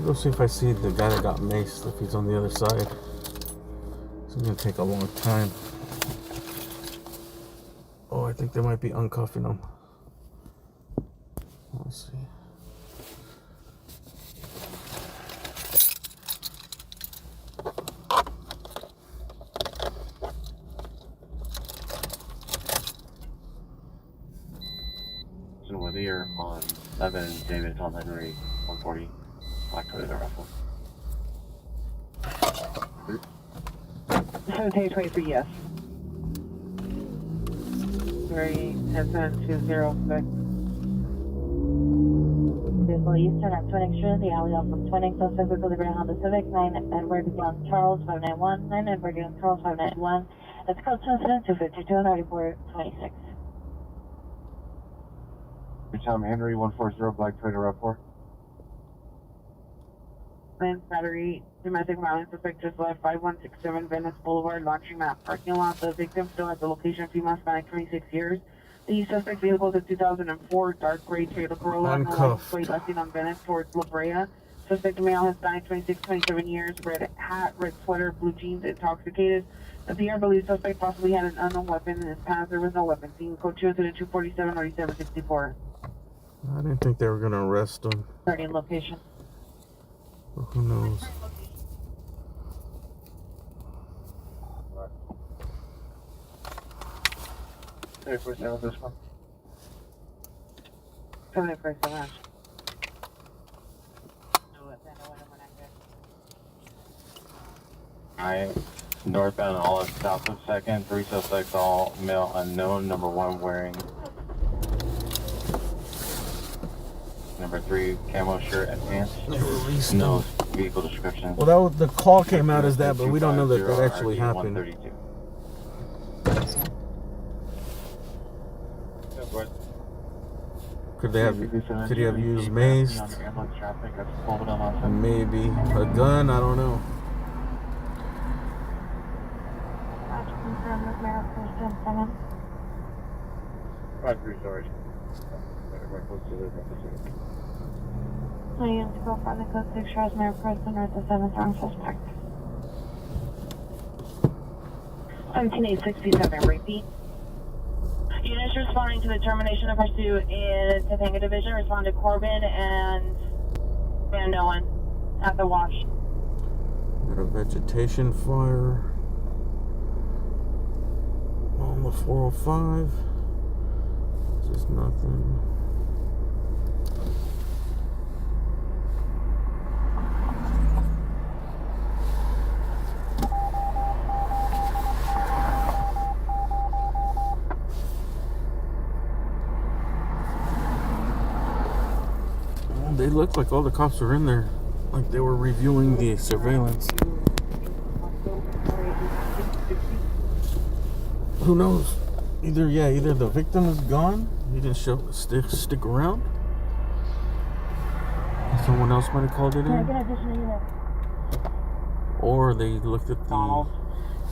Go see if I see the guy that got maced, if he's on the other side. It's gonna take a long time. Oh, I think they might be uncuffing him. Let's see. So whether you're on 7 David Tom Henry 140. Black Toyota Ruffle. 1723, yes. 310-720, Vehicle Eastern at Twin Extreme, the alley off from Twinning, suspect vehicle to Greyhound Pacific, 9 Edward Young Charles 591, 9 Edward Young Charles 591. That's code to incident 252 and 9426. Tom Henry 140 Black Toyota RAV4. Lance Battery, domestic violence suspect just left 5167 Venice Boulevard, launching map parking lot. The victim still at the location, female Hispanic, 26 years. The suspect vehicle is a 2004 dark gray Toyota Corolla, no license plate, left on Venice towards La Brea. Suspect male Hispanic, 26, 27 years, red hat, red sweater, blue jeans, intoxicated. The PR believes suspect possibly had an unknown weapon in his pants. There was no weapon seen. Code 247 or 8764. I didn't think they were gonna arrest him. Starting location. Well, who knows? Hey, where's down this one? 747. I northbound Olive, south of 2nd, 3 suspects, all male unknown, number 1 wearing number 3 camo shirt and pants. No vehicle description. Well, that was, the call came out as that, but we don't know that that actually happened. Could they have? Could he have used mace? Maybe a gun. I don't know. I am to go find the code 6 Charles Mayor Preston north of 7th armed suspect. 17867, repeat. Units responding to the termination of pursuit in Topanga Division responded Corbin and Van Noen at the wash. Got a vegetation fire on the 405. Just nothing. They looked like all the cops were in there, like they were reviewing the surveillance. Who knows? Either the victim is gone, he didn't stick around. Someone else might have called it in, or they looked at the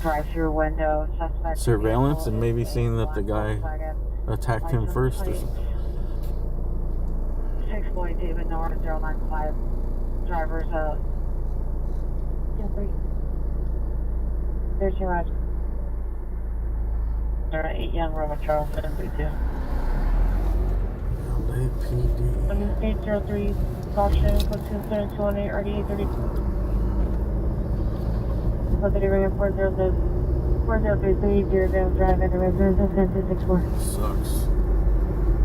drive-through window, suspect surveillance and maybe seen that the guy attacked him first or something. 6 Boy David North 095. Drivers there's your ride. There are 8 young Roman Charles and 32. LAPD. 803, caution, platoon 728, RD 32. Positive ring 4033, drive into residence of 1064. Sucks.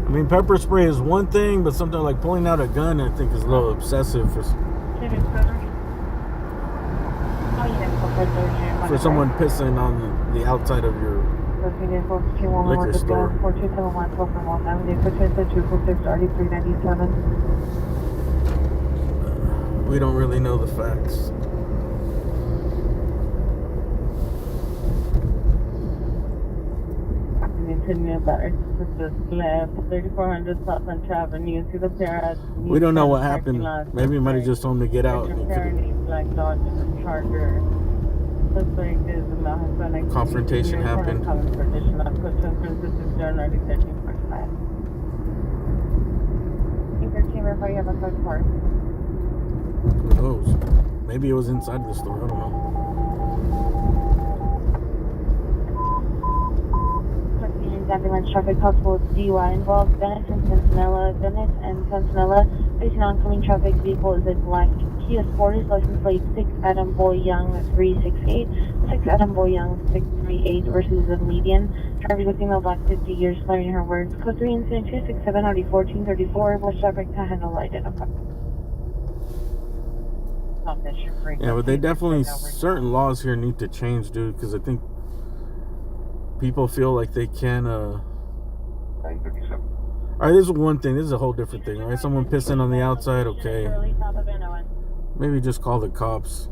I mean, pepper spray is one thing, but something like pulling out a gun, I think, is a little obsessive for someone pissing on the outside of your liquor store. We don't really know the facts. Left 3400 South Central Avenue to the Parrot. We don't know what happened. Maybe he might have just told him to get out. Confrontation happened. Who knows? Maybe it was inside the store. I don't know. Ambulance traffic possible DUI involved. Venice and Centinela. Facing oncoming traffic vehicle is a black Kia Sportage, license plate 6 Adam Boy Young 368, 6 Adam Boy Young 638 versus the median. Driver is a female, black, 50 years, slurring her words. Code 3 incident 267 RD 1434. West traffic to handle identified. Yeah, but they definitely, certain laws here need to change, dude, because I think people feel like they can, Alright, this is one thing. This is a whole different thing, right? Someone pissing on the outside, okay. Maybe just call the cops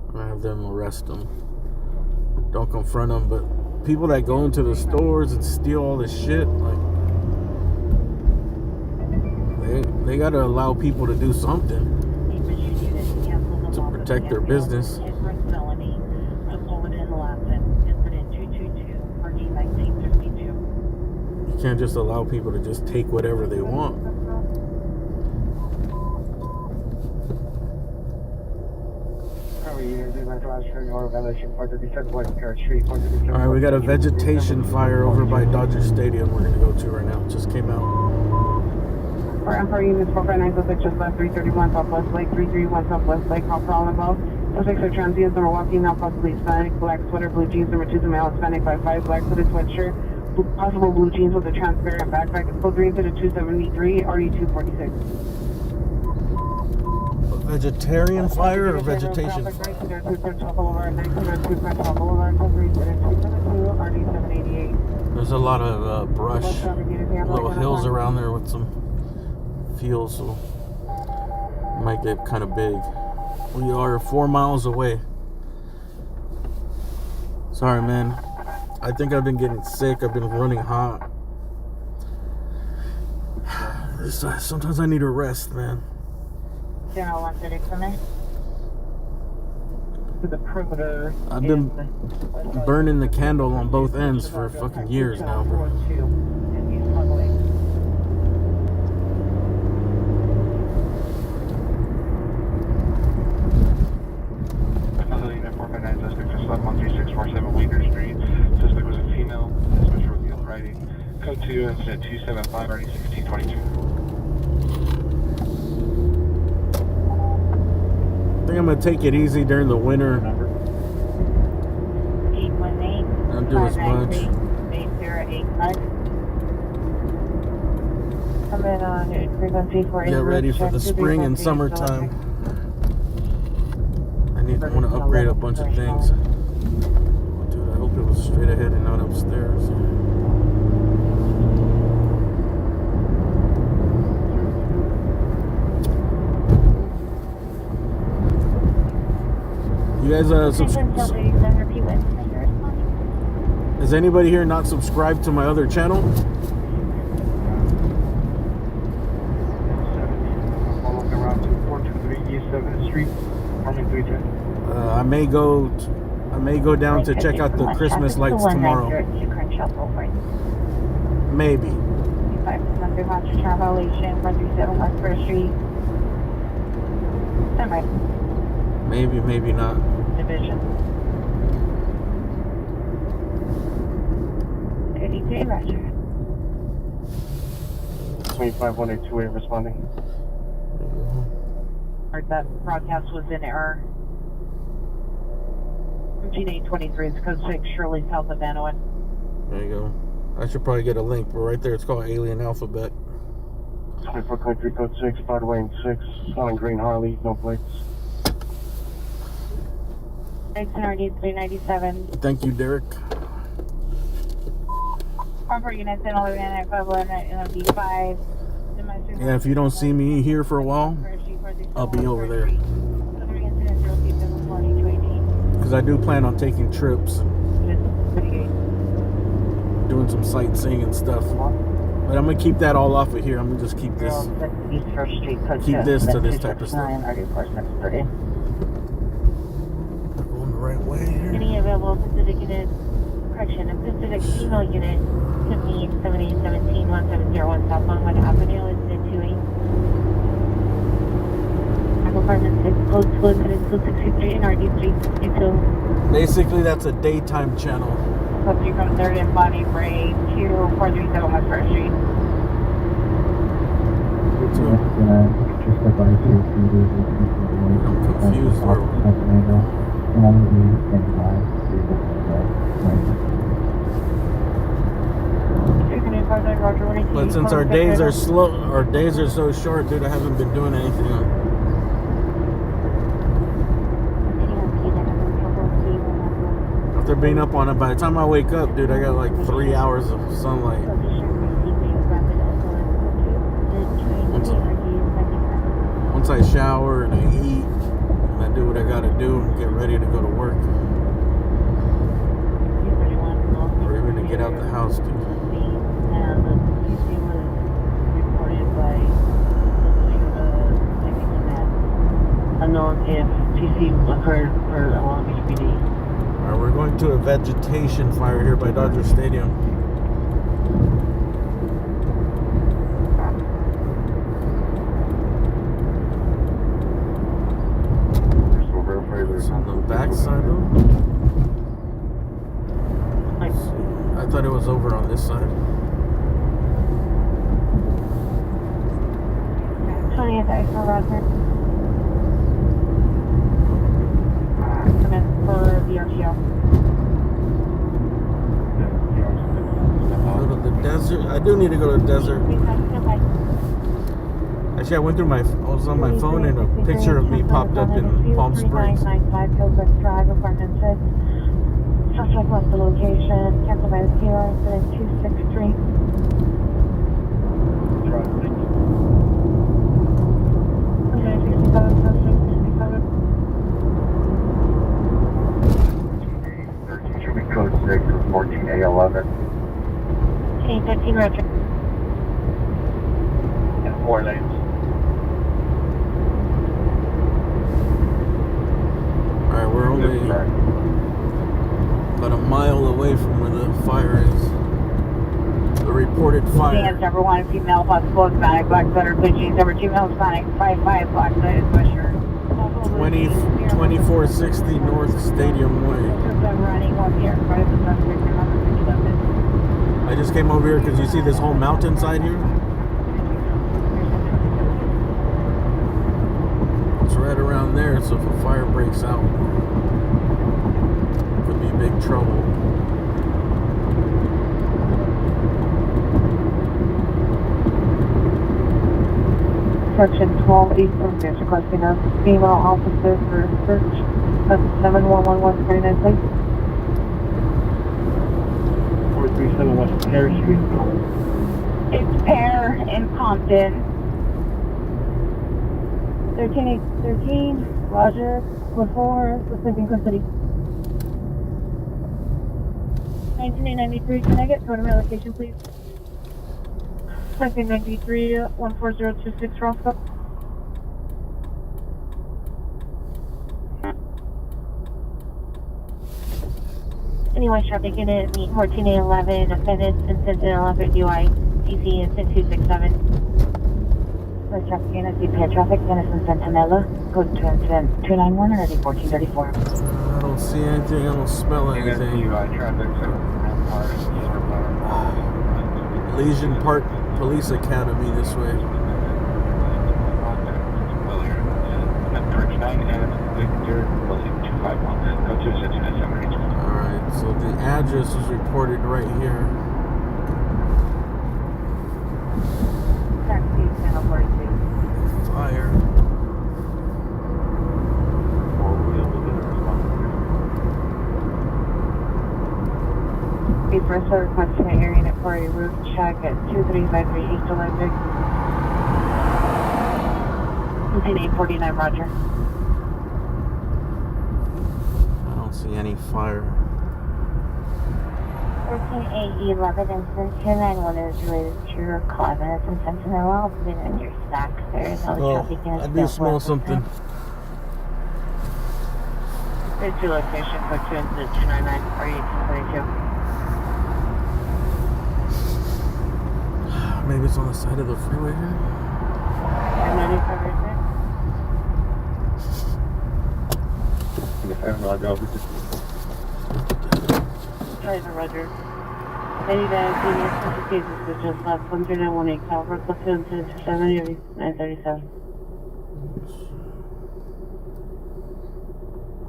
and have them arrest them. Don't confront them, but people that go into the stores and steal all this shit, like, they gotta allow people to do something to protect their business. You can't just allow people to just take whatever they want. Alright, we got a vegetation fire over by Dodger Stadium we're gonna go to right now. It just came out. For Empire Units 459 just left 331 Southwest Lake, 331 Southwest Lake, call for all involved. Suspects are transients that were walking now, possibly Hispanic, black sweater, blue jeans, number 2 is a male, Hispanic by 5, black hooded sweatshirt, possible blue jeans with a transparent backpack, code 3 to 273, RE 246. Vegetarian fire or vegetation fire? There's a lot of brush, little hills around there with some fields, so it might get kind of big. We are 4 miles away. Sorry, man. I think I've been getting sick. I've been running hot. Sometimes I need a rest, man. General 130 to the perimeter. I've been burning the candle on both ends for fucking years now, bro. Suspect just left 13647 Wiener Street. Suspect was a female. Suspect revealed writing. Code 2, incident 275, RD 1622. I think I'm gonna to take it easy during the winter. 818. Don't do as much. 8085. Come in on frequency for Get ready for the spring and summertime. I want to upgrade a bunch of things. Dude, I hope it was straight ahead and not upstairs. You guys, is anybody here not subscribed to my other channel? Following around to 423 East 7th Street, apartment 310. I may go down to check out the Christmas lights tomorrow. Maybe. 500 Monster Tower violation, 137 West 1st Street. Stand by. Maybe, maybe not. Division. 83, Roger. 25182 responding. Heard that broadcast was in error. 15823 is code 6, Shirley, south of Manawan. There you go. I should probably get a link, but right there it's called Alien Alphabet. 24 country code 6, Broadway and 6, on green Harley, no plates. 397. Thank you, Derek. Proper units in 11 and B5. Yeah, if you don't see me here for a while, I'll be over there. Because I do plan on taking trips, doing some sightseeing and stuff. But I'm going to keep that all off of here. I'm going to just keep this to this type of stuff. Going the right way here. Any available Pacific unit, correction, a Pacific female unit to meet 7817 1701 South Longwood Avenue is at 28. Apartment 6, code 263 and RD362. Basically, that's a daytime channel. Code 3 from 3rd and Bonnie Bray to 437 West 1st Street. I'm confused. But since our days are slow, our days are so short, dude, I haven't been doing anything. After being up on it, by the time I wake up, dude, I got like 3 hours of sunlight. Once I shower and I eat and I do what I gotta do and get ready to go to work, or even to get out the house, dude. Unknown if TC occurred for Long Beach PD. Alright, we're going to a vegetation fire here by Dodger Stadium. It's on the back side though. I thought it was over on this side. 20th Ice for Roger. Come in for the RTO. Go to the desert. I do need to go to the desert. Actually, I went through I was on my phone and a picture of me popped up in Palm Springs. 995 Hillside Drive, apartment 6. Suspect left the location. Cancel by the PR, incident 263. Code 6 with 14A11. 15 Roger. And 4 lanes. Alright, we're only about a mile away from where the fire is. The reported fire. Dance number 1, female, possible Hispanic, black sweater, blue jeans, number 2, male, Hispanic, 55, black sweater, sweatshirt. 2460 North Stadium Way. I just came over here because you see this whole mountainside here? It's right around there, so if a fire breaks out, could be big trouble. Section 12 East from Fish requesting a female officer for search at 7111 29th Place. 437 West Pear Street. It's Pear in Compton. 13813, Roger, code 4, receiving custody. 1993, can I get to another location, please? 1993, 14026, Roscoe. Anyone traffic unit, meet 1411, offended, Simpson 11, UI, DC, and 267. First traffic unit, CPI traffic, Denison Centinela, code 291, and ready 1434. I don't see anything, I don't smell anything. Legion Park Police Academy this way. Alright, so the address is reported right here. Fire. The first request to area unit for a roof check at 2353 East Olympic. 849, Roger. I don't see any fire. 14811 incident 291 is related to your cabinets and Sentinel. I'll put it in your stack. There is no traffic units. I do smell something. There's two locations, code 2 incident 299 or 1822. Maybe it's on the side of the freeway here. Roger. Any senior cases which just left 118 Calvert, plus 270, 937.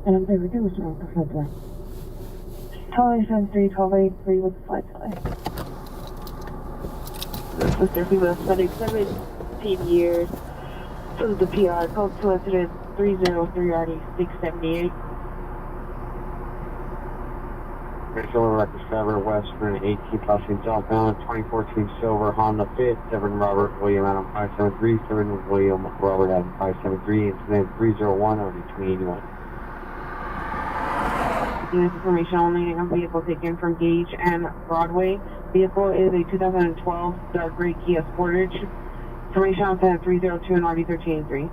And I'm very reduced on the floodway. 1283, 1283 with the flight delay. This was their female spending 17 years. So the PR code 2 incident 303 RD 678. Silver Record Traveler Western 18 passing southbound 2014 Silver Honda Fit 7 Robert William Adam 573 7 William Robert Adam 573 incident 301 RD 2081. Unit information only, a vehicle taken from Gage and Broadway. Vehicle is a 2012 dark gray Kia Sportage. Information on 302 and RD 1383.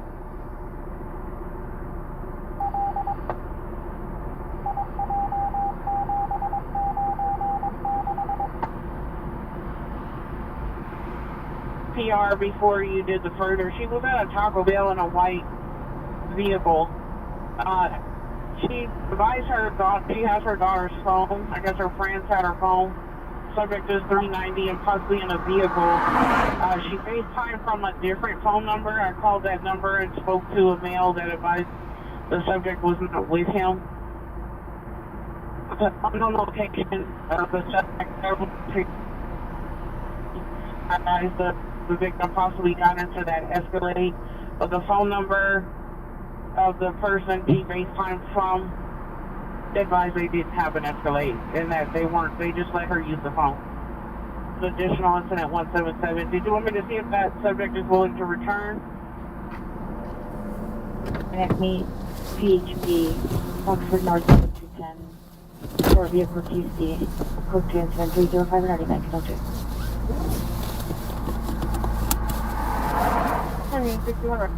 PR before you did the further. She was at a Taco Bell in a white vehicle. She advised her daughter, she has her daughter's phone. I guess her friends had her phone. Subject is 390 and possibly in a vehicle. She FaceTimed from a different phone number. I called that number and spoke to a male that advised the subject was not with him. The unknown location of the subject advised the victim possibly got into that Escalade, but the phone number of the person he FaceTimed from advised they didn't have an Escalade and that they just let her use the phone. The additional incident 177. Did you want me to see if that subject is willing to return? Connect me, PHP, Oxford North 210, for vehicle QC, code 2 incident 305 and 99, conducted. 61.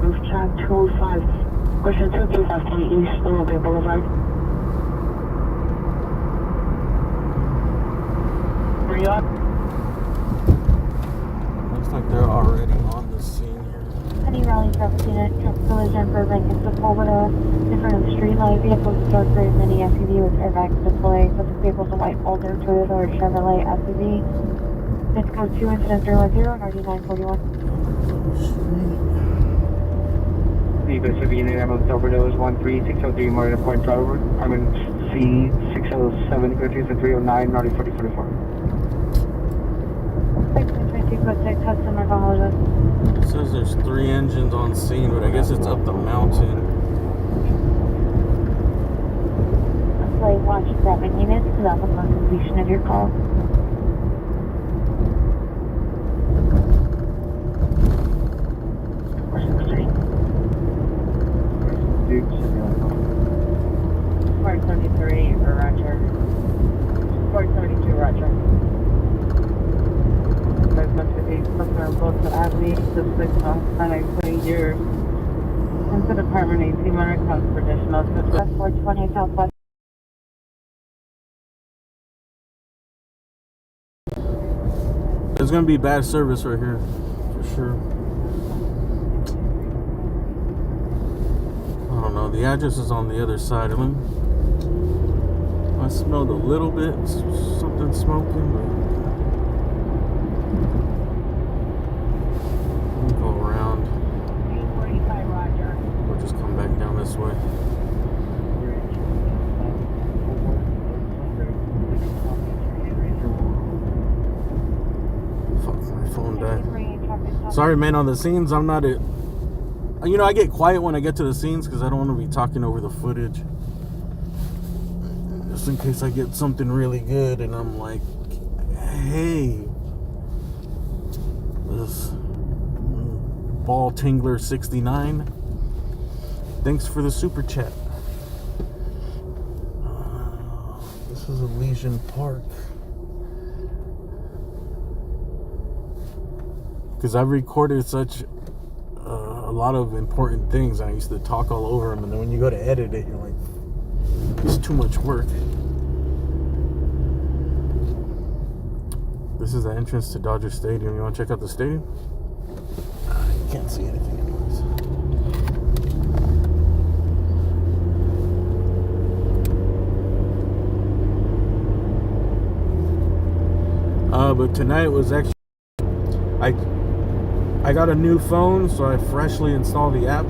Roof track 205, question 2253 East Illinois Boulevard. Where you at? Looks like they're already on the scene here. Any rally traffic unit, traffic collision for Rankin Sepulveda in front of the street light. Vehicles a dark gray mini SUV with airbags deployed. Subject vehicles a white Boulder, Toyota, or Chevrolet SUV. It's code 2 incident 010 and RD 941. The Pacific Unit Ambulance Overdose 13603 Marina Point Driver. C 607 Curtis and 309 RD 4044. 622 code 6 Hudson North. It says there's 3 engines on scene, but I guess it's up the mountain. Play watch traffic units to that upon completion of your call. Port 73, Roger. Port 72, Roger. Confirm both the Avenue, suspect on 20 years. Into Department 18 minute comes for additional suspect. 420 Southwest. There's gonna be bad service right here, for sure. I don't know, the address is on the other side of him. I smelled a little bit, something smoking, but we'll go around. 845, Roger. We'll just come back down this way. Fuck, my phone died. Sorry, man, on the scenes, I'm not it. You know, I get quiet when I get to the scenes because I don't want to be talking over the footage. Just in case I get something really good and I'm like, hey, this Ball Tingler 69, thanks for the super chat. This is Elysian Park. Because I've recorded such a lot of important things. I used to talk all over them, and then when you go to edit it, you're like, it's too much work. This is the entrance to Dodger Stadium. You want to check out the stadium? You can't see anything anyways. But tonight was actually, I got a new phone, so I freshly installed the app,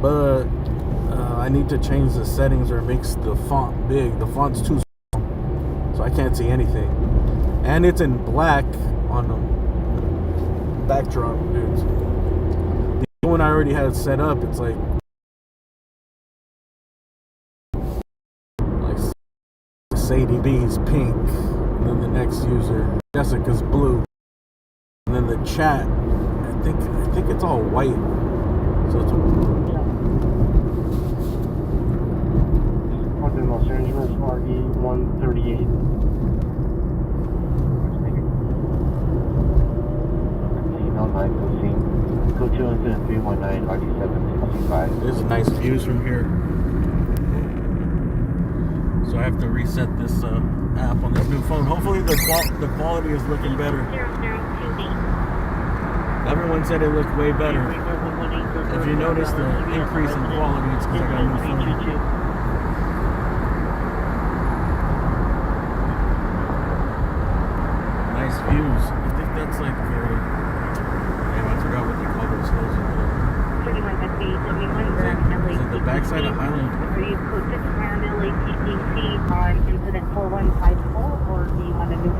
but I need to change the settings or it makes the font big. The font's too small, so I can't see anything, and it's in black on the backdrop. The one I already had set up, it's like Sadie B's pink, and then the next user Jessica's blue. And then the chat, I think it's all white. So it's in Los Angeles, RE 138. No 915. Go 2 incident 319, RD 765. There's nice views from here. So I have to reset this app on this new phone. Hopefully the quality is looking better. Everyone said it looked way better. If you notice the increase in quality, it's because I got a new phone. Nice views. I think that's like, damn, I forgot what they call those hills over there. Is it the backside of Highland? On incident 4154, or do you want to do?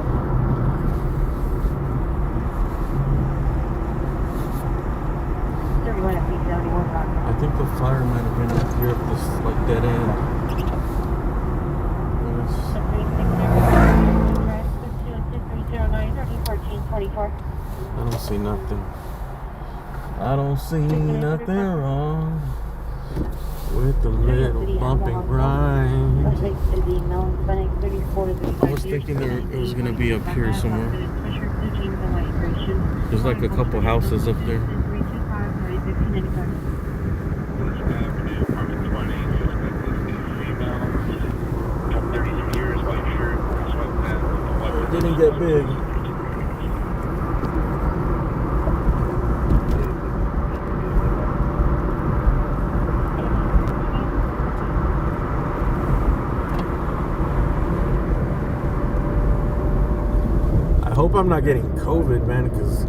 I think the fire might have been up here at this like dead end. I don't see nothing. I don't see nothing wrong with the little bump and grind. I was thinking it was gonna be up here somewhere. There's like a couple houses up there. It didn't get big. hope I'm not getting COVID, man, because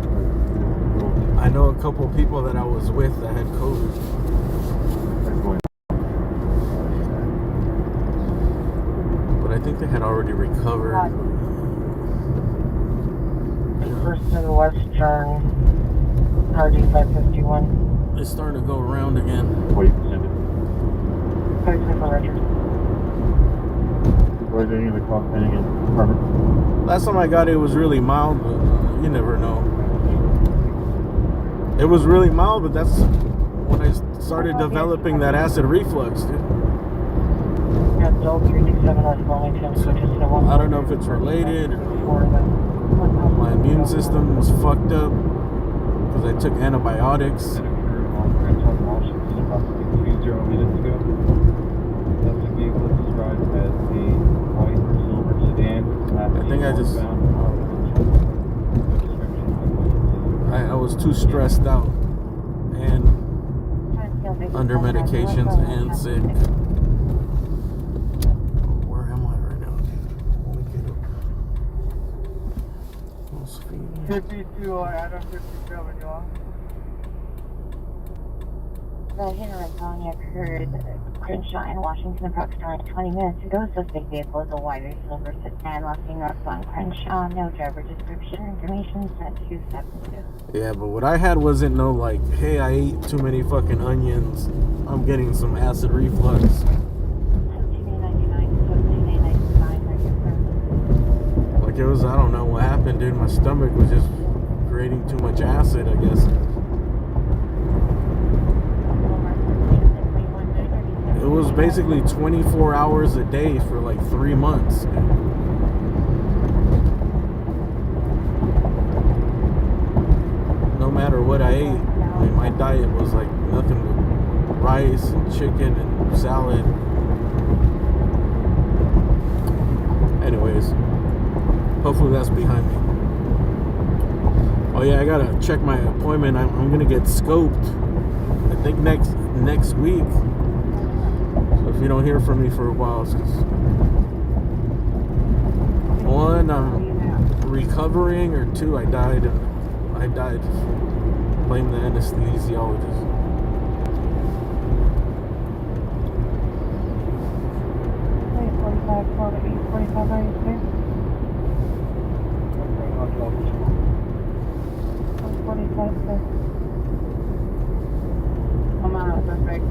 I know a couple people that I was with that had COVID. But I think they had already recovered. First and Western, RD 551. It's starting to go around again. 40%. Where's any of the call pending in Harvard? Last time I got it, it was really mild, but you never know. It was really mild, but that's when I started developing that acid reflux, dude. I don't know if it's related or my immune system was fucked up because I took antibiotics. I think I was too stressed out and under medications and sick. Where am I right now? Let me get up. 52 Adam 57, you are? The hit and run felony occurred Crenshaw and Washington approximately 20 minutes ago. Suspect vehicle is a wider silver sedan looking northbound Crenshaw. No driver description or information sent 272. Yeah, but what I had wasn't no like, hey, I ate too many fucking onions. I'm getting some acid reflux. 1799, Like it was, I don't know what happened, dude. My stomach was just creating too much acid, I guess. It was basically 24 hours a day for like 3 months. No matter what I ate, I mean, my diet was like nothing but rice and chicken and salad. Anyways, hopefully that's behind me. Oh yeah, I gotta check my appointment. I'm gonna get scoped, I think next week. If you don't hear from me for a while, it's because one, I'm recovering, or two, I died. Blame the anesthesiologist. I'm on a suspect.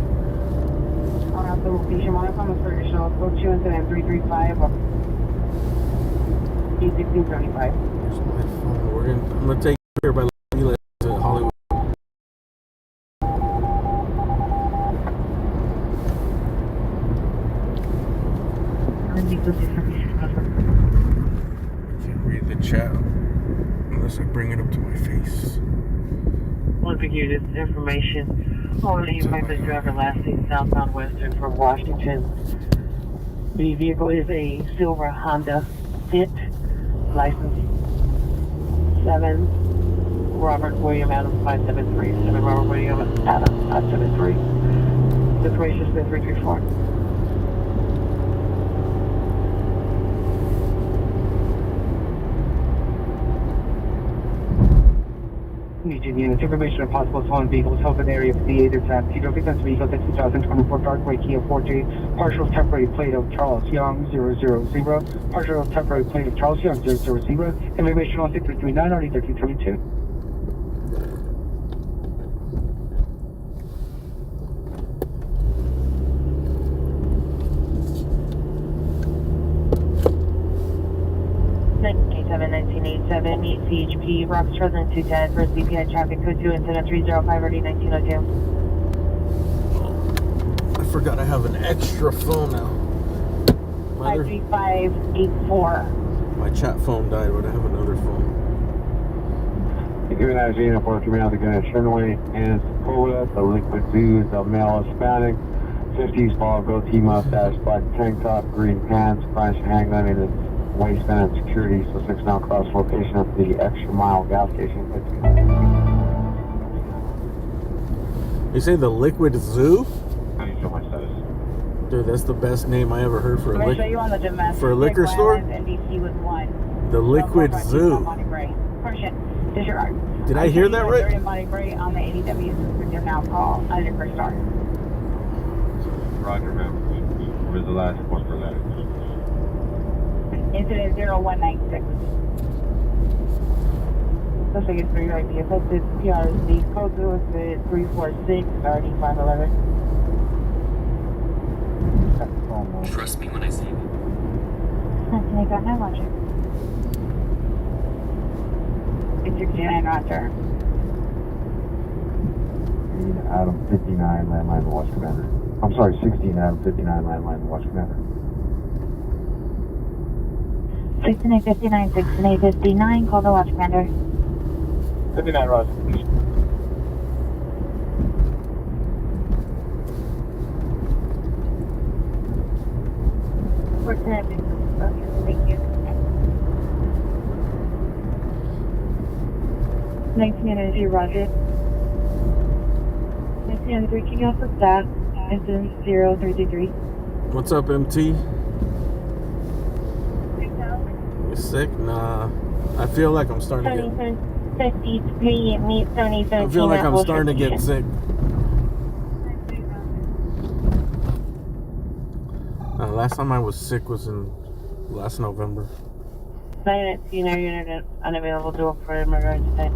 I'll have the location modified for additional code 2 incident 335 or E1675. I'm gonna take care by Leland to Hollywood. Can't read the chat unless I bring it up to my face. Want to give you this information. Only you might be driver last seen southbound Western from Washington. The vehicle is a silver Honda Fit, license 7 Robert William Adams 573. 7 Robert William Adams 573. Information Smith 334. Legion units, information on possible stolen vehicles, open area of the either time. Peter Victim's vehicle, the 2024 Darkway Kia 4J, partial temporary plate of Charles Young 000, partial temporary plate of Charles Young 000, information on 6339 RD 1372. meet CHP, Rocks President 210, first BPI traffic code 2 incident 305 RD 1902. I forgot I have an extra phone now. 53584. My chat phone died, but I have another phone. Given that unit for coming out the gun, Sherway and Cola, the liquid zoo, the male Hispanic, 50s ball, goatee mustache, black tank top, green pants, French handgun in his waistband and security, so 6 now cross location at the Extra Mile gas station. You say the Liquid Zoo? How do you show my status? Dude, that's the best name I ever heard for a I'm going to show you on the domestic liquor store. NBC with 1. The liquid zoo. Disregard. Did I hear that right? Third embodied gray on the ADW system. You're now call as your first star. Roger, ma'am. What is the last one for that? Incident 0196. Suspect is 3 right. The affected PRC code to is 346 511. Trust me when I say it. I got no logic. 69 Roger. Adam 59, landline, watch commander. I'm sorry, 16, Adam 59, landline, watch commander. 1659, call the watch commander. 59, Roger. Thank you. 19energy, Roger. 1903, can you also staff? Incident 0333. What's up, MT? You sick? Nah. I feel like I'm starting to get... 53, meet 7017. I feel like I'm starting to get sick. Last time I was sick was in last November. 919, our unit unavailable to work for emergency today.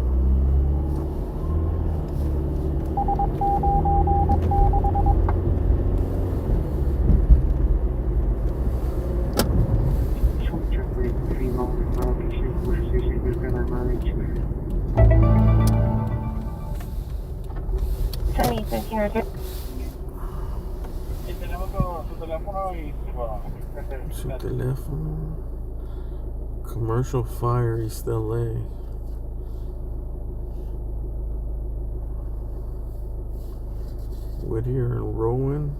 Su teléfono. Commercial Fire, East LA. Whittier and Rowan.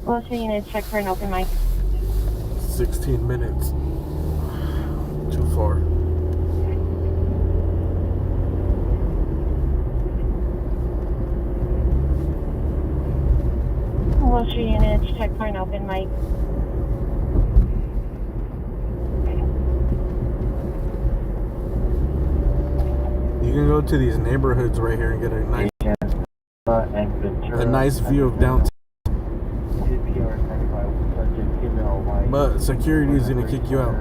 Well, unit, check for an open mic. 16 minutes. Too far. Well, unit, check for an open mic. You can go to these neighborhoods right here and get a nice view of downtown. But security is gonna kick you out.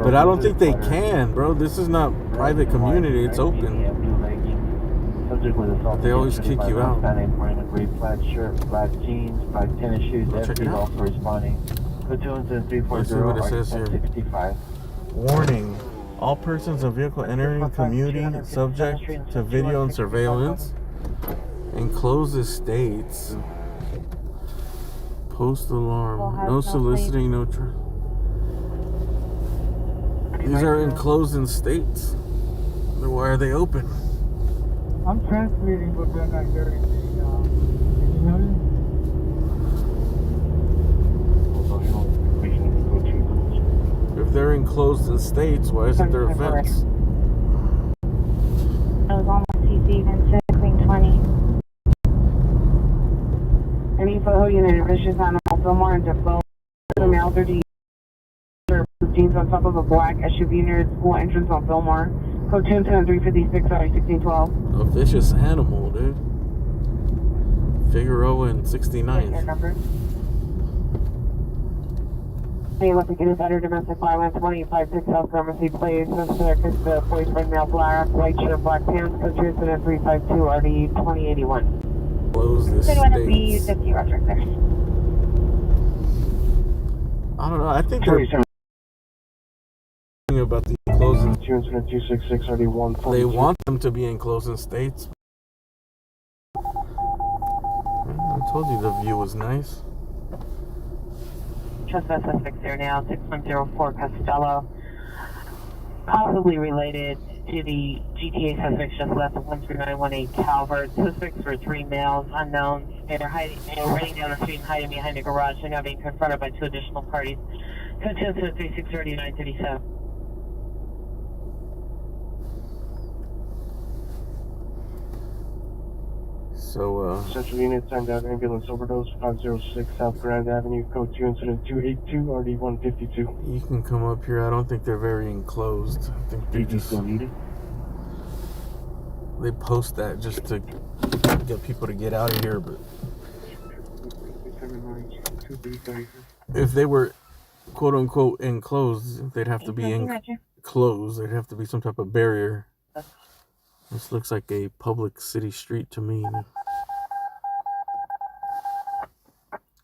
But I don't think they can, bro. This is not private community, it's open. But they always kick you out. Black shirt, black jeans, black tennis shoes. Check it out. Also responding. Platoons in 340. Let's see what it says here. 65. Warning. All persons of vehicle entering commuting subject to video and surveillance. Enclosed estates. Post alarm. No soliciting, no... These are enclosed in states. Why are they open? I'm transmitting, but they're not hearing me. If they're enclosed in states, why isn't there a fence? I was on my CC and Queen 20. Any photo unit vicious animal Fillmore and Defoe. The male 30 jeans on top of a black SUV near the school entrance on Fillmore. Code 356, sorry, 1612. A vicious animal, dude. Figueroa and 69th. Hey, let's get a better domestic violence 185 South Pharmacy Place. This the boyfriend male black, white shirt, black pants. Code 352 RD 2081. Close this Good one to be states. 50 Roger there. I don't know. I think they're about the enclosing. They want them to be enclosed in states. I told you the view was nice. Trespass suspects there now, 6104 Costello. Possibly related to the GTA suspects just left of 13918 Calvert. Suspects were 3 males, unknowns. They were running down the street and hiding behind a garage. They're now being confronted by 2 additional parties. Code 363937. So, Central Unit, timed out ambulance overdose, 506 South Grand Avenue, code 2, incident 282, RD 152. you can come up here. I don't think they're very enclosed. I think they just... They post that just to get people to get out of here, but... If they were quote-unquote enclosed, they'd have to be enclosed. There'd have to be some type of barrier. This looks like a public city street to me.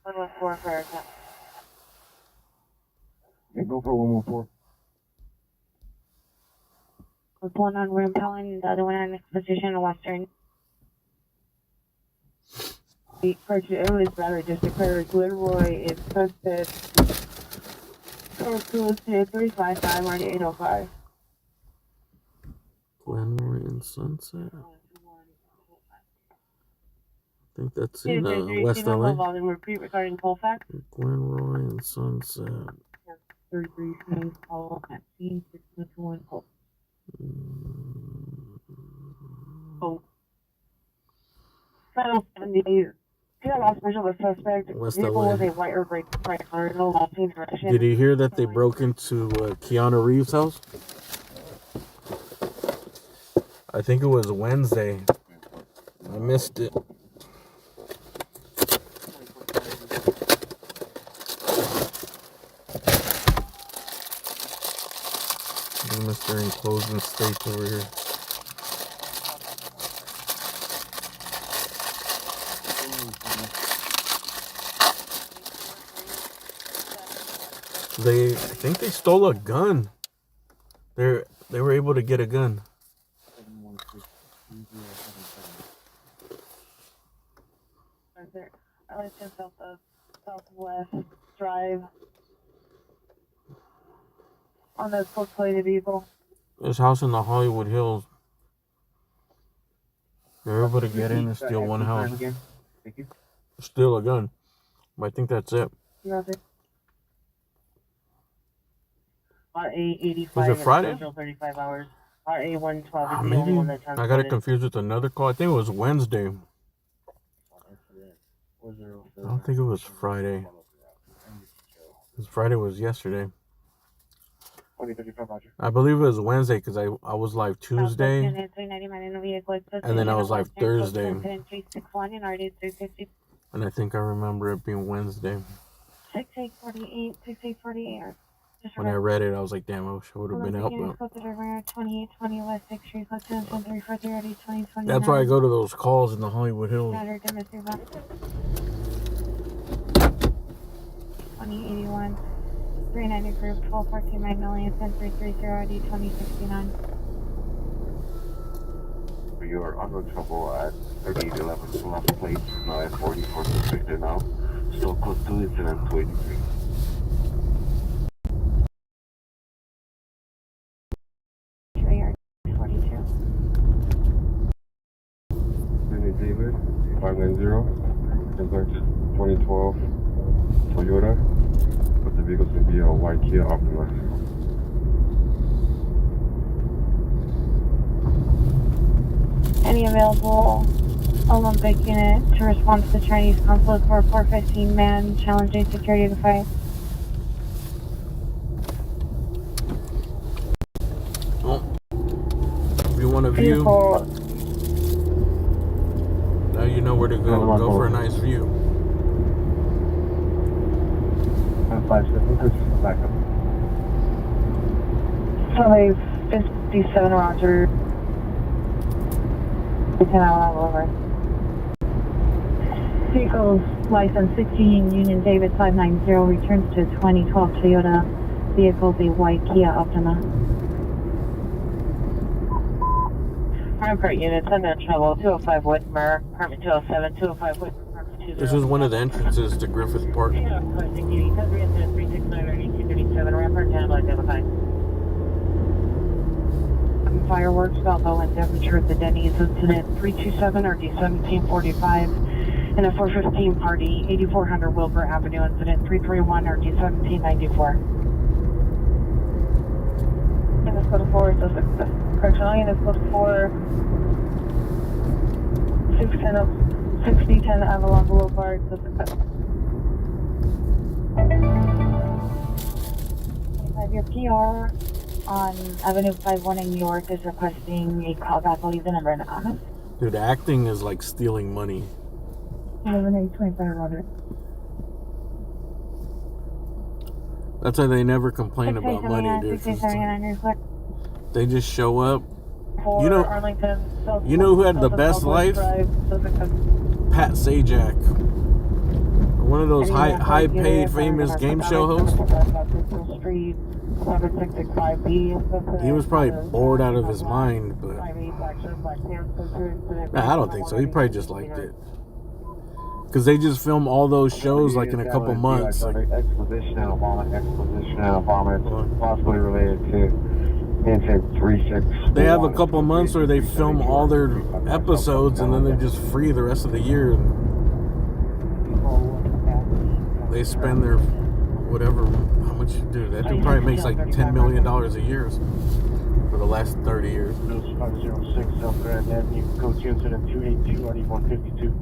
114 fire attack. Yeah, go for 114. With one on room Helen, the other one on position in Western. The purchase, it was better just declared Glenroy is posted. Code 355 on 805. Glenroy and Sunset. I think that's in West LA. Volume repeat regarding Colfax. Glenroy and Sunset. 33 Smith call at scene 621 call. Oh. Final 78. Yeah, last visual of the suspect. West Vehicle LA. was a white or gray car. No last seen direction. Did you hear that they broke into Keanu Reeves' house? I think it was Wednesday. I missed it. Mr. Enclosed in States over here. I think they stole a gun. They were able to get a gun. I was just off the Southwest Drive on the full-plated vehicle. This house in the Hollywood Hills. They're able to get in and steal one house. Steal a gun. But I think that's it. Nothing. RA-85 Was it Friday? 35 hours. RA-112 is the only Maybe one that's I got it confused with another call. I think it was Wednesday. I don't think it was Friday. Because Friday was yesterday. I believe it was Wednesday because I was live Tuesday. And then I was live Thursday. And I think I remember it being Wednesday. 6848, 6848. When I read it, I was like, damn, I wish I would have been out. 2820 West 6th Street, Lieutenant 340 2029. That's why I go to those calls in the Hollywood Hills. 2081, 390 group, 1214 Magnolia, 10330 ID 2069. You are under trouble at 3811 left plate, now at 44 suspected now. Still close to incident 283. David, 590, contact 2012 Toyota, but the vehicle's going to be a white Kia Optima. Any available Olympic unit to respond to the Chinese consulate for a 415 man challenging security to fight? Well, if you want a view, now you know where to go. Go for a nice view. 57, back up. Survey 57 Roger. 10 out over. Vehicles license 16 Union David 590 returns to 2012 Toyota. Vehicle the white Kia Optima. Rampart units, I'm in trouble. 205 Whitmer, apartment 207, 205 Whitmer, apartment 20. This is one of the entrances to Griffith Park. Yeah, 369 or 1837, Rampart 10, identified. Fireworks, Valpo and temperature at the Denny's incident 327 or D1745 and a 415 party 8400 Wilbur Avenue incident 331 or D1794. Units code 4, correctional units code 4, 610 up. 6010 Avalon Boulevard, your PR on Avenue 51 in New York is requesting a callback. I'll leave the number in the office. Dude, acting is like stealing money. 11-825 Robert. That's why they never complain about money, dude. They just show up. You know who had the best life? Pat Sajak. One of those high paid famous game show hosts. He was probably bored out of his mind, but nah, I don't think so. He probably just liked it. Because they just film all those shows like in a couple months. Like, exposition and Obama. It's possibly related to incident 36. They have a couple months where they film all their episodes and then they're just free the rest of the year. They spend their whatever, how much, dude, that dude probably makes like $10 million a year for the last 30 years. 506 South Grand Avenue, code 2 incident 282 RD 152.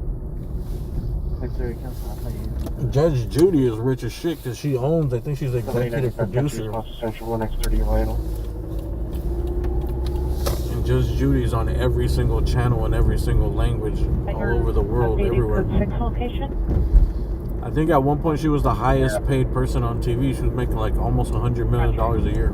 Judge Judy is rich as shit because she owns, I think she's the executive producer. And Judge Judy's on every single channel in every single language all over the world, everywhere. I think at one point she was the highest paid person on TV. She was making like almost $100 million a year.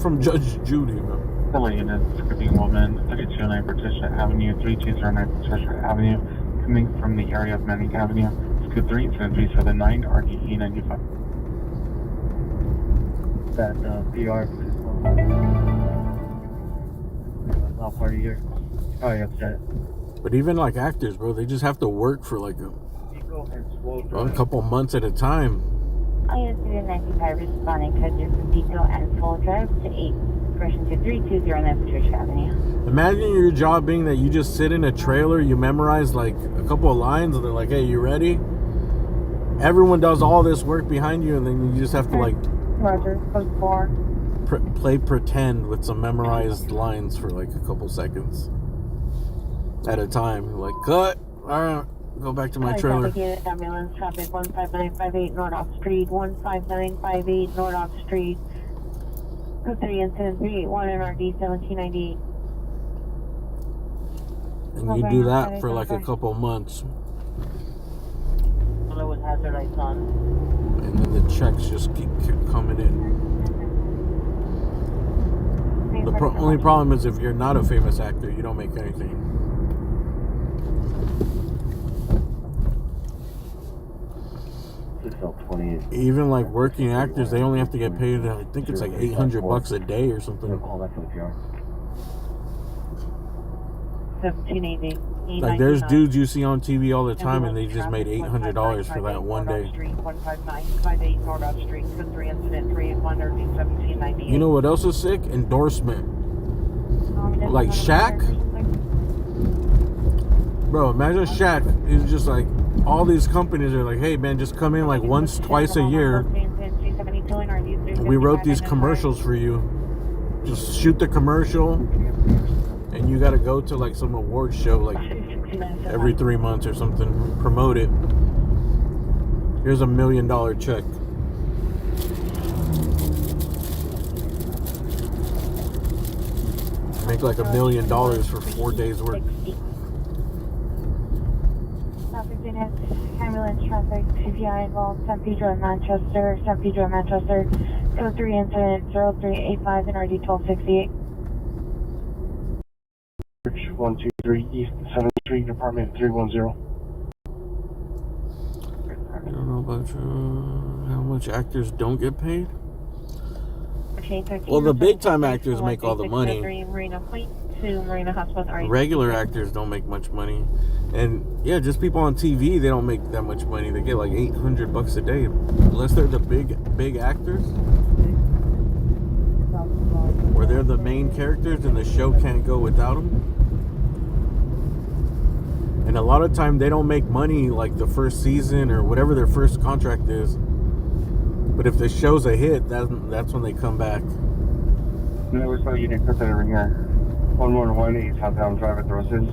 From Judge Judy, man. Hello, unit. Skipping woman, 3209 Patricia Avenue, 3209 Patricia Avenue, coming from the area of Manning Avenue. Skip 37379 RDE 95. That PR. Not part of your. Oh, yeah, upset. But even like actors, bro, they just have to work for like a couple months at a time. I am 95 responding to Vico and Full Drive to 8. Correction to 3209 Patricia Avenue. Imagine your job being that you just sit in a trailer, you memorize like a couple of lines, and they're like, hey, you ready? Everyone does all this work behind you, and then you just have to like Roger, code 4. Play pretend with some memorized lines for like a couple seconds at a time. Like, cut. All right, go back to my trailer. Ambulance traffic 15958 North Off Street, 15958 North Off Street. Code 3 incident 381 NRD 1798. And you do that for like a couple months. With hazard lights on. And then the checks just keep coming in. The only problem is if you're not a famous actor, you don't make anything. Even like working actors, they only have to get paid, I think it's like $800 a day or something. 1780. Like there's dudes you see on TV all the time and they just made $800 for that one day. You know what else is sick? Endorsement. Like Shaq. Bro, imagine Shaq. He's just like, all these companies are like, hey man, just come in like once, twice a year. We wrote these commercials for you. Just shoot the commercial. And you got to go to like some award show like every 3 months or something, promote it. Here's $1 million check. Make like $1 million for 4 days work. Ambulance traffic, CPI involved, San Pedro and Manchester, code 3 incident 0385 NRD 1268. 123 East 7th Street, apartment 310. I don't know about how much actors don't get paid. Well, the big time actors make all the money. Regular actors don't make much money. And yeah, just people on TV, they don't make that much money. They get like $800 a day. Unless they're the big actors. Where they're the main characters and the show can't go without them. And a lot of time they don't make money like the first season or whatever their first contract is. But if the show's a hit, that's when they come back. No, we're still getting cut over here. 1118 southbound drive at the residence.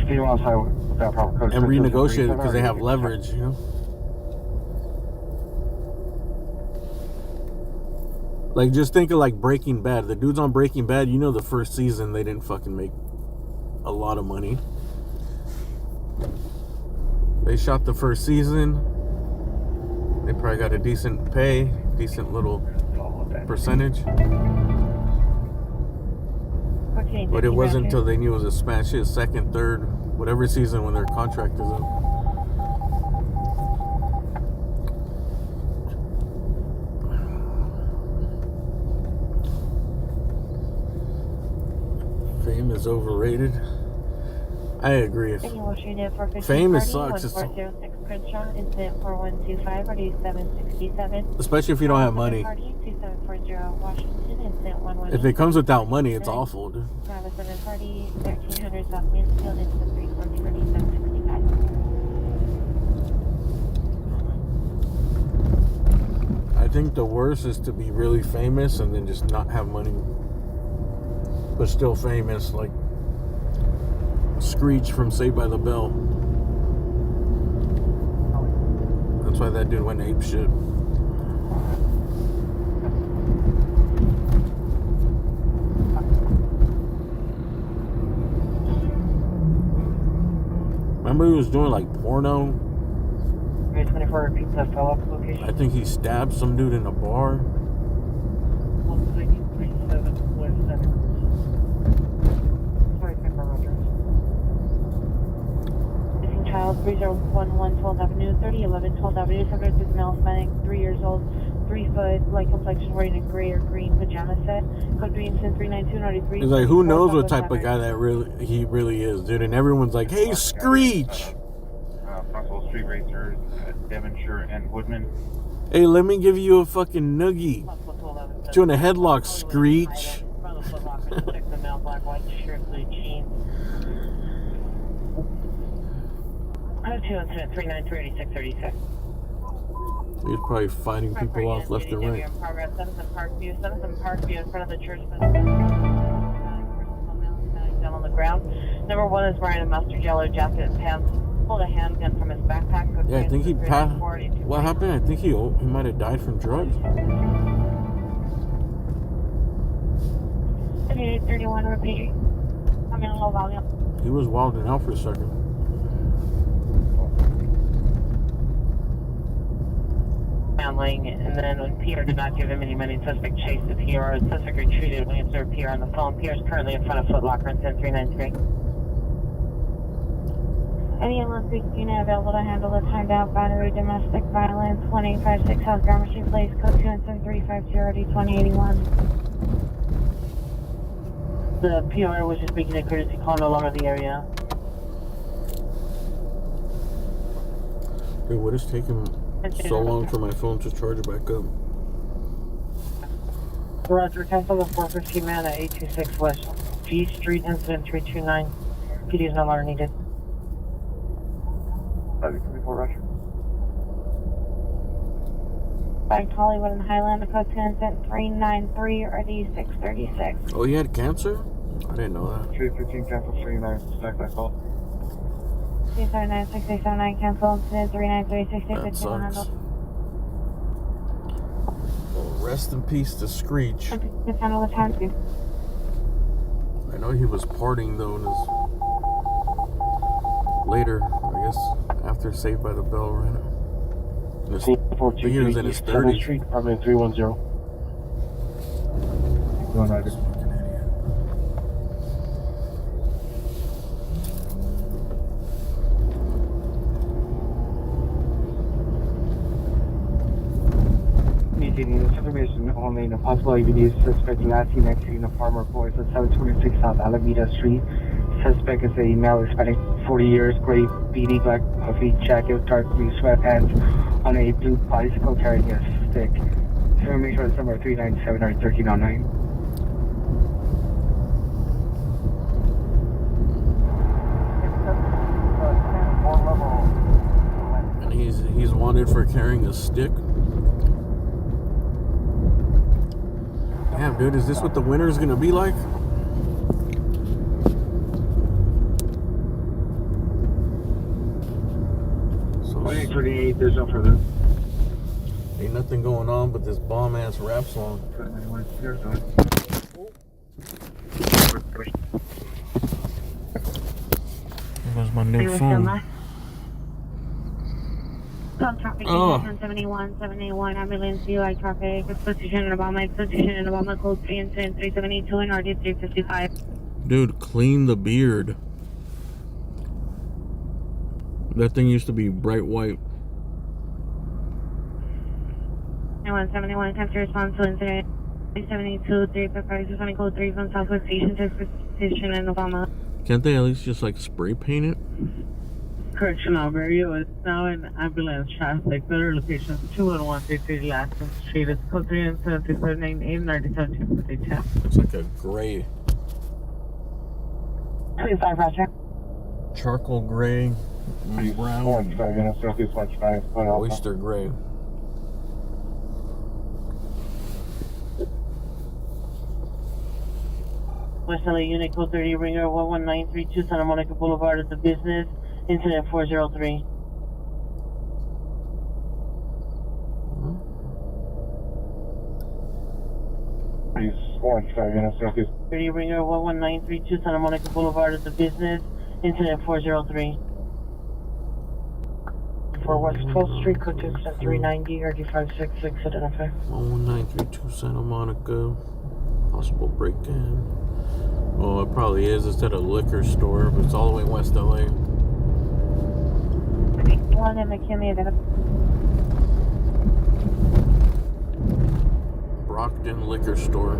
Stay on highway without proper code. And renegotiate it because they have leverage, you know? Like, just think of like Breaking Bad. The dudes on Breaking Bad, you know, the first season they didn't fucking make a lot of money. They shot the first season. They probably got a decent pay, decent little percentage. But it wasn't until they knew it was a smash hit, second, third, whatever season when their contract is up. Fame is overrated. I agree. Fame sucks. Especially if you don't have money. If it comes without money, it's awful, dude. I think the worst is to be really famous and then just not have money, but still famous, like Screech from Saved by the Bell. That's why that dude went ape shit. Remember he was doing like porno? 24 repeats that fell off location. I think he stabbed some dude in a bar. 137 West Center. Sorry, Pepper Rogers. Missing child, 3011 12th Avenue, 3011 12th Avenue. Subject is male, spanning 3 years old, 3 foot, light complexion, wearing a gray or green pajama set. Code 3 incident 39293. It's like, who knows what type of guy that he really is, dude? And everyone's like, hey, Screech! Possible street racers, Devonshire and Woodman. Hey, let me give you a fucking noogie. Put you in a headlock, Screech. He's probably fighting people off left and right. Parkview in front of the church. Down on the ground. Number 1 is wearing a mustard yellow jacket and pants. Pulled a handgun from his backpack. Yeah, I think he passed. What happened? I think he might have died from drugs. 3831, repeat. I'm in low volume. He was wilding out for a second. Handling, and then when PR did not give him any money, suspect chased the PR. The suspect retreated when he observed PR on the phone. PR is currently in front of Foot Locker in 10393. Any Olympic unit available to handle the timed out battery domestic violence 1856 South Gramercy Place, code 27350 2081. The PR was just making a courtesy call, no longer the area. Dude, what is taking so long for my phone to charge back up? Roger, cancel the 415 man at 826 West G Street, incident 329. PD is no longer needed. 24 Roger. Back to Hollywood and Highland, code 2 incident 393 RD 636. Oh, he had cancer? I didn't know that. 315 cancel 39, stack that call. 279 6879 cancel, incident 393 That sucks. Well, rest in peace to Screech. Just handle the time too. I know he was partying though in his later, I guess, after Saved by the Bell ran out. I think he was in his 30s. Street, probably 310. Going right. Maintaining this information only in a possible ABD suspect last seen exiting a farmer boys at 726 South Alameda Street. Suspect is a male spanning 40 years, gray beanie, black puffy jacket, dark blue sweatpants, on a blue bicycle carrying a stick. Information is number 397 or 1309. And he's wanted for carrying a stick. Damn, dude, is this what the winter is gonna be like? 28, there's no further. Ain't nothing going on but this bomb ass rap song. There's my new phone. Traffic Oh. 1071, 781, ambulance, UI traffic, position in Obama, code 3 incident 3782 and RD 355. Dude, clean the beard. That thing used to be bright white. 9171, attempt to respond to incident 372, 355, code 3 from Southwest Station to position in Obama. Can't they at least just like spray paint it? Correctional area is now in ambulance traffic. Better location 21133 Laston Street. It's code 3 and 7398 97 It's like a gray. 25 Roger. Charcoal gray. Brown. Oyster gray. West LA Unit Code 30 Ringer 11932 Santa Monica Boulevard at the business. Incident 403. Please, 30 Ringer 11932 Santa Monica Boulevard at the business. Incident 403. For West 12th Street, code 390 RD566 identify. 11932 Santa Monica. Possible break-in. Oh, it probably is. It's at a liquor store, but it's all the way in West LA. One in McKinley, Brockton Liquor Store.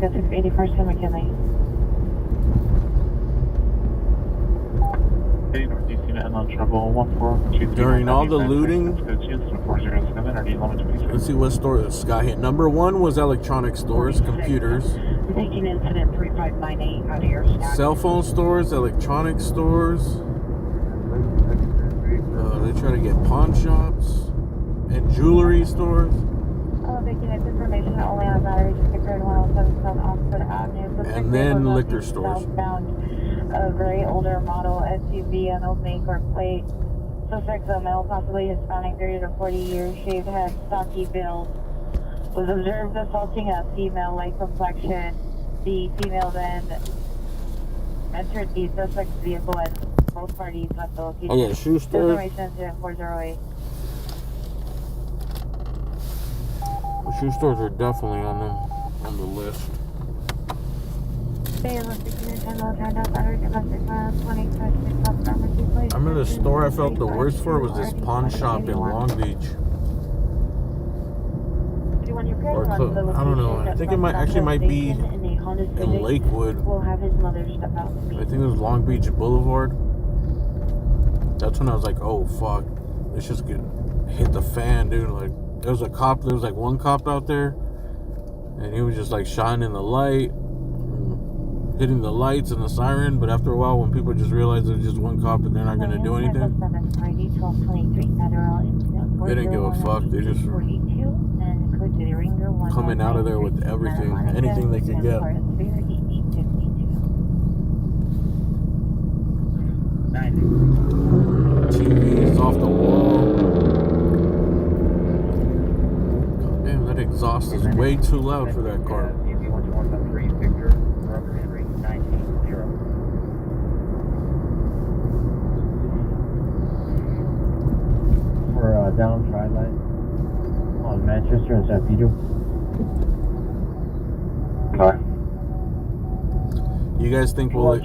that's 81st and McKinley. During all the looting, let's see what stores got hit. Number one was electronic stores, computers. Taking incident 3598 out of your stack. Cell phone stores, electronic stores. They try to get pawn shops and jewelry stores. Making this information only on batteries secured 107 South Oxford Avenue. And then liquor stores. Southbound, a gray older model SUV, no make or plate. Suspect a male, possibly Hispanic, 30 to 40 years, shaved head, stocky build. Was observed assaulting a female, light complexion. The female then entered the suspect's vehicle and both parties left the location. Oh yeah, shoe store. Information incident 408. The shoe stores are definitely on the list. I remember the store I felt the worst for was this pawn shop in Long Beach. Or I don't know. I think it might be in Lakewood. I think it was Long Beach Boulevard. That's when I was like, oh fuck, let's just hit the fan, dude. Like there was like one cop out there, and he was just like shining the light, hitting the lights and the siren. But after a while, when people just realize there's just one cop and they're not gonna do anything, they didn't give a fuck. They just coming out of there with everything, anything they could get. TVs off the wall. God damn, that exhaust is way too loud for that car. For down tri-light on Manchester and San Pedro. Okay. You guys think we'll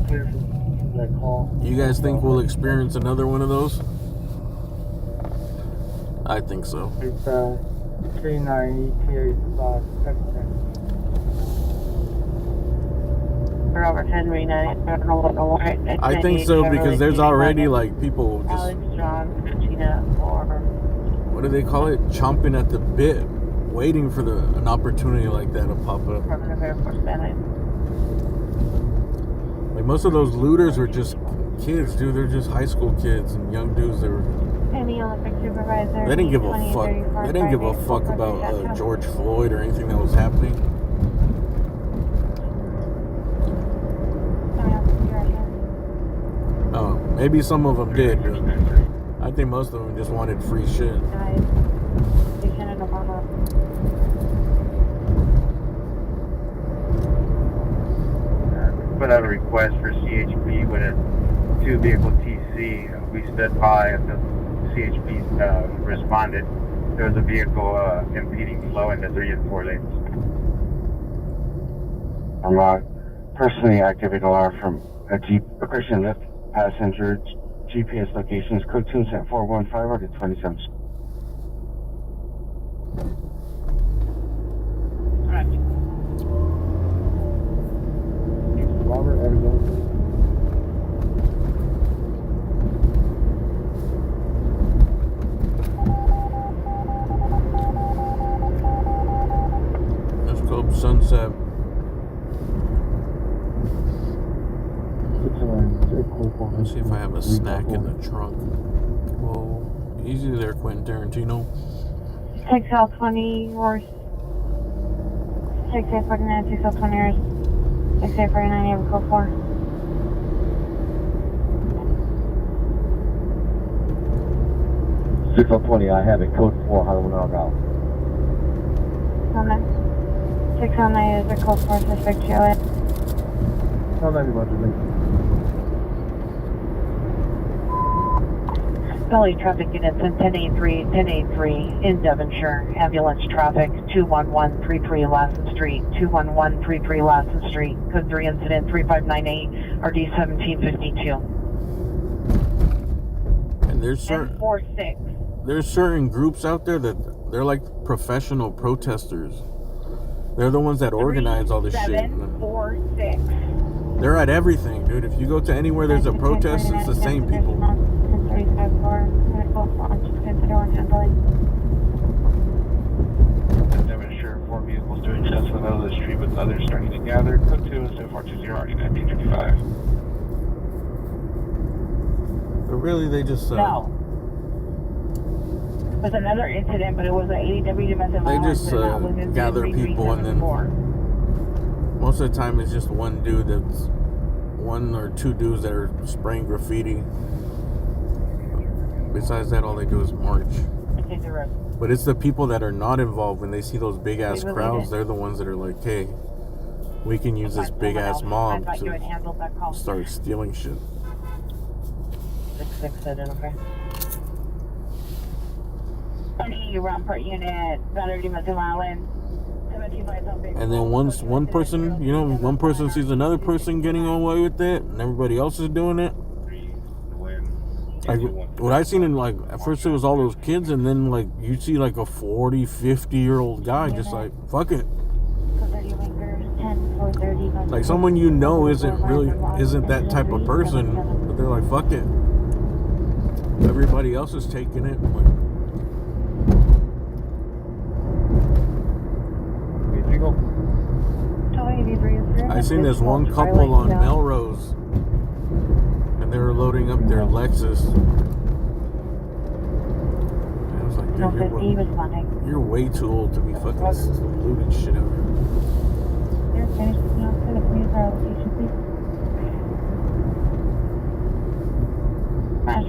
clear from that call. You guys think we'll experience another one of those? I think so. It's 390 Robert Henry 90. I think so because there's already like people just Alex John, Gina, or what do they call it? Chomping at the bit, waiting for an opportunity like that to pop up. Department of Air Force Band. Like most of those looters were just kids, dude. They're just high school kids and young dudes. They didn't give a fuck. They didn't give a fuck about George Floyd or anything that was happening. Maybe some of them did, but I think most of them just wanted free shit. Put out a request for CHP with a 2-vehicle TC. We stood by until CHP responded. There was a vehicle impeding flow in the 3 and 4 lanes. I'm personally activating alarm from a Jeep Christian Lift passenger. GPS location is code 27415 or to 27. Robert, Arizona. Let's go Sunset. Let's see if I have a snack in the trunk. Whoa, easy there, Quentin Tarantino. 6L20 or 6A49, 6L20 or 6A49, you have a code 4. $6.20, I have it, code 4, how do we log out? 609 is a code 4, suspect Joe. How many about you? Valley traffic units in 1083 in Devonshire. Ambulance traffic 21133 Lassen Street. 21133 Lassen Street. Code 3 incident 3598 RD 1752. And there's certain groups out there that they're like professional protesters. They're the ones that organize all this shit. 3746. They're at everything, dude. If you go to anywhere there's a protest, it's the same people. 1035-4, Devonshire, 4 vehicles doing tests in the middle of the street with others starting to gather. Code 2 is 7420 RD 1955. But really, they just No. It was another incident, but it was an ADW domestic they violence. just gather people, and then most of the time it's just one dude that's 1 or 2 dudes that are spraying graffiti. Besides that, all they do is march. But it's the people that are not involved. When they see those big ass crowds, they're the ones that are like, hey, we can use this big ass mob to start stealing shit. 6 okay. Rampart unit, battery domestic violence. And then once one person sees another person getting away with it, and everybody else is doing it. Like, what I seen in, like, at first it was all those kids, and then, like, you see, like, a 40, 50-year-old guy just like, fuck it. Like, someone you know isn't that type of person, but they're like, fuck it. Everybody else is taking it. Like, I seen this one couple on Melrose, and they were loading up their Lexus. And I was like, dude, you're way too old to be fucking looting shit out here.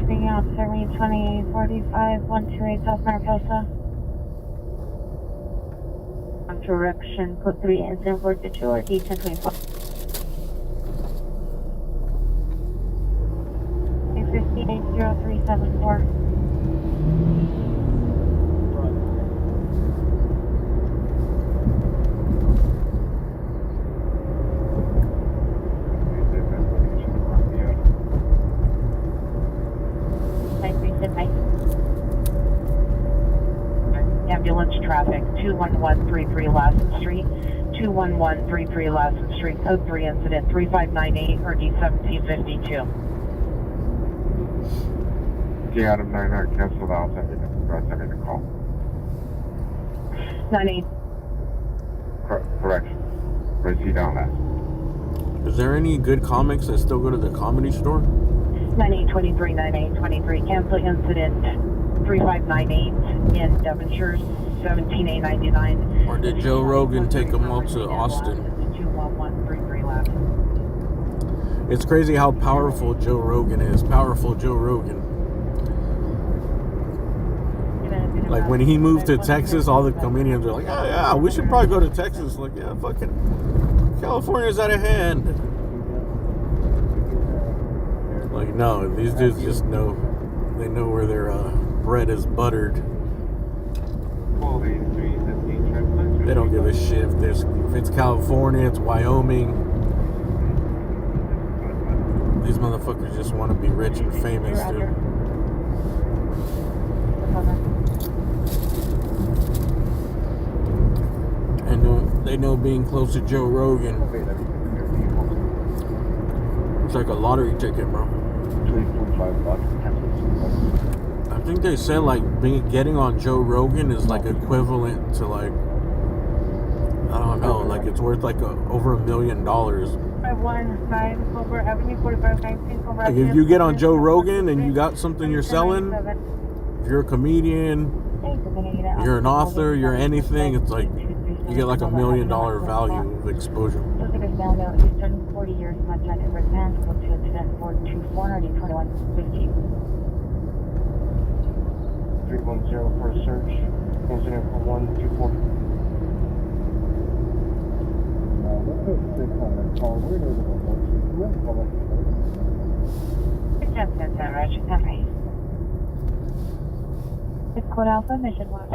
Speaking officer, we 2045 128 South Mariposa. Direction, code 3, incident 422 or D1025. 858-0374. Ambulance traffic 21133 Lassen Street. 21133 Lassen Street. Code 3 incident 3598 or D 1752. G out of 900, cancel out, send me the call. 98. Correction. Receive down last. Is there any good comics that still go to the Comedy Store? 9823, 9823. Cancel incident 3598 in Devonshire, 17A99. Or did Joe Rogan take them all to Austin? 21133 Lassen. It's crazy how powerful Joe Rogan is. Powerful Joe Rogan. Like when he moved to Texas, all the comedians are like, "Oh yeah, we should probably go to Texas." Like, yeah, fucking California's out of hand. Like, no, these dudes just know. They know where their bread is buttered. They don't give a shit if it's California, it's Wyoming. These motherfuckers just want to be rich and famous, dude. And they know being close to Joe Rogan. It's like a lottery ticket, bro. I think they said like getting on Joe Rogan is like equivalent to like, I don't know, like it's worth like over $1 million. 519 Cobra Avenue, 4519 Cobra Like if you get on Joe Rogan and you got something you're selling, if you're a comedian, you're an author, you're anything, it's like you get like $1 million value of exposure. Pacific is now about Eastern 40 years much on every pass, go to incident 424 RD 2115. 310 for a search. Incident for 124. Roger, copy. It's Code Alpha, Mission Watch.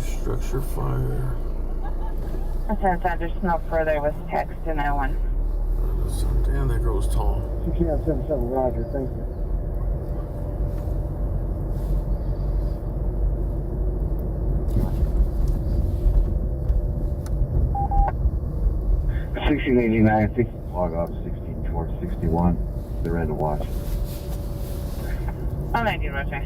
Structure fire. Since there's no further with text in that one. Damn, that girl's tall. 6977, Roger, thank you. Log off 16 towards 61. They're in to watch. Oh, 19, Roger.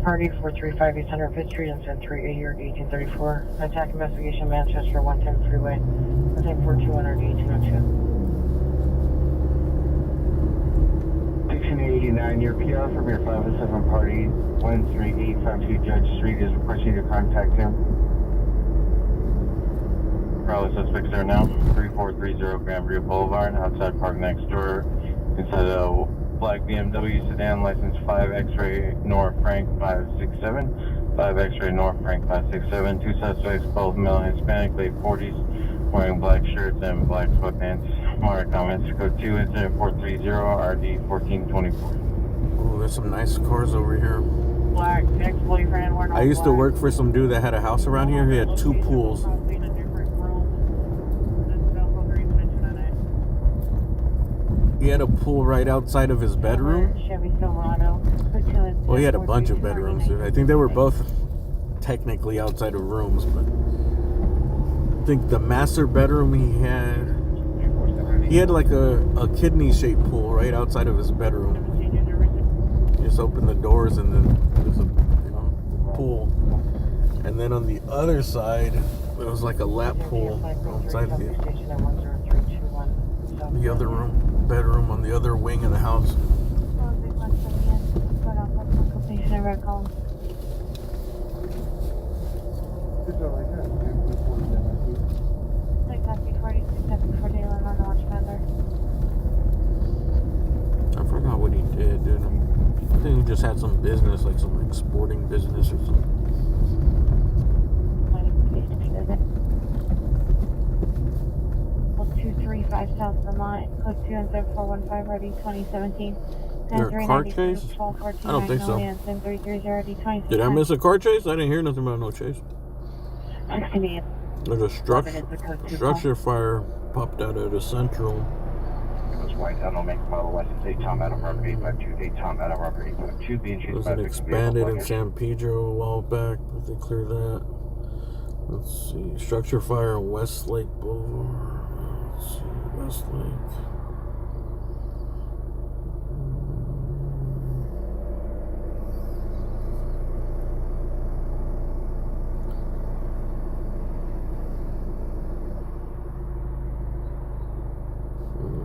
Party 435 East 105th Street, Incident 3A Yard 1834. Attack investigation, Manchester 110 Freeway. Within 421 RD 1802. 1689, your PR from your 507 party 13852 Judge Street is requesting you to contact him. Probably suspects there now. 3430 Granbury Boulevard, outside park next door. Inside a black BMW sedan, license 5 X-ray North Frank 567. 5 X-ray North Frank 567. Two suspects, both male and Hispanic, late 40s, wearing black shirts and black sweatpants. More comments. Code 2, incident 430 RD 1424. Oh, there's some nice cars over here. Black, ex-boyfriend, we're not I used to black. work for some dude that had a house around here. He had 2 pools. He had a pool right outside of his bedroom. Chevy Silverado. Well, he had a bunch of bedrooms. I think they were both technically outside of rooms, but I think the master bedroom he had like a kidney-shaped pool right outside of his bedroom. You just open the doors and then there's a pool. And then on the other side, there was like a lap pool outside of the other bedroom on the other wing of the house. I forgot what he did, dude. I think he just had some business, like some exporting business or something. 235 South Vermont, code 2 and 415 RD 2017. There a car chase? I don't think so. Did I miss a car chase? I didn't hear nothing about no chase. There's a structure fire popped out of the central. It was white, I don't make model license 8 Tom Adam Robert 852, 8 Tom Adam Robert 852, being chased Was by it expanded in San Pedro a while back? Did they clear that? Let's see. Structure fire on Westlake Boulevard. Let's see. Westlake.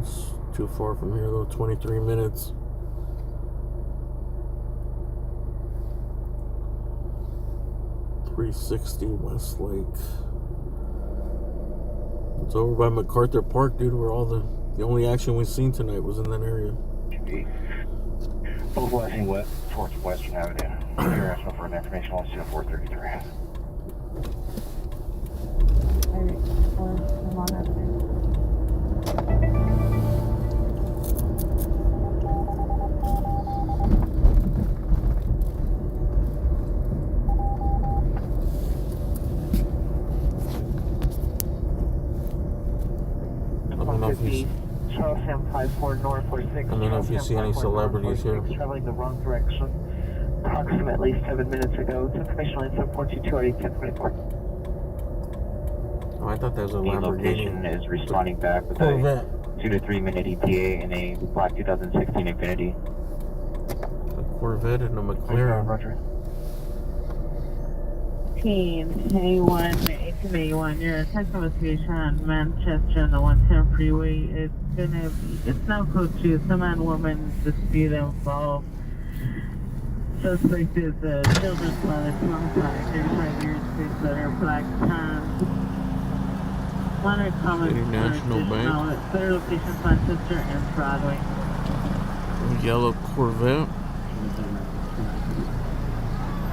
It's too far from here though, 23 minutes. 360 Westlake. It's over by MacArthur Park, dude, where all the only action we've seen tonight was in that area. Both Westing West towards Western Avenue. You're asking for an information on 433. I don't know if you Charles Sam 54 North 46. I don't know if you see any celebrities here. Traveling the wrong direction. Approximately 7 minutes ago. It's information line 7422 already 1024. Oh, I thought that was a The Lamborghini. location is responding back with Corvette. a 2 to 3 minute ETA in a black 2016 Infinity. A Corvette and a McLaren. Roger. Team A1, A1, yeah, text conversation, Manchester on the 110 freeway. It's now code 2, some man woman dispute involved. Suspect is a children's mother, long flag, 35 years, face letter, black tan. Minor comment, City National Bank. Better location, Manchester and Broadway. Yellow Corvette.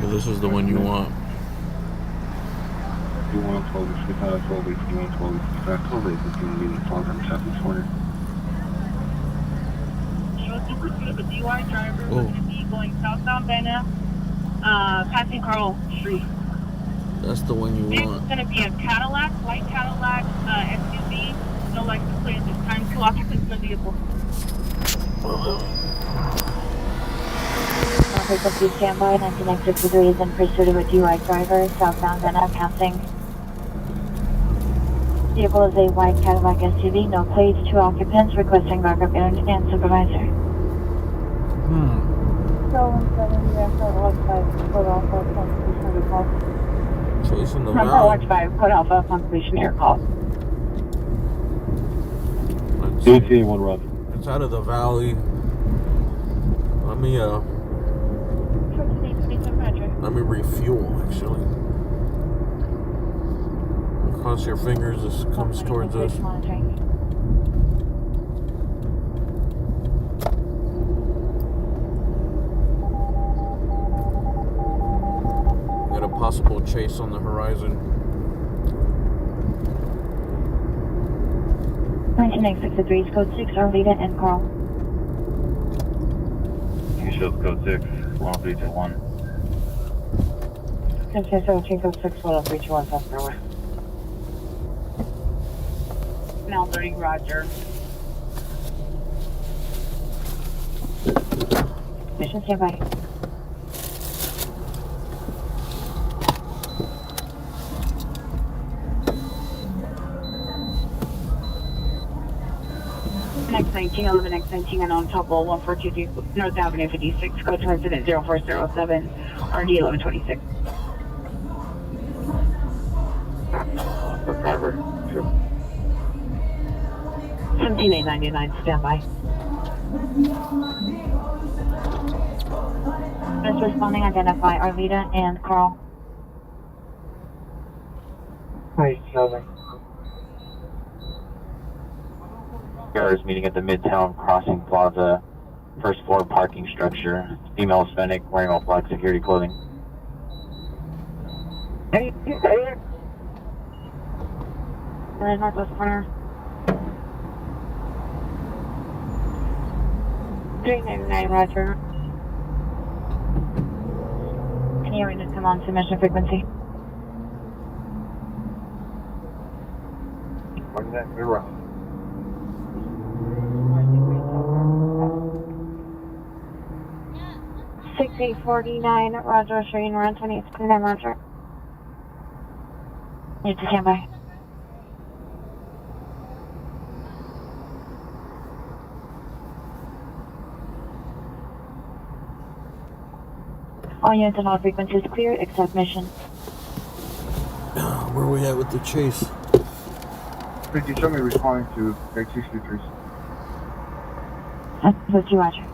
Yeah, this is the one you want. You want 12 weeks, 12 weeks, you want 12 weeks, 12 weeks, it's going to be the 12 and 7 corner. The DUI driver was going to be going southbound Bena, passing Carl Street. That's the one you It's want. going to be a Cadillac, white Cadillac, SUV, no license plate at this time, 2 occupants in the vehicle. Frequency standby, 1963 is in pursuit of a DUI driver, southbound Bena, passing. Vehicle is a white Cadillac SUV, no plates, 2 occupants, requesting backup and supervisor. Chasing the Number valley. watch 5, code alpha, upon completion, air call. DT1 Roger. It's out of the valley. Let me refuel, actually. Cross your fingers, this comes towards us. Got a possible chase on the horizon. 1963 is code 6, Arlita and Carl. You show code 6, 10321. 1017 code 6, 10321, South Carolina. Now 30, Roger. Mission standby. X19, 11 X19, and on top of 142 North Avenue 56, code to incident 0407, RD 1126. Driver, 17899, standby. Just responding, identify Arlita and Carl. Hi, Kelvin. Cars meeting at the Midtown Crossing Plaza, first floor parking structure. Female Hispanic wearing all black security clothing. Hey. Northwest corner. 399, Roger. Can you read this? Come on to mission frequency. What's that? We're wrong. 6849, Roger, Shreen, around 2829, Roger. Need to stand by. All units and all frequencies clear, except mission. Where are we at with the chase? Could you show me responding to X63? That's what you, Roger.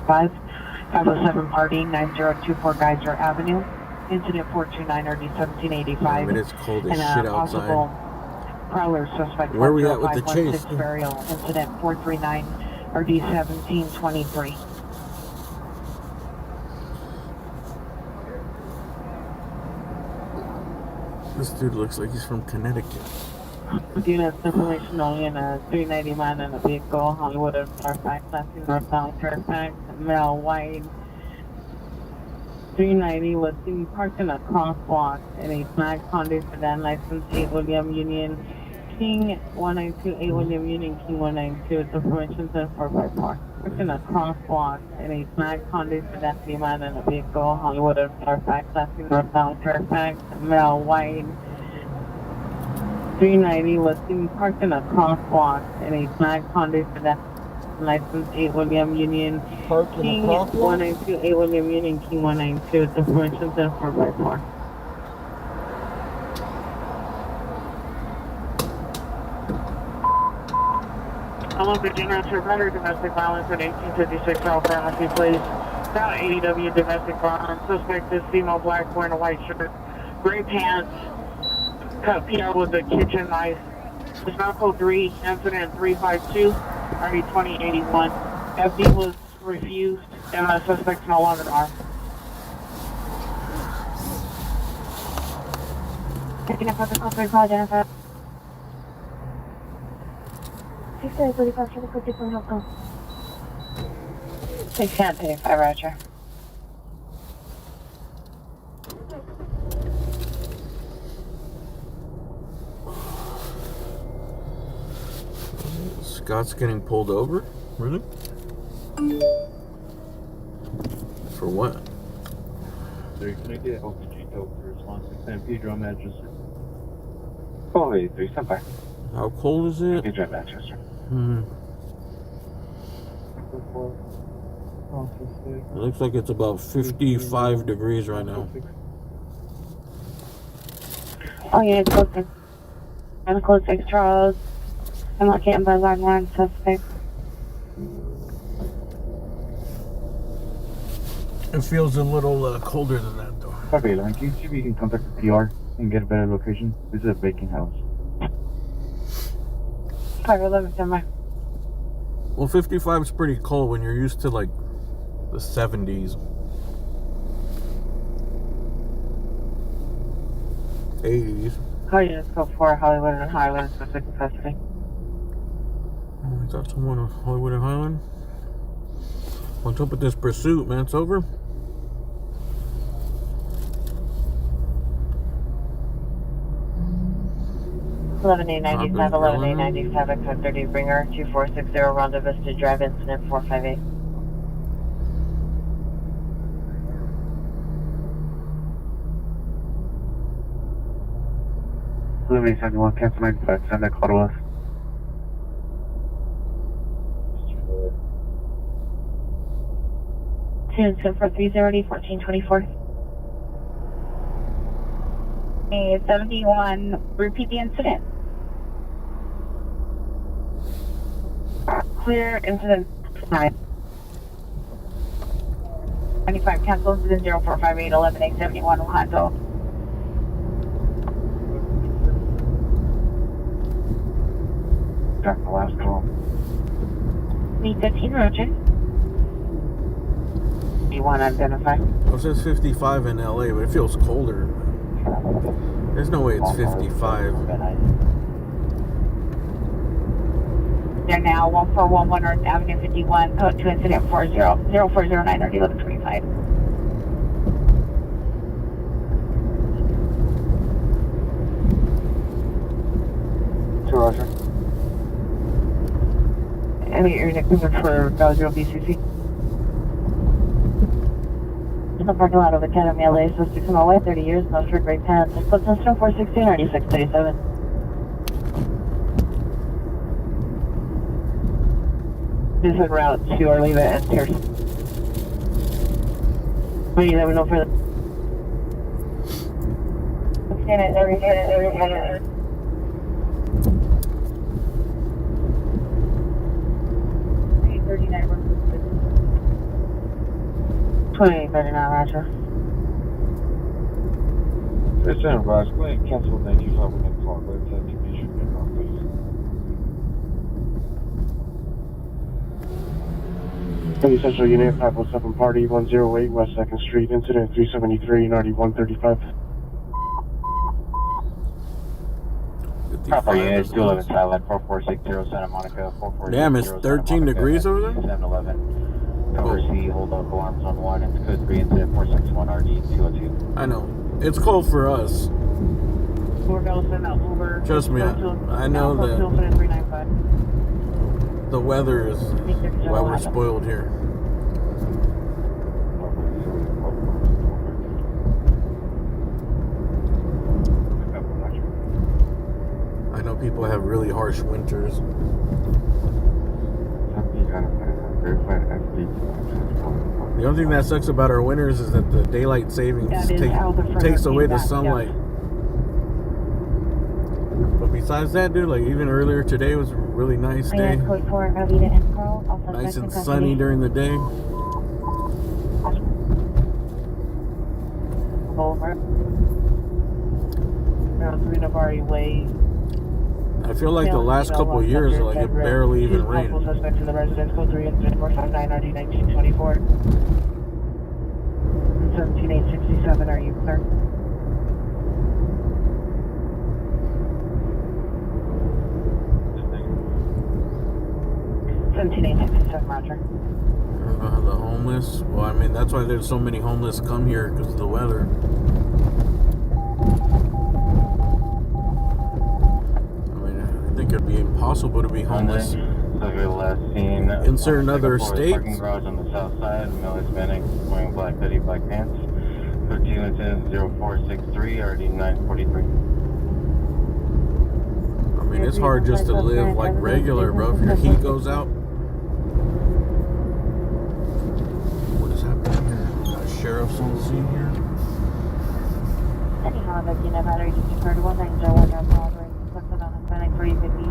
5, 507 party 9024 Geyser Avenue. Incident 429 RD 1785. I mean, it's cold as shit outside. Possible prowler suspect. Where are we at with the chase? Burial. Incident 439 RD 1723. This dude looks like he's from Connecticut. Units information only in a 390 man in a vehicle, Hollywood and Fairfax, northbound Fairfax, male white. 390 was seen parked in a crosswalk in a flag conduit sedan, license 8 William Union King 192, 8 William Union King 192. It's information 10454. Parked in a crosswalk in a flag conduit sedan, man in a vehicle, Hollywood and Fairfax, northbound Fairfax, male white. 390 was seen parked in a crosswalk in a flag conduit sedan, license 8 William Union King 192, 8 William Union King 192. It's information 10454. Hello, Virginia, Surrender, domestic violence at 1856 Alpharmacy Place. About ADW domestic violence. Suspect is female, black, wearing a white shirt, gray pants, cut PR with a kitchen knife. It's now code 3, incident 352, RD 2081. FD was refused, and the suspect's no longer armed. Taking a photo call, call Jennifer. 635 for the quick deploy help call. 610-35, Roger. Scott's getting pulled over? Really? For what? So you're gonna get LPG tow for response to San Pedro, Manchester. Oh, 83, stand by. How cold is it? Pedro, Manchester. It looks like it's about 55 degrees right now. Oh yeah, it's open. I'm close 6 Charles. I'm locating by line 1 suspect. It feels a little colder than that though. Okay, Lauren, can you see if you can contact the PR and get a better location? This is a vacant house. 511 somewhere. Well, 55 is pretty cold when you're used to like the 70s. 80s. Call units code 4, Hollywood and Highland, suspect in custody. Oh, I got someone on Hollywood and Highland. What's up with this pursuit, man? It's over? Eleven A 95, code 30, Bringer, 2460, Ronda Vista Drive, incident 458. Living 71, cancel 95, send that call to us. Tune 7430 1424. 71, repeat the incident. Clear, incident 9. 95, cancel, incident 0458, 11-871, Ohio. Got the last call. Me 15, Roger. You1 identify. Well, it says 55 in LA, but it feels colder. There's no way it's 55. They're now 1411 North Avenue 51, code 2 incident 0409 RD 1125. To Roger. Any area equipment for Belleville BCC? In the parking lot of Academy LA, so 6 mile away, 30 years, no short great pants. Close to 416 RD 637. This is route to or leave it at Pierce. Will you let me know for the... 2839, roger. It's in Ross. Go ahead and cancel 95 within call. Go ahead and technician in office. Central Unit 507 Party 108 West 2nd Street, incident 373, NRD 135. Proper unit 211 Satellite 4460 Santa Monica 4460. Damn, it's 13 degrees over there? 711. Cover C, hold up alarms on 1, and code 3, incident 461 RD 202. I know. It's cold for us. We're going to send out Uber. Trust me, I know that the weather is why we're spoiled here. I know people have really harsh winters. The only thing that sucks about our winters is that the daylight savings takes away the sunlight. But besides that, dude, like even earlier today was a really nice day. Nice and sunny during the day. Over. I feel like the last couple of years, like it barely even rained. Suspect in the residence, code 3 incident 459 RD 1924. 17867, are you clear? Roger. The homeless. Well, I mean, that's why there's so many homeless come here because of the weather. I mean, I think it'd be impossible to be homeless So your last scene in certain other states. Parking garage on the south side. Male Hispanic wearing black hoodie, black pants. 13 incident 0463 RD 943. I mean, it's hard just to live like regular, bro. If your heat goes out. What is happening here? Got sheriffs on the scene here. Any Honda unit battery just occurred 190 1 robbery. Listed on Hispanic 350.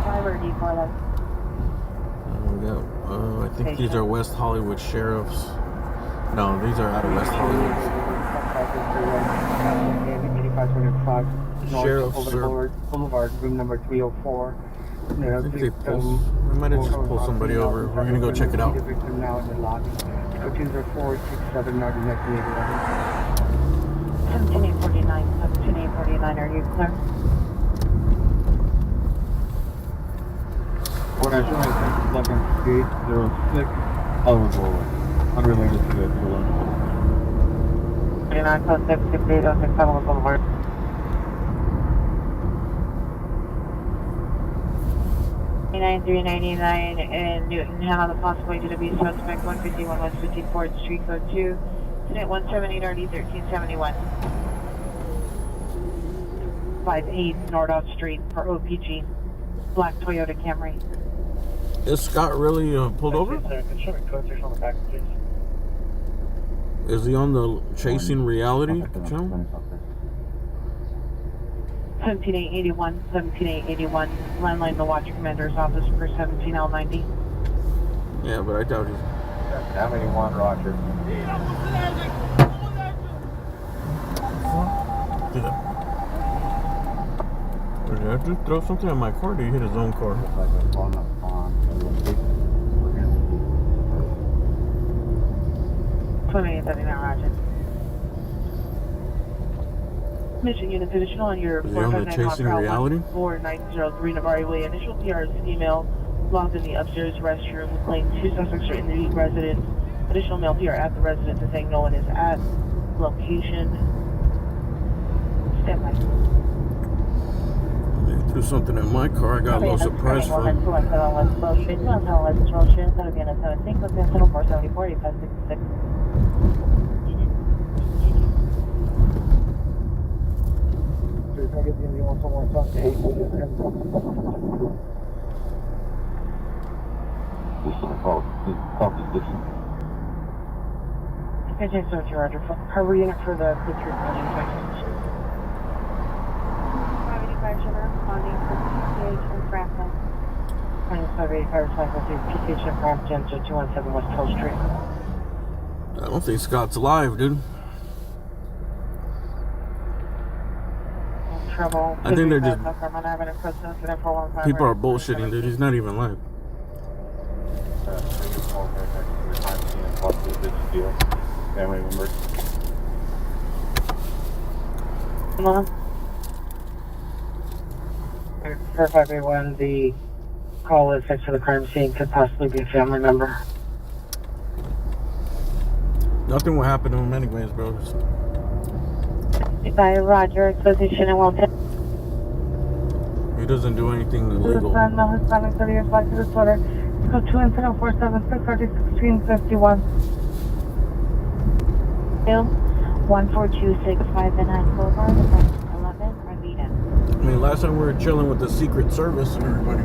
Driver D4 I think these are West Hollywood sheriffs. No, these are out of West Hollywood. Sheriffs, sir. Boulevard, room number 304. I think they might have just pulled somebody over. We're gonna go check it out. The victim now in the lobby. Coaches are 467 North 17849, 17849, are you clear? What I show is 11-806 Oliver Boulevard. Unrelated to the balloon. 29 code 66806 Oliver Boulevard. 399 in Newton, have the possibility to be suspect 151 West 54th Street, code 2, incident 178 RD 1371. 58 Nordhoff Street for OPG. Black Toyota Camry. Is Scott really pulled over? Is he on the Chasing Reality channel? 17881, 17881. Landline the Watch Commander's office for 17L90. Yeah, but I doubt he's... How many want Roger? Did I just throw something at my car? Or did he hit his own car? 2839, Roger. Mission unit additional on your 459 Chasing Reality? 4903 Navarre Way. Initial PR's email logged in the upstairs restroom. Claim 2 suspects are in the residence. Additional male PR at the residence is saying no one is at location. Stand by. They threw something at my car. I got a little surprise for him. Okay, so Roger. Harbor unit for the picture. Gravity fire sugar responding for PCH and Franklin. Location from Gentle 217 West Hill Street. I don't think Scott's live, dude. Trouble. I think they're just... People are bullshitting, dude. He's not even live. Family members. Come on. For everyone, the call is next to the crime scene could possibly be a family member. Nothing will happen to him anyways, bro. By Roger, position and Walton. He doesn't do anything illegal. Hispanic 30 years black to disorder. Go 2 incident 476 RD 1651. 14265 and High Boulevard, 11, Arleta. I mean, last time we were chilling with the Secret Service and everybody.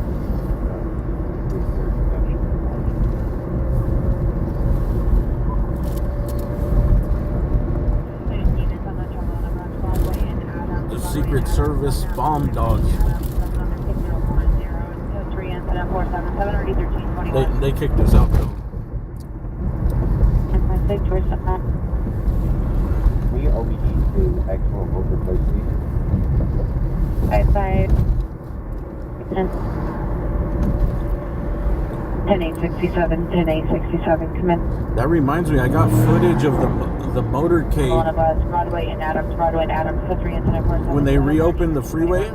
The Secret Service bomb dogs. They kicked us out though. We OBD to excellent voter placement. 10867, 10867, come in. That reminds me, I got footage of the motorcade. Broadway and Adams, so 3 incident 477. When they reopened the freeway,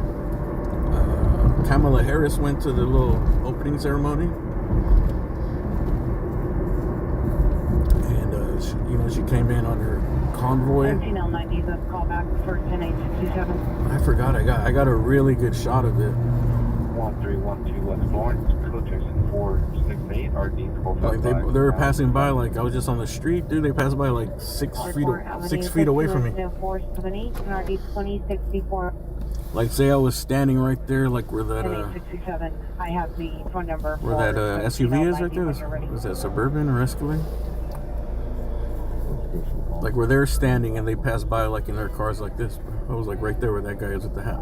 Kamala Harris went to the little opening ceremony. And, she came in on her convoy. 13L90 is a callback for 10867. I forgot, I got a really good shot of it. 1312 West Lawrence, Coaching 468 RD 455. Like they were passing by, like I was just on the street, dude. They passed by like 6 feet away from me. 470 and RD 2064. Like say I was standing right there, like where that 10867. I have the phone number. Where that SUV is right there. Is that Suburban or Escalade? Like where they're standing and they pass by like in their cars like this. I was like right there where that guy is with the hat.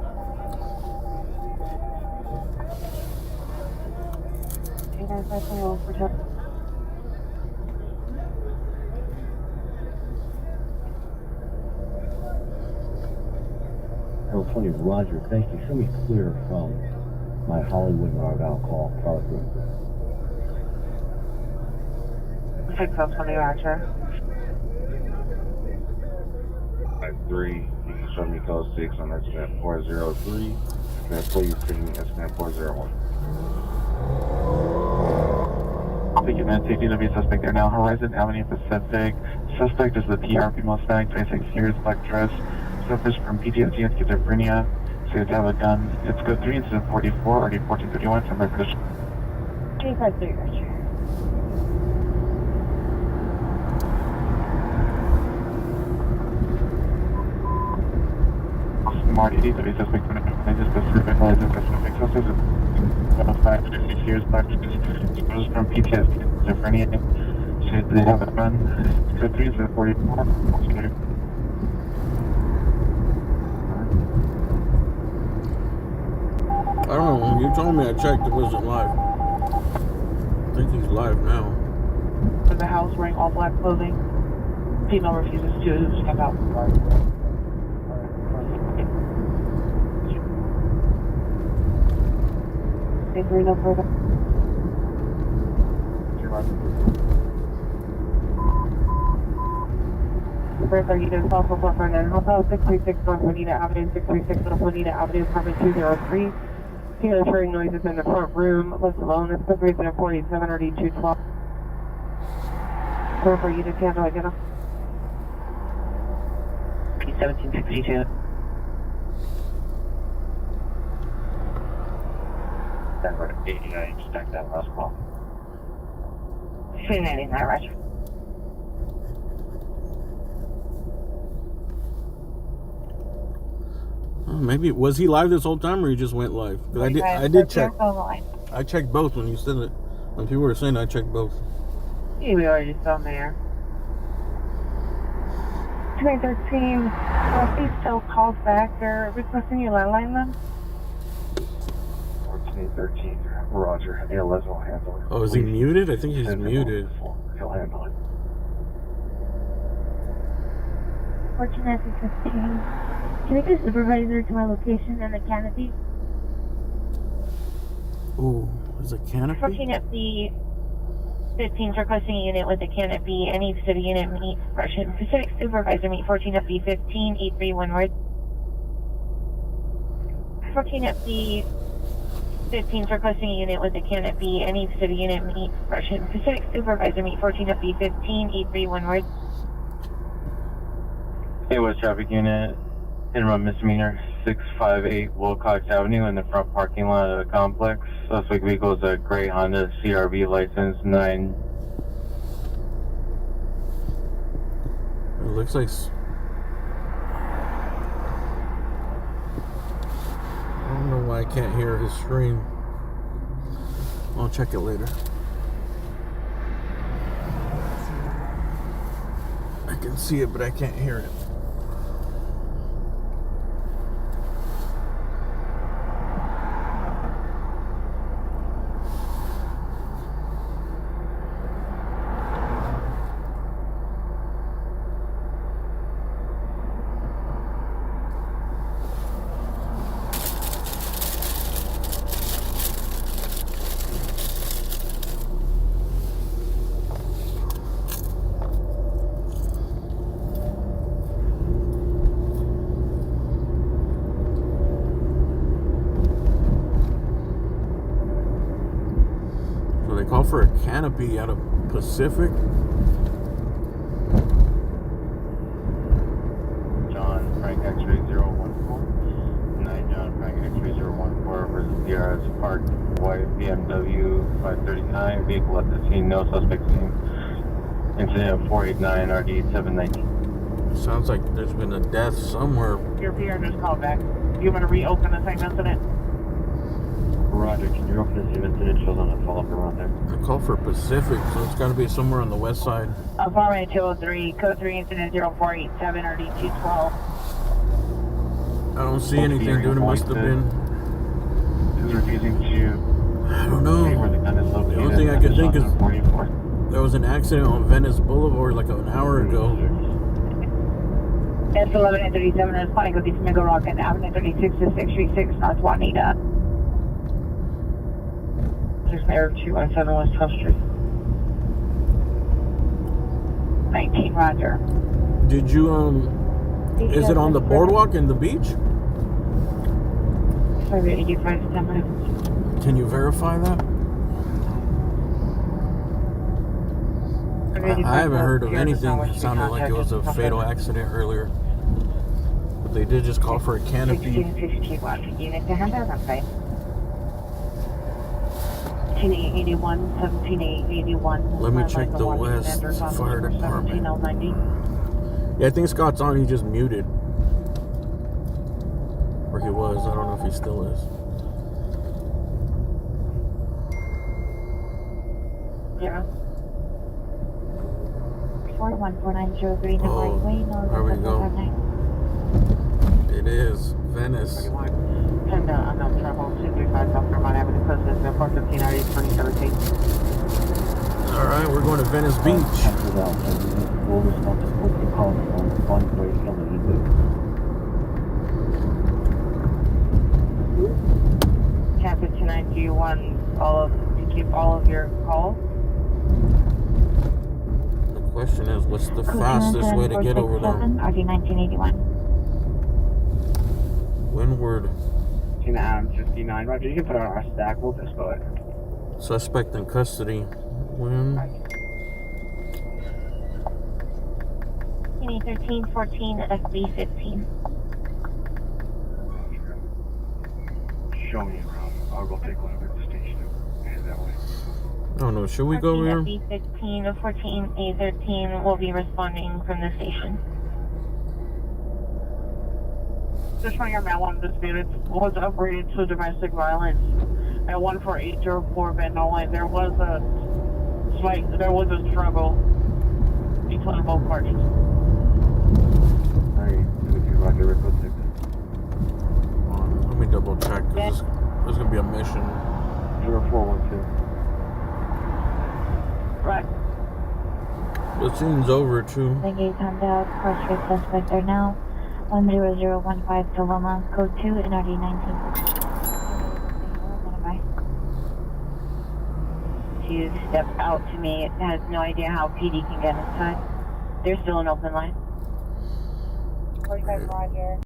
California, Roger, thank you. Show me clear from my Hollywood and Argyle call. Probably. 620 Roger. 53, you can show me code 6 on estimate 403, then please bring me estimate 401. Thank you, man. Safety to be suspect there now. Horizon Avenue Pacific. Suspect is the PRP Mustang, 26 years, black dress. Suffers from PTSD and schizophrenia. So to have a gun. It's code 3 incident 44, RD 1431, somewhere for the 853 Roger. Marty, to be suspect when I just specific license suspect. Suspect is 56 years, black dress. Suffers from PTSD and schizophrenia. So they have a gun. It's code 3 incident 44. I don't know, when you told me I checked, it wasn't live. I think he's live now. In the house wearing all black clothing. Female refuses to step out. Agree no further. Further, you did also front and hotel 636 North Bonita Avenue, 636 North Bonita Avenue, apartment 203. Hearing hearing noises in the front room. Left alone. It's the 347 or D212. For you to handle again. P1762. Denver 89, stack that last call. 299, Roger. Maybe was he live this whole time, or he just went live? Because I did check. I checked both when you said it. When people were saying, I checked both. Yeah, we already saw Mayor. 2013. Please still calls back. They're requesting your landline then. 14 13. Roger. ALS will handle it. Oh, is he muted? I think he's muted. He'll handle it. Fortune S15. Can I get a supervisor to my location in the canopy? Ooh, there's a canopy? 14 FD 15's requesting a unit with a canopy. Any Pacific unit meet Russian Pacific supervisor meet 14 FD 15, E31 word. 14 FD 15's requesting a unit with a canopy. Any Pacific unit meet Russian Pacific supervisor meet 14 FD 15, E31 word. Hey, West Traffic Unit, interim misdemeanor 658 Wilcox Avenue in the front parking lot of the complex. Suspect vehicle is a gray Honda CRV license 9. It looks like... I don't know why I can't hear his screen. I'll check it later. I can see it, but I can't hear it. Call for a canopy out of Pacific. John Frank X-ray 014. 9 John Frank X-ray 014 versus DRS parked white BMW 539. Vehicle at the scene, no suspect seen. Incident 489 RD 719. Sounds like there's been a death somewhere. Your PR just called back. You want to reopen the same incident? Roger, can you open this incident? Shows on the follow-up around there. I call for Pacific, so it's got to be somewhere on the west side. Farmway 203, code 3 incident 0487 RD 212. I don't see anything, dude. It must have been... Who's refusing to... I don't know. The only thing I could think is there was an accident on Venice Boulevard like an hour ago. S11 and 37 is planning with Mega Rocket Avenue 36 to 636 North Juanita. There's Mayor 217 West 12th Street. 19, Roger. Did you, is it on the boardwalk and the beach? Sorry, you find 10 minutes. Can you verify that? I haven't heard of anything that sounded like it was a fatal accident earlier. But they did just call for a canopy. 1651, unit to hand over, okay. 17881, 17881. Let me check the West Fire Department. Yeah, I think Scott's on. He just muted. Or he was. I don't know if he still is. Yeah. 414903 the right way, no, there we go. It is Venice. And unknown travel 235 South Vermont Avenue, President 415 RD 2017. Alright, we're going to Venice Beach. We'll respond to quickly calling on one-way Captain 29, do you want to keep all of your calls? The question is, what's the fastest way to get over there? RD 1981. Windward. 59, Roger. You can put it on our stack. We'll just go ahead. Suspect in custody. When? 1314 FB 15. Show me around. I'll go take one over the station and head that way. I don't know. Should we go over here? FB 15 14 A13 will be responding from the station. Just showing your marijuana dispute was upgraded to domestic violence at 14804 Van Nolan. There was a struggle between both parties. Alright, Roger, we're good. Let me double check. There's gonna be a mission. 0412. Right. The scene's over too. The gate timed out. Cross street suspect there now. 10015 to Loma. Code 2 NRD 19. To step out to me, it has no idea how PD can get inside. There's still an open line. 45 Roger.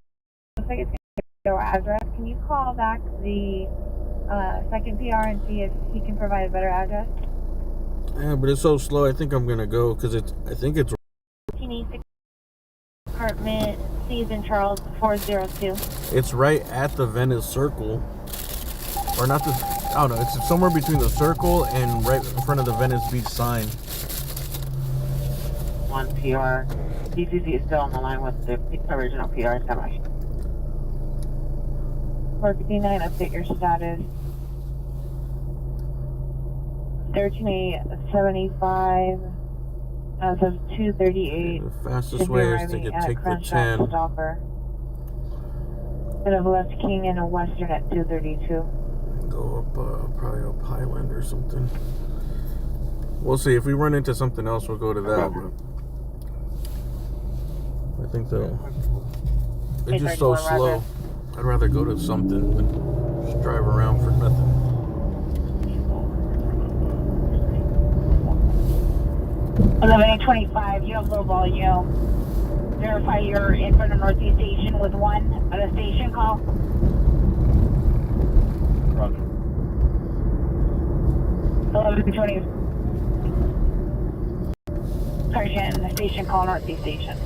Looks like it's going to go address. Can you call back the second PR and see if he can provide a better address? Yeah, but it's so slow. I think I'm gonna go because I think it's. 1586 apartment C's in Charles 402. It's right at the Venice Circle, or not the. I don't know. It's somewhere between the Circle and right in front of the Venice Beach sign. 1 PR. DCC is still on the line with the original PR semi. 459, update your status. 1375 as of 2:38. The fastest way is to take the 10. Stopper. Bit of left King and a Western at 2:32. Go up, probably up Highland or something. We'll see. If we run into something else, we'll go to that. I think that'll. It's just so slow. I'd rather go to something than just drive around for nothing. 11:25. You have low volume. Verify you're in front of Northeast Station with 1 at a station call. Roger. 11:20. Sergeant, the station call Northeast Station.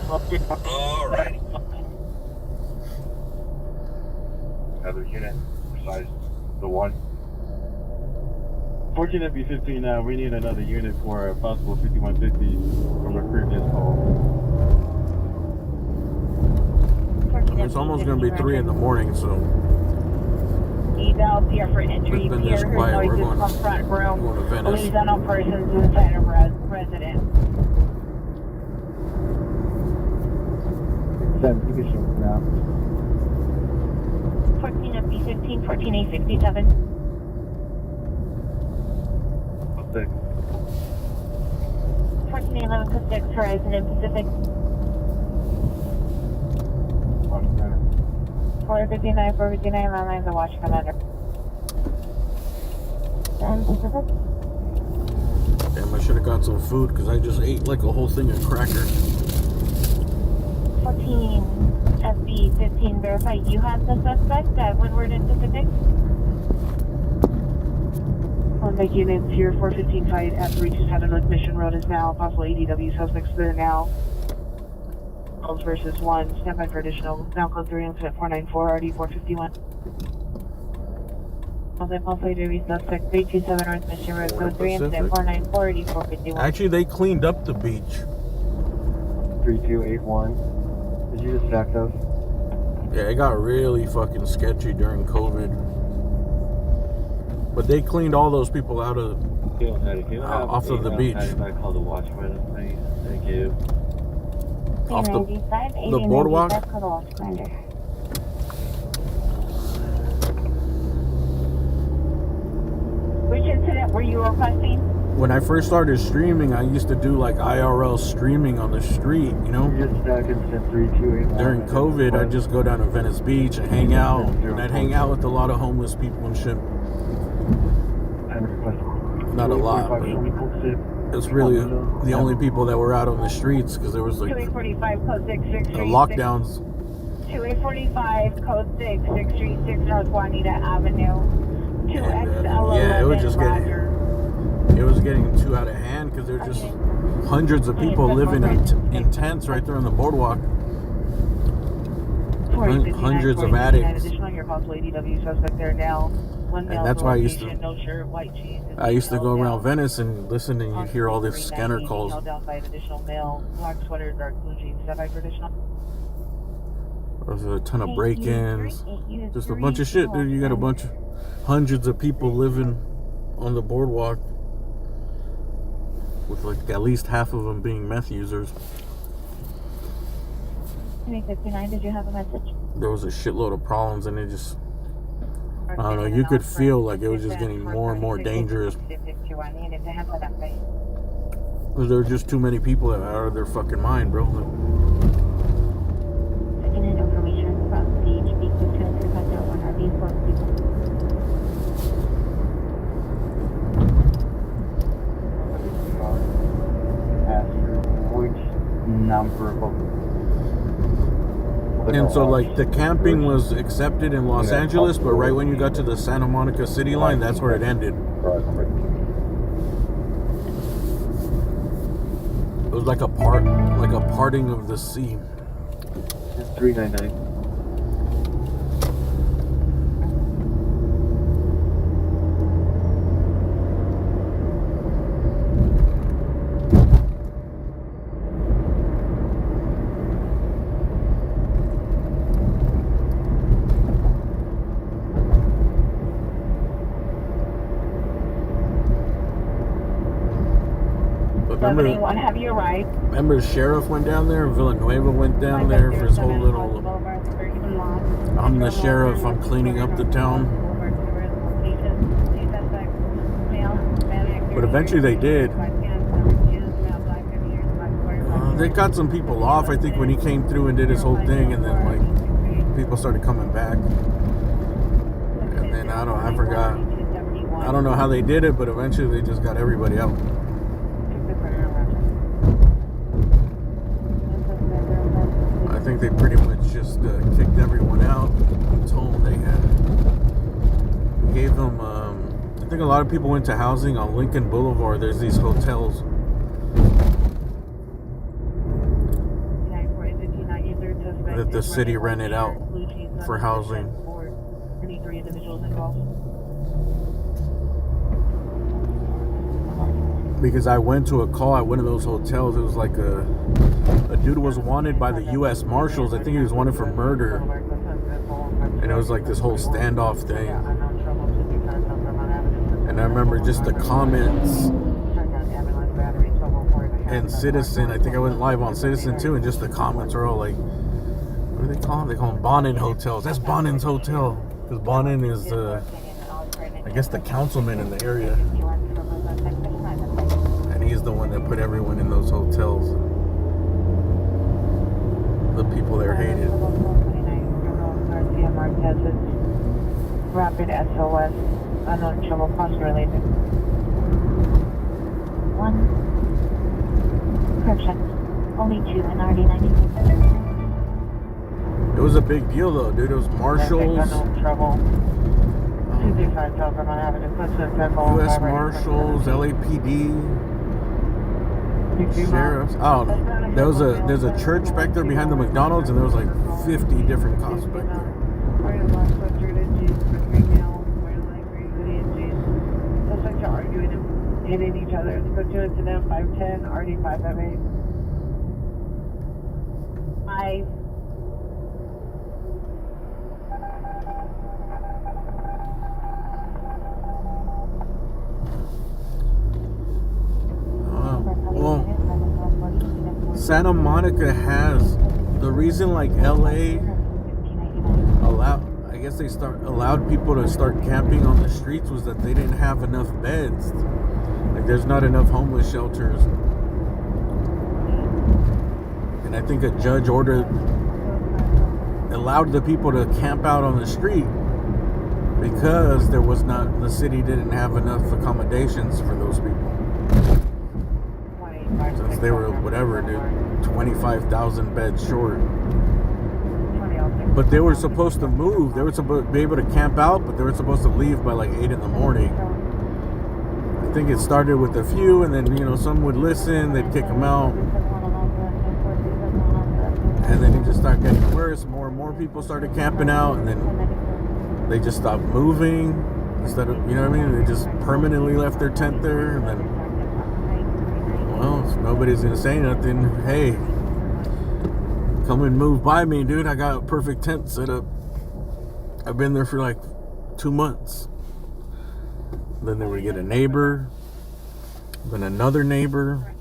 All right. Another unit besides the one. 14 FB15, we need another unit for a possible 5150 from a previous call. It's almost going to be 3 in the morning, so. Eval, PR for entry. It's been PR this quiet. We're noises going from front room. to Venice. Believes unknown persons inside of residence. 7, you can show us now. 14 FB15, 14A67. 6. 14A11 code 6, Horizon and Pacific. 459, 459, landlines and watch commander. And Pacific. Damn, I should have got some food because I just ate like a whole thing of crackers. 14 FB15, verify you have the suspect at Windward and Pacific. On the units here, 415 fight at 327 North Mission Road is now possible ADW suspects there now. Calls versus 1, stand by for additional. Now code 3 incident 494 RD 451. Also ADW suspect 327 North Mission Road, code 3 incident 494 RD 451. Actually, they cleaned up the beach. 3281. Did you just stack those? Yeah, it got really fucking sketchy during COVID. But they cleaned all those people out of off of the beach. I call the watchman, please. Thank you. Off the boardwalk. Which incident were you requesting? When I first started streaming, I used to do like IRL streaming on the street, you know? During COVID, I'd just go down to Venice Beach and hang out. And I'd hang out with a lot of homeless people and shit. Not a lot, but it's really the only people that were out on the streets because there was like 2845 code 663 lockdowns. 2845 code 636 North Juanita Avenue. 2XL11. Yeah, it was getting too out of hand because there were just hundreds of people living in tents right there on the boardwalk. Hundreds of addicts. And that's why I used to go around Venice and listen, and you hear all these scanner calls. There's a ton of break-ins, just a bunch of shit, dude. You got a bunch of hundreds of people living on the boardwalk, with like at least half of them being meth users. 359, did you have a message? there was a shitload of problems, and it just, I don't know, you could feel like it was just getting more and more dangerous. Because there were just too many people that are out of their fucking mind, bro. Second information from CHP 22351 RV for people. Which number of... And so, like, the camping was accepted in Los Angeles, but right when you got to the Santa Monica city line, that's where it ended. It was like a parting of the sea. 399. Remember, have you arrived? Remember the sheriff went down there? Villanueva went down there for his whole little... I'm the sheriff, I'm cleaning up the town. But eventually they did. They got some people off, I think, when he came through and did his whole thing, and then, like, people started coming back. And then, I forgot. I don't know how they did it, but eventually they just got everybody out. I think they pretty much just kicked everyone out. Told them they gave them. I think a lot of people went to housing on Lincoln Boulevard. There's these hotels. That the city rented out for housing. Because I went to a call at one of those hotels. It was like a dude was wanted by the U.S. Marshals. I think he was wanted for murder. And it was like this whole standoff thing. And I remember just the comments and Citizen. I think I went live on Citizen too, and just the comments are all like, what do they call them? They call them Bonin hotels. That's Bonin's hotel. Because Bonin is, I guess, the councilman in the area. And he's the one that put everyone in those hotels. The people there hated. Rapid SOS. Unknown trouble, cost related. 1. Correction. Only 2 and already 96. It was a big deal though, dude. It was marshals. U.S. Marshals, LAPD, sheriffs. Oh, there's a church back there behind the McDonald's, and there was like 50 different cops back there. Hitting each other. Let's go to incident 510, RD 558. 5. Well, Santa Monica has the reason, like LA allowed, I guess they allowed people to start camping on the streets was that they didn't have enough beds. Like there's not enough homeless shelters. And I think a judge allowed the people to camp out on the street because the city didn't have enough accommodations for those people. Since they were, whatever, dude, 25,000 beds short. But they were supposed to move. They were supposed to be able to camp out, but they were supposed to leave by like 8 in the morning. I think it started with a few, and then, some would listen, they'd kick them out. And then it just started getting worse. More and more people started camping out, and then they just stopped moving. Instead of, they just permanently left their tent there, and then, well, if nobody's gonna say nothing, hey, come and move by me, dude. I got a perfect tent set up. I've been there for like 2 months. Then they would get a neighbor, then another neighbor,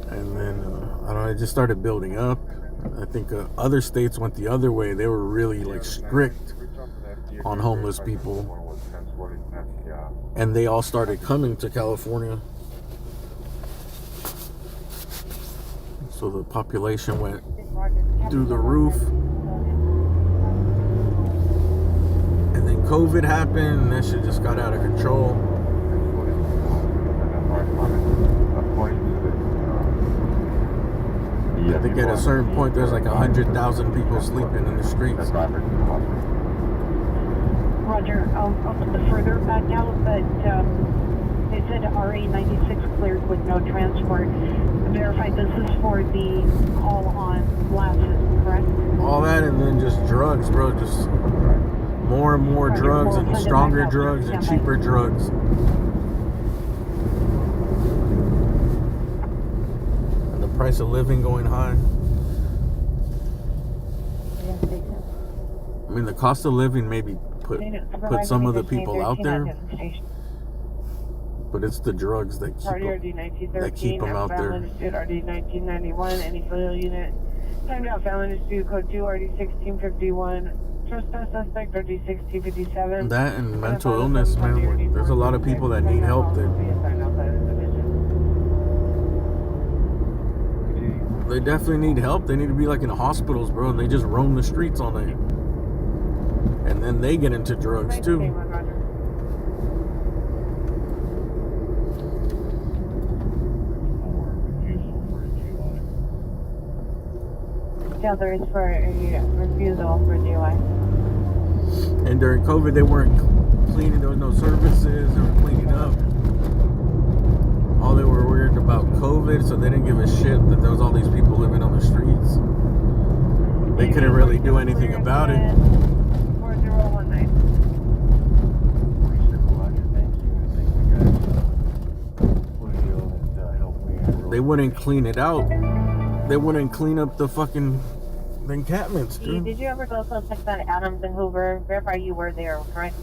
and then I don't know. It just started building up. I think other states went the other way. They were really like strict on homeless people, and they all started coming to California. So the population went through the roof. And then COVID happened, and that shit just got out of control. I think at a certain point, there's like 100,000 people sleeping in the streets. Roger, I'll put the further back out, but they said RA96 cleared with no transport. Verified this is for the call on glasses, correct? All that, and then just drugs, bro. Just more and more drugs, and stronger drugs, and cheaper drugs. And the price of living going high. I mean, the cost of living maybe put some of the people out there, but it's the drugs that keep them out there. RD 1991, any familial unit. Timed out family dispute code 2, RD 1651. Trespass suspect, RD 1657. That and mental illness, man. There's a lot of people that need help. They definitely need help. They need to be like in hospitals, bro. And they just roam the streets all night. And then they get into drugs too. The other is for a refusal for DUI. And during COVID, they weren't cleaning. There was no services. They were cleaning up. All they were worried about COVID, so they didn't give a shit that there was all these people living on the streets. They couldn't really do anything about it. 4019. They wouldn't clean it out. They wouldn't clean up the fucking encampments, dude. Did you ever go someplace on Adams and Hoover? Verify you were there, correct?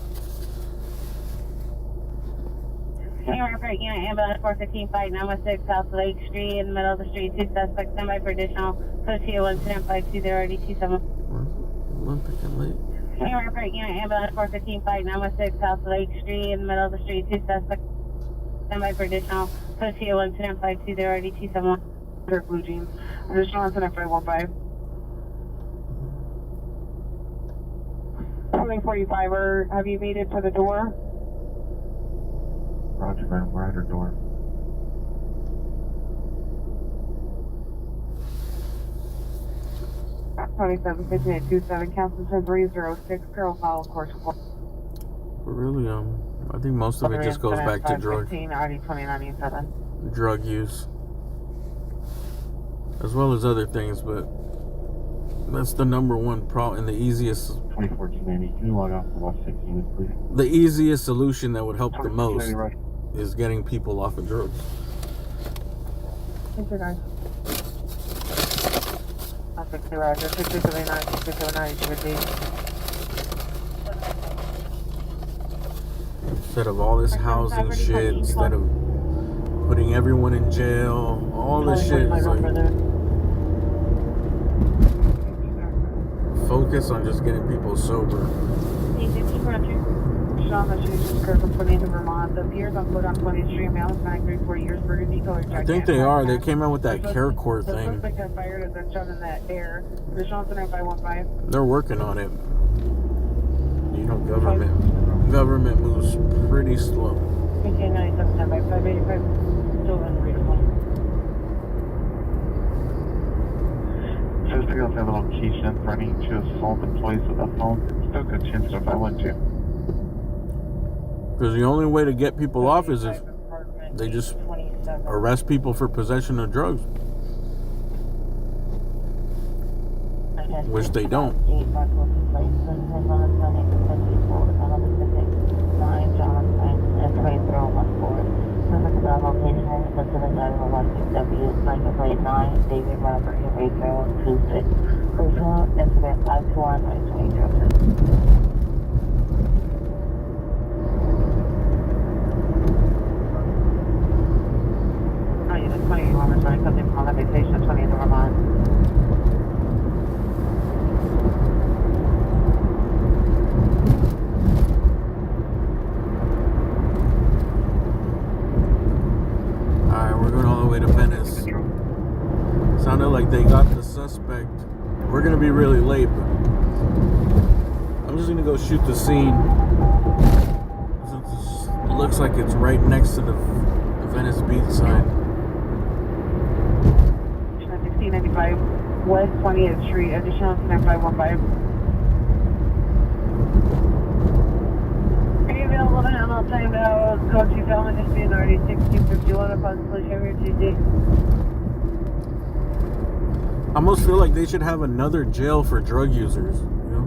Unit ambulance 415 fight 916 South Lake Street in the middle of the street. 2 suspects standby for additional code 17520 RD27. Olympic and Lake. Unit ambulance 415 fight 916 South Lake Street in the middle of the street. 2 suspects standby for additional code 17520 RD27. Blue jeans. Additional incident 515. 2045er, have you made it to the door? Roger, man, we're at her door. At 27 Castleton 306, Carroll File, of course. Really, I think most of it just goes back to drug use, as well as other things, but that's the number one problem and the easiest. 2014-90, can you log off for watch 6 units, please? The easiest solution that would help the most is getting people off of drugs. Thank you, guys. 60 Roger, 6279, 6279, Instead of all this housing shit, instead of putting everyone in jail, all this shit is like, focus on just getting people sober. I think they are. They came out with that care court thing. They're working on it. You know, government moves pretty slow. Suspect also have a location threatening to assault employees with a phone. Still good chance if I want to. Because the only way to get people off is if they just arrest people for possession of drugs. Which they don't. David Robert, incident 521 20 Vermont, 20 in Vermont. but I'm just gonna go shoot the scene. It looks like it's right next to the Venice Beach sign. 1695 West 20th Street, additional 9515. Are you available to handle time out? Code 2000 is being already 1651 upon collision here Tuesday. I almost feel like they should have another jail for drug users, you know?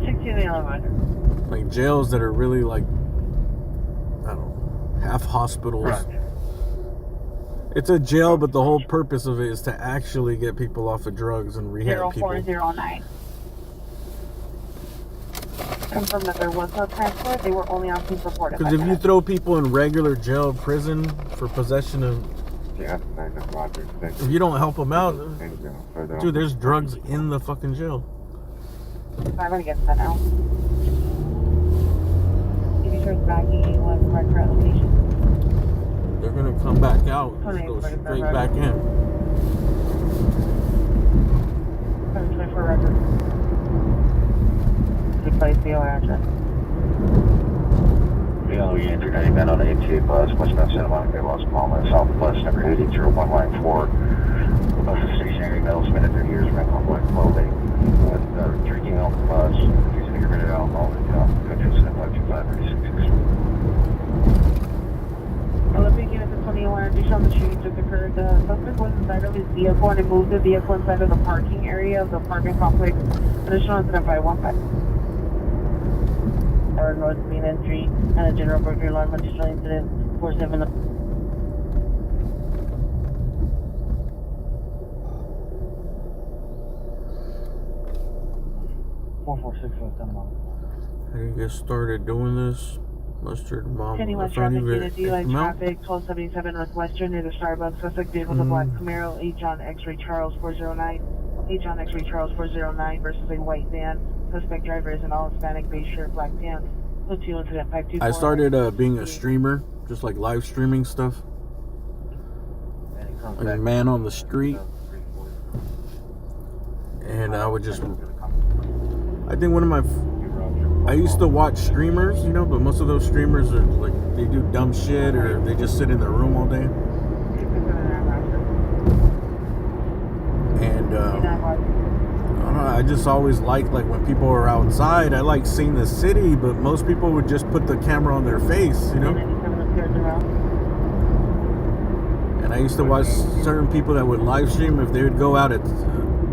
1611. Like jails that are really like, I don't know, half hospitals. Right. It's a jail, but the whole purpose of it is to actually get people off of drugs and rehab people. 0409. Confirm that there was no transport. They were only on scene for 4 to 5 Because if you minutes. throw people in regular jail, prison for possession of, if you don't help them out, dude, there's drugs in the fucking jail. I'm gonna get that now. If you start backing one correct location. They're gonna come back out, just go straight back in. 724 record. Replace the address. Yeah, we entered any men on 88 bus, westbound Santa Monica, Las Palmas, southwest number 80194. The bus is stationary, metal spin at 30 years, rental on black clothing. Drinking off the bus, using to get rid of alcohol, and good incident 52536. Looking at the 21 addition on the street just occurred. The suspect was inside of his vehicle and it moved the vehicle inside of the parking area of the apartment complex. Additional incident 515. Or North Main Entry and a general burglary alarm. Additional incident 47. 446 How do you get started doing this? Mustard bomb. Anyone traffic unit DUI traffic 1277 Northwestern near the Starbucks. Suspect vehicle with a black Camaro, H on X-ray Charles 409. H on X-ray Charles 409 versus a white van. Suspect driver is an all Hispanic beige shirt, black pants. Incident 524. I started being a streamer, just like live streaming stuff. Like a man on the street. And I would just, I think one of my, I used to watch streamers, you know, but most of those streamers are like, they do dumb shit or they just sit in their room all day. And I don't know, I just always liked like when people are outside, I like seeing the city, but most people would just put the camera on their face, you know? And I used to watch certain people that would live stream if they would go out at,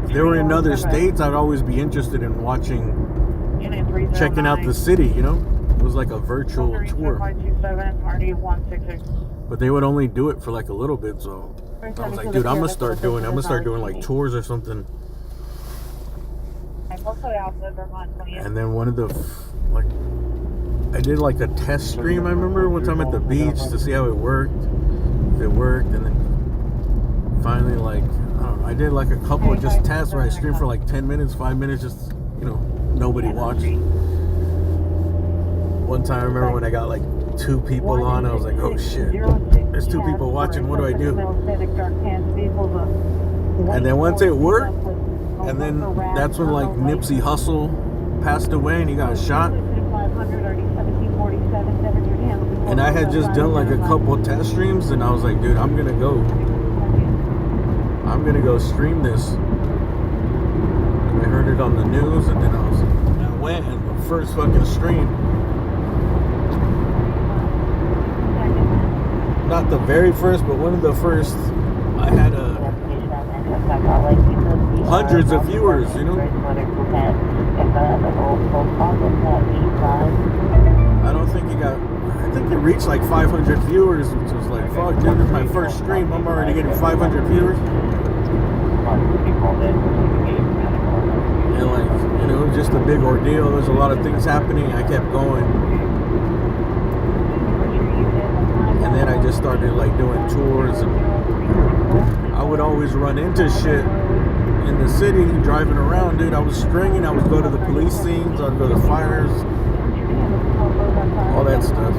if they were in other states, I'd always be interested in watching, checking out the city, you know? It was like a virtual tour. But they would only do it for like a little bit, so I was like, dude, I'm gonna start doing like tours or something. And then one of the, like, I did like a test stream, I remember one time at the beach to see how it worked. If it worked, and then finally, like, I don't know, I did like a couple of just tests where I streamed for like 10 minutes, 5 minutes, just, you know, nobody watched. One time I remember when I got like 2 people on, I was like, oh shit, there's 2 people watching, what do I do? And then once it worked, and then that's when like Nipsey Hussle passed away and he got shot. And I had just done like a couple test streams and I was like, dude, I'm gonna go stream this. And I heard it on the news and then I went and the first fucking stream. Not the very first, but one of the first, I had hundreds of viewers, you know? I don't think it got, I think it reached like 500 viewers, which was like, fuck, dude, it's my first stream, I'm already getting 500 viewers. And like, you know, it was just a big ordeal, there's a lot of things happening, I kept going. And then I just started like doing tours and I would always run into shit in the city driving around, dude. I was stringing, I would go to the police scenes, I'd go to fires, all that stuff.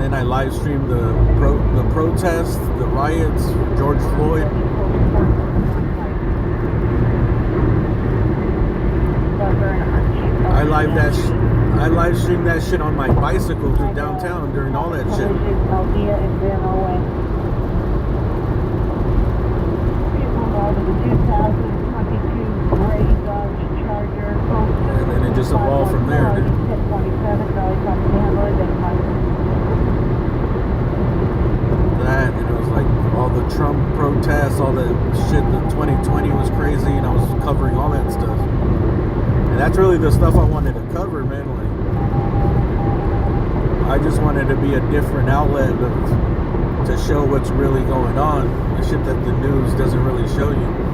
And then I live streamed the protests, the riots, George Floyd. I live streamed that shit on my bicycle through downtown during all that shit. And then it just evolved from there, dude. That, and it was like all the Trump protests, all the shit, the 2020 was crazy, and I was covering all that stuff. And that's really the stuff I wanted to cover, man. Like, I just wanted to be a different outlet to show what's really going on, the shit that the news doesn't really show you.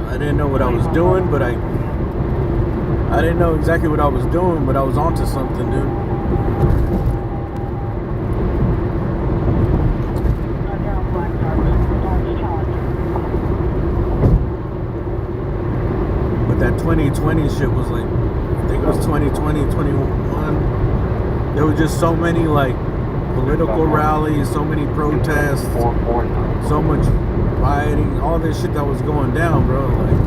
I didn't know what I was doing, but I didn't know exactly what I was doing, but I was onto something, dude. But that 2020 shit was like, I think it was 2020, 21. There were just so many like political rallies, so many protests, so much rioting, all this shit that was going down, bro. Like,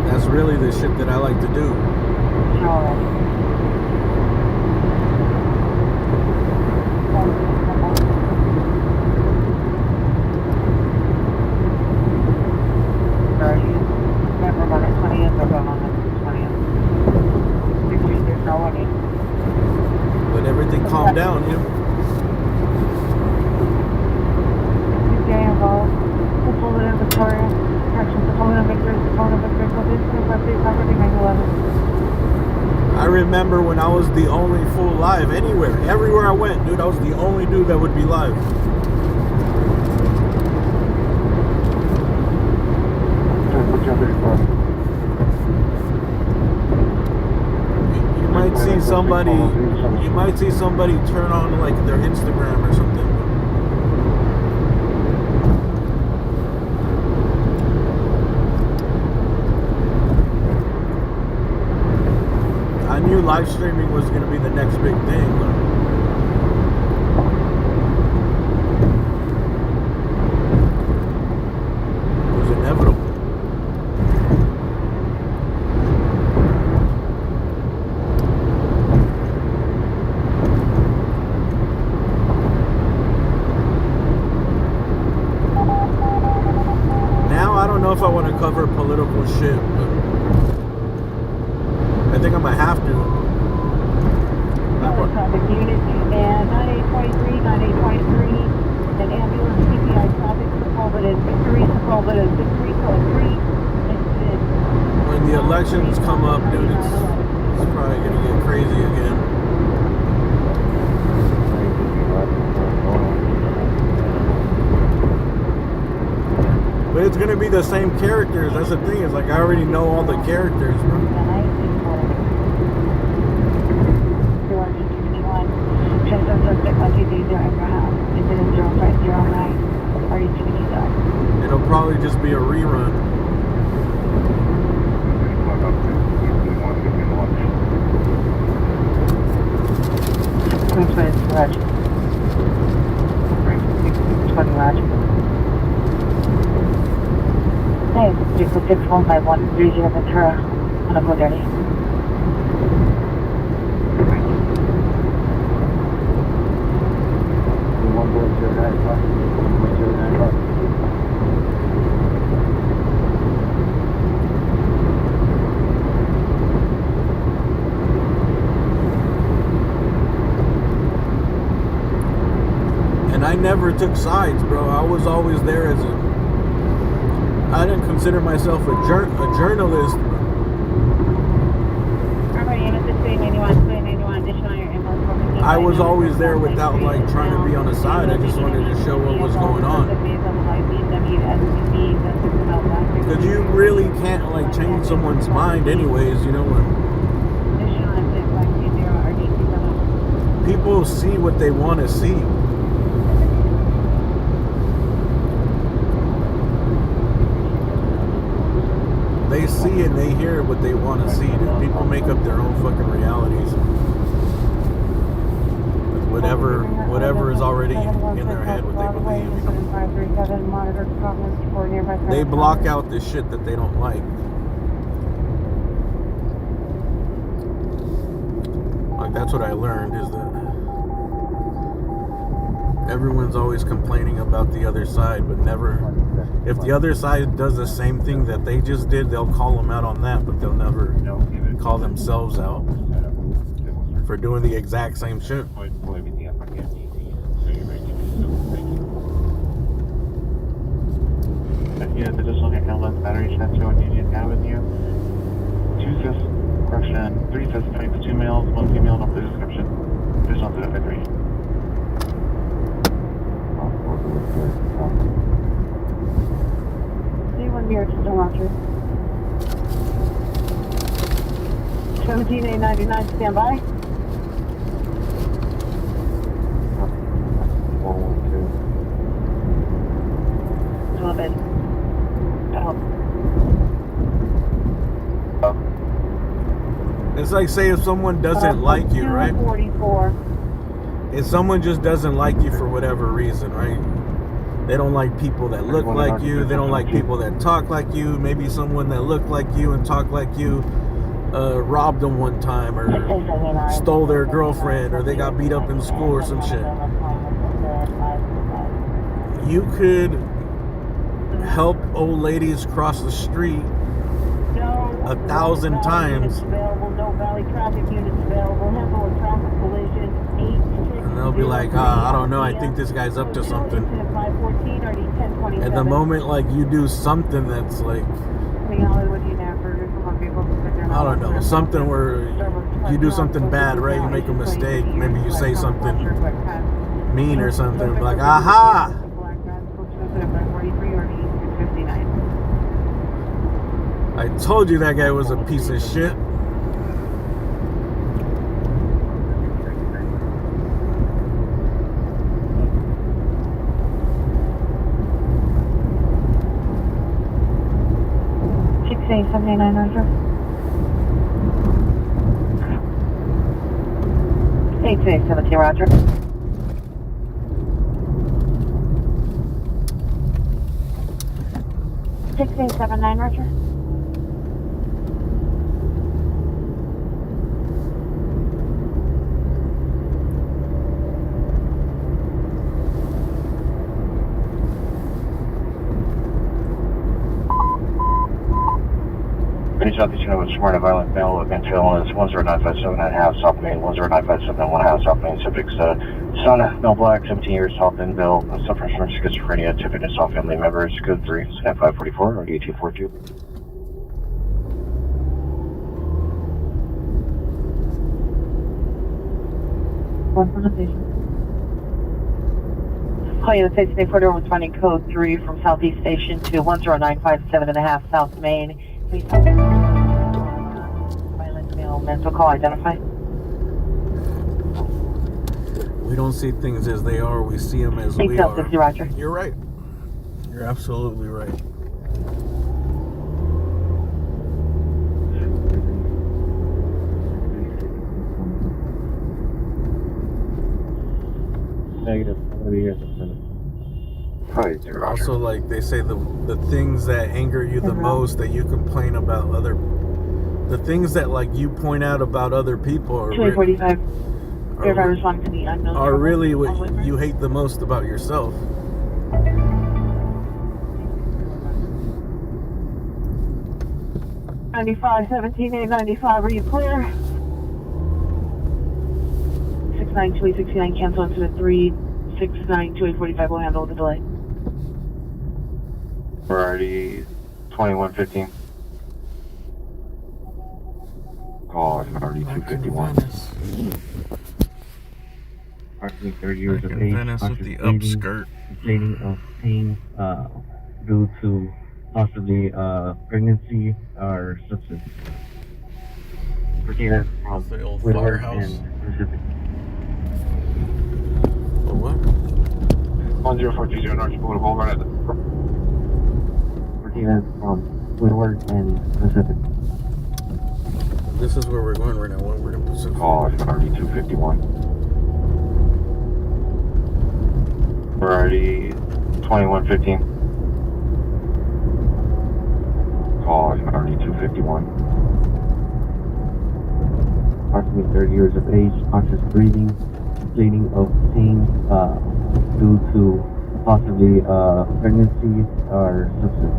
that's really the shit that I like to do. But everything calmed down, you know? I remember when I was the only full live everywhere I went, dude, I was the only dude that would be live. You might see somebody turn on like their Instagram or something. I knew live streaming was going to be the next big thing. It was inevitable. Now I don't know if I want to cover political shit, but I think I'm gonna have to. Traffic unit and 9823, 9823, and ambulance CPI traffic Sepulveda Victory, Sepulveda Victory, code 3. When the elections come up, dude, it's probably gonna get crazy again. But it's gonna be the same characters. That's the thing. It's like I already know all the characters, bro. It'll probably just be a rerun. Hey, 6615130 Ventura, on a go dirty. And I never took sides, bro. I was always there as a... I didn't consider myself a journalist. I was always there without like trying to be on the side. I just wanted to show what was going on. Because you really can't like change someone's mind anyways, you know. People see what they want to see. They see and they hear what they want to see. Dude. People make up their own fucking realities. Whatever is already in their head, what they believe. They block out the shit that they don't like. Like, that's what I learned, is that everyone's always complaining about the other side, but never, if the other side does the same thing that they just did, they'll call them out on that, but they'll never call themselves out for doing the exact same shit. Yeah, the additional outlet battery transfer on Union Avenue. 3 says types, 2 males, 1 female, no clear description. Additional to that 3. C1 Beer to Roger. 17A99, stand by. 11. It's like, say if someone doesn't like you, right? 44. If someone just doesn't like you for whatever reason, right? They don't like people that look like you. They don't like people that talk like you. Maybe someone that looked like you and talked like you robbed them one time, or stole their girlfriend, or they got beat up in school or some shit. You could help old ladies cross the street 1,000 times, and they'll be like, I don't know, I think this guy's up to something. And the moment like you do something that's like, I don't know, something where you do something bad, right? You make a mistake, maybe you say something mean or something, like, aha! I told you that guy was a piece of shit. Say 7900. 817, Roger. 6879, Roger. Finish out the unit with smart and violent male with infill is 10957.5 South Main, 10957.1 South Main, subject son, male black, 17 years, South Endville, suffering from schizophrenia, typical all family members, code 3, snap 544, or 1842. One from the station. Call you the station 840 responding code 3 from Southeast Station to 10957.5 South Main. Please violent male mental call identified. We don't see things as they are, we see them as we are. Roger. You're right. You're absolutely right. Negative. Also, like they say, the things that anger you the most, that you complain about the things that like you point out about other people are 245. Are really what you hate the most about yourself. $95, 17,895, are you clear? 69269, cancel into the 3692845, we'll handle the delay. We're already 2115. Oh, it's already 251. Approximately 30 years of age. Venice with the upskirt. Complaining of pain due to possibly pregnancy or substance. Virginia from the old Woodward firehouse. and Pacific. what? 10420 North Dakota Boulevard. Even from Windward and Pacific. This is where we're going right now. Windward and Pacific. Call RD251. We're already 2115. Call RD251. Approximately 30 years of age, conscious breathing, bleeding of pain due to possibly pregnancy or substance.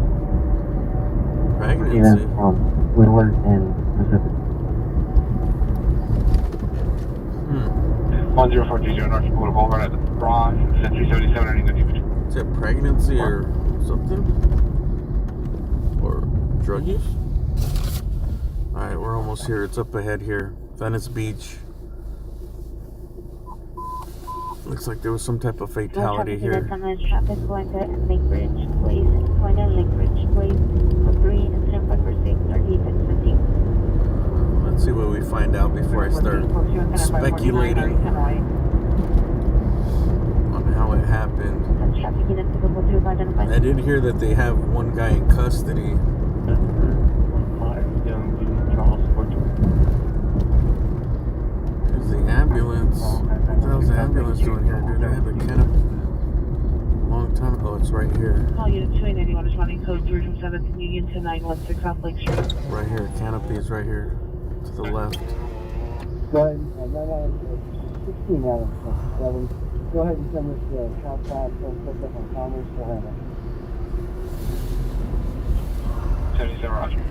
Pregnancy? Even from Windward and Pacific. 10420 North Dakota Boulevard at the Bronx, Century 77 running the deep. Is it pregnancy or something? Or drug use? Alright, we're almost here. It's up ahead here. Venice Beach. Looks like there was some type of fatality here. Traffic going to Lake Ridge Place. Going to Lake Ridge Place. For 3 incident 546 3815. Let's see what we find out before I start speculating on how it happened. I did hear that they have one guy in custody. There's the ambulance. What the hell's the ambulance doing here, dude? They had the canopy long time ago. It's right here. Call unit 281 is running code 3 from 7th Union to 916 South Lake Street. Right here. Canopy is right here to the left. Go ahead, 16 Adams, 7. Go ahead and send this to Southbound, pick up on Commerce, go ahead. 77 Roger.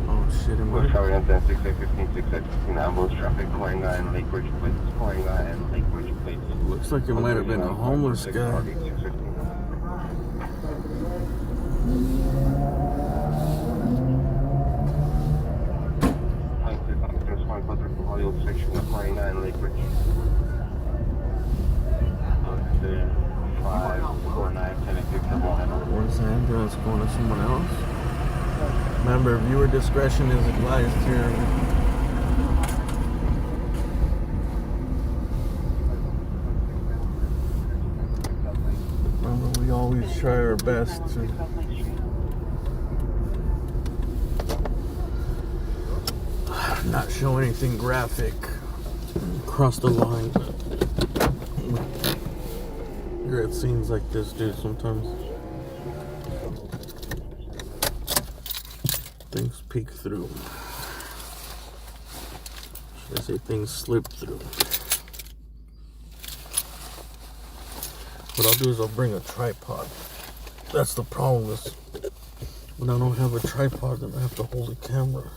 Oh shit, am West Tower incident 6815 ambulance traffic, calling Lake Ridge Place, calling Lake Ridge Place. Looks like it might have been a homeless guy. Section of 49 Lake Ridge. 549 Where's the ambulance going to someone else? Remember, viewer discretion is advised here. Remember, we always try our best to not show anything graphic, cross the line. You're at scenes like this, dude, sometimes things peek through. Should I say things slip through? What I'll do is I'll bring a tripod. That's the problem is when I don't have a tripod, then I have to hold a camera.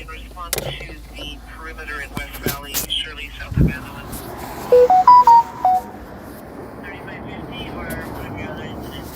Response to the perimeter in West Valley, Shirley, south of Annapolis. 3550 or one of your other incidents.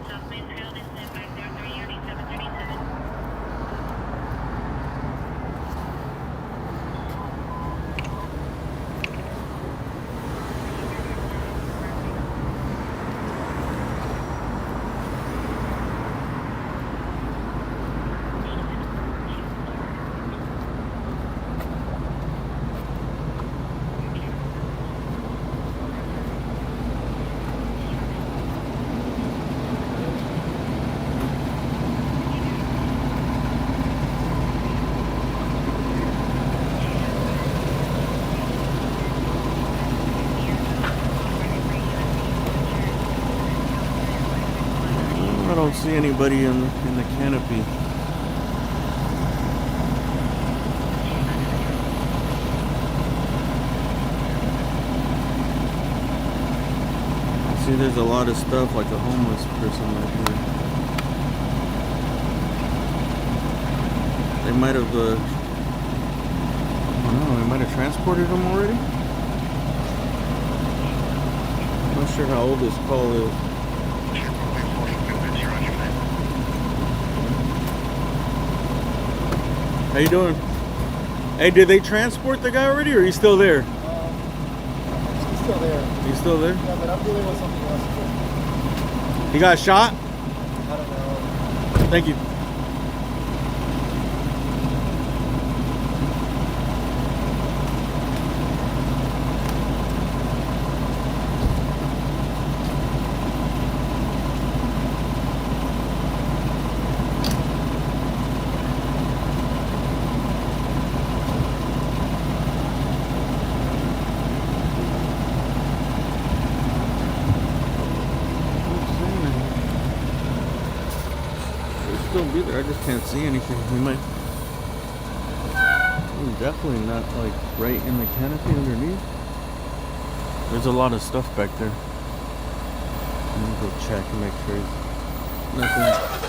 South Mansfield, incident 503. see anybody in the canopy. See, there's a lot of stuff like a homeless person right here. They might have, I don't know, they might have transported them already. I'm not sure how old this call is. How you doing? Hey, did they transport the guy already, or are you still there? He's still there. You still there? Yeah, but I'm dealing with something else. He got shot? I don't know. Thank you. Still be there. I just can't see anything. We might. Definitely not like right in the canopy underneath. There's a lot of stuff back there. Let me go check and make sure nothing.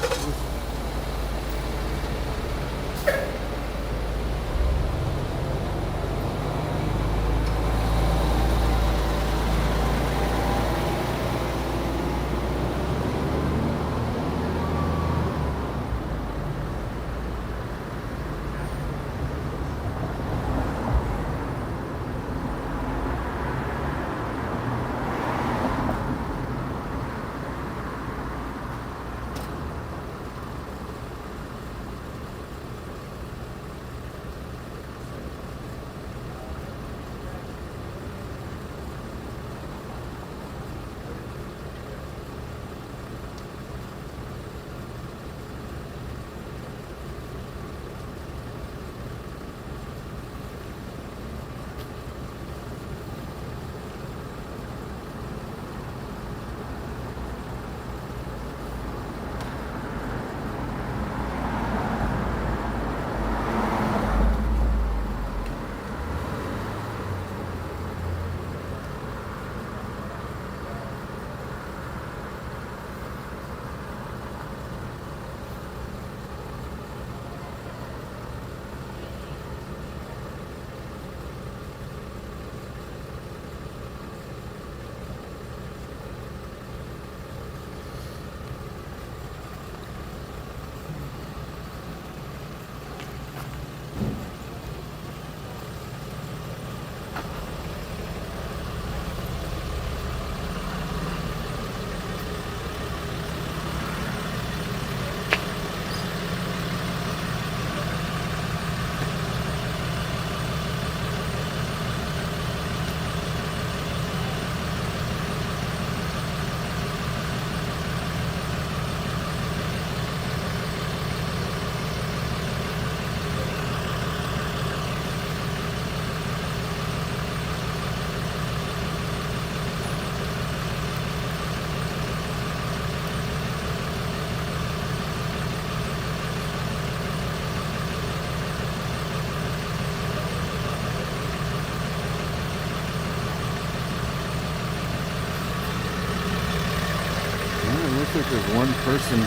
Looks like there's one person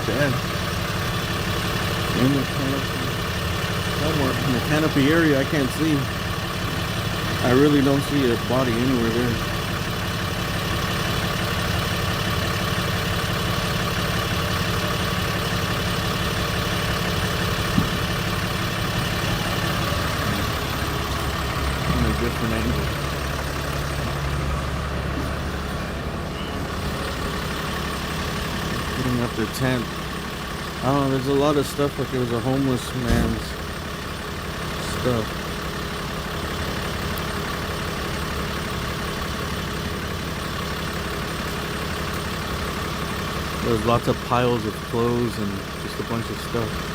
dead in the canopy. Somewhere in the canopy area, I can't see. I really don't see a body anywhere there. In a different angle. Up their tent. I don't know, there's a lot of stuff, like it was a homeless man's stuff. There's lots of piles of clothes and just a bunch of stuff.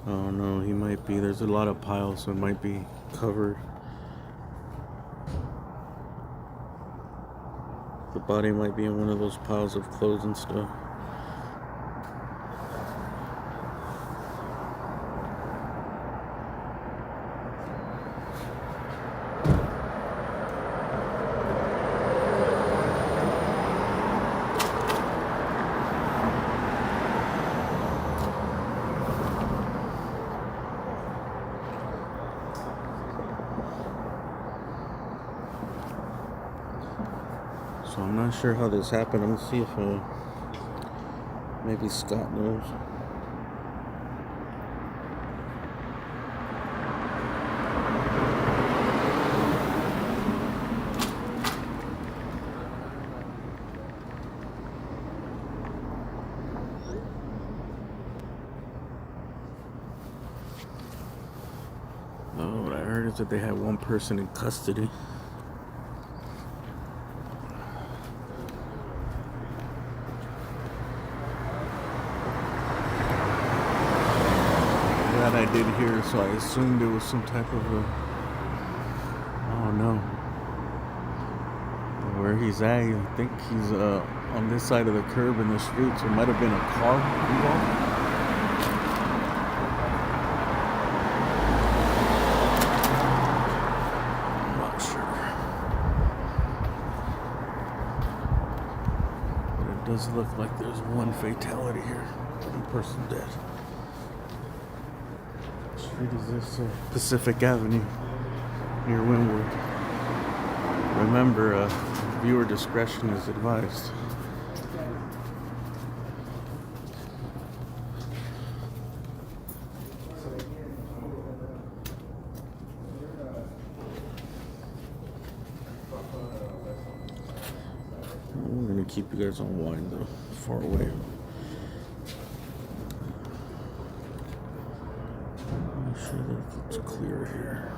Oh no, he might be. There's a lot of piles, so it might be covered. The body might be in one of those piles of clothes and stuff. So I'm not sure how this happened. I'm gonna see if maybe Scott knows. What I heard is that they had one person in custody. That I did hear, so I assumed it was some type of a, oh no, where he's at. I think he's on this side of the curb in the street, so it might have been a car involved. I'm not sure, but it does look like there's one fatality here, one person dead. Street is this Pacific Avenue near Wynwood. Remember, viewer discretion is advised. I'm gonna keep you guys on wind though, far away. Make sure that it's clear here.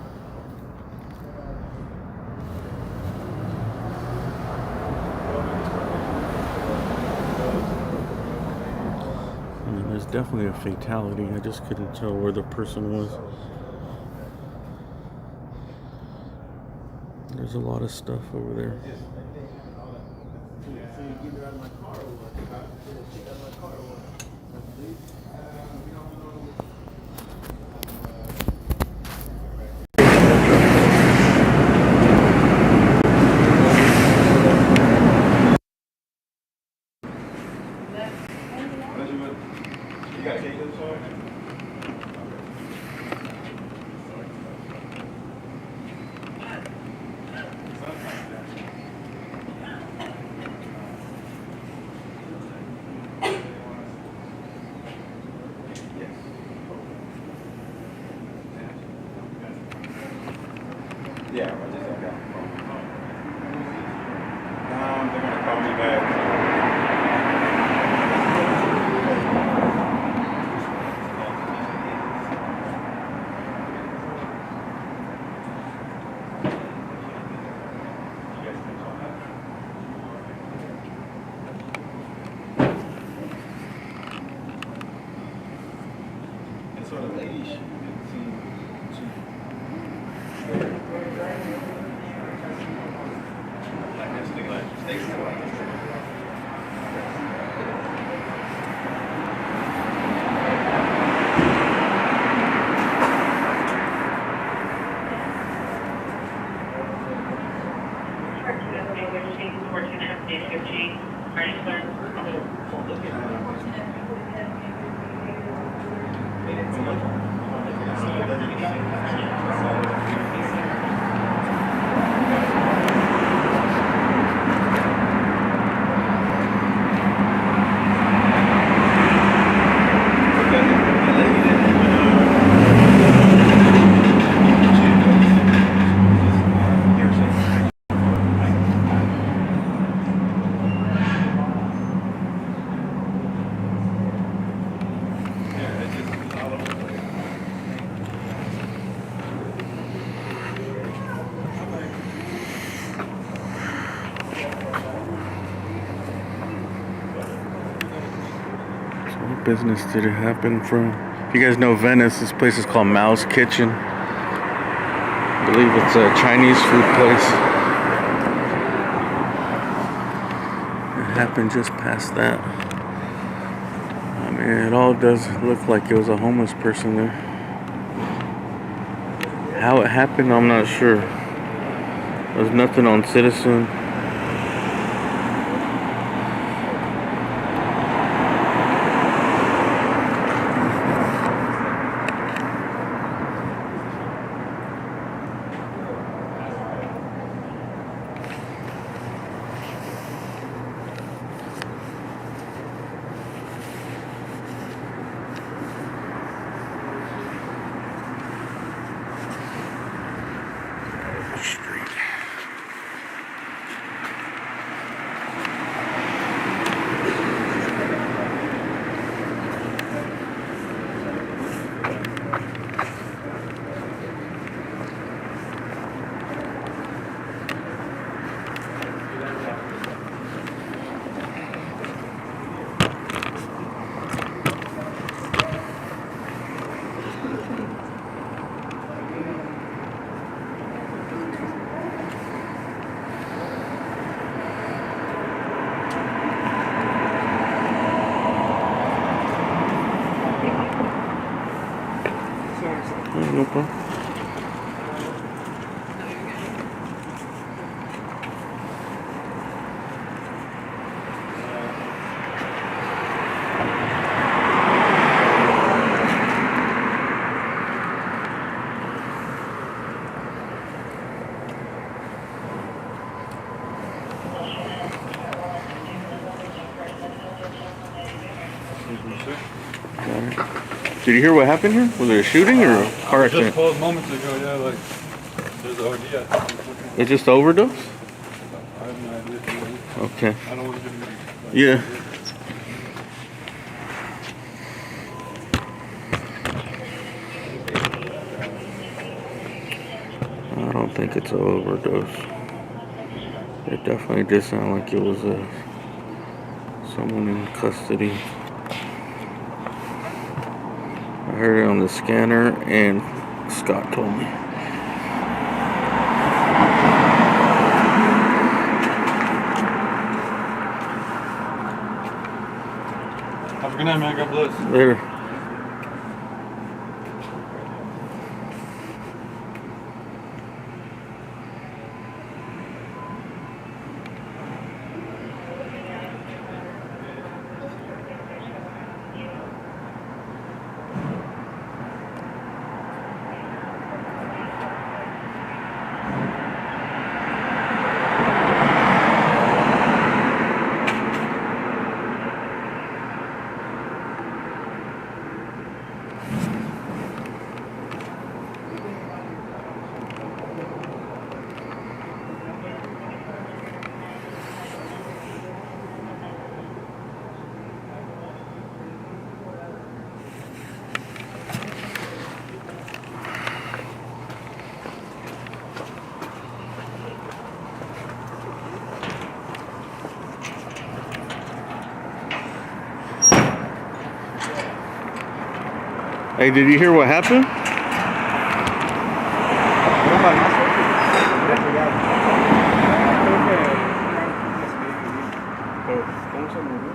I mean, there's definitely a fatality. I just couldn't tell where the person was. There's a lot of stuff over there. Yeah, I just got that phone. They're gonna call me back. And so the lady, she didn't seem What business did it happen from? If you guys know Venice, this place is called Mao's Kitchen. I believe it's a Chinese food place. It happened just past that. I mean, it all does look like it was a homeless person there. How it happened, I'm not sure. There's nothing on Citizen. No problem. Did you hear what happened here? Was it a shooting or a car accident? Just called moments ago, yeah, like there's an OD. It's just overdose? I have no idea. Okay. I don't want to do Yeah. I don't think it's an overdose. It definitely did sound like it was someone in custody. I heard it on the scanner, and Scott told me. Have a good night, man. God bless. Later. Hey, did you hear what happened? ¿Cómo se murió?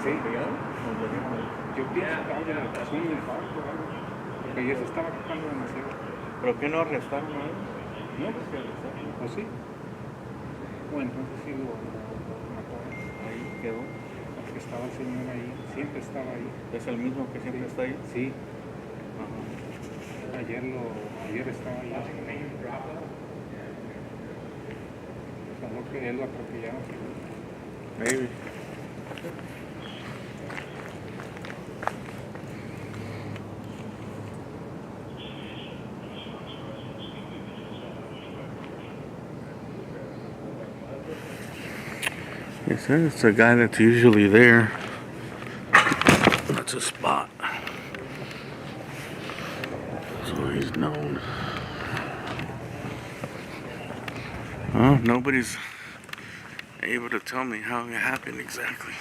¿Sí? Yo pienso que alguien le pasó un infarto o algo, porque ya se estaba quejando demasiado. ¿Pero qué no arrestaron a él? No, pues que arrestaron. ¿O sí? Bueno, entonces sí lo mataron. Ahí quedó. Es que estaba el señor ahí, siempre estaba ahí. ¿Es el mismo que siempre está ahí? Sí. Ayer estaba allá. Solo que él lo atropellaron. Maybe. He said it's a guy that's usually there. That's a spot. So he's known. Well, nobody's able to tell me how it happened exactly.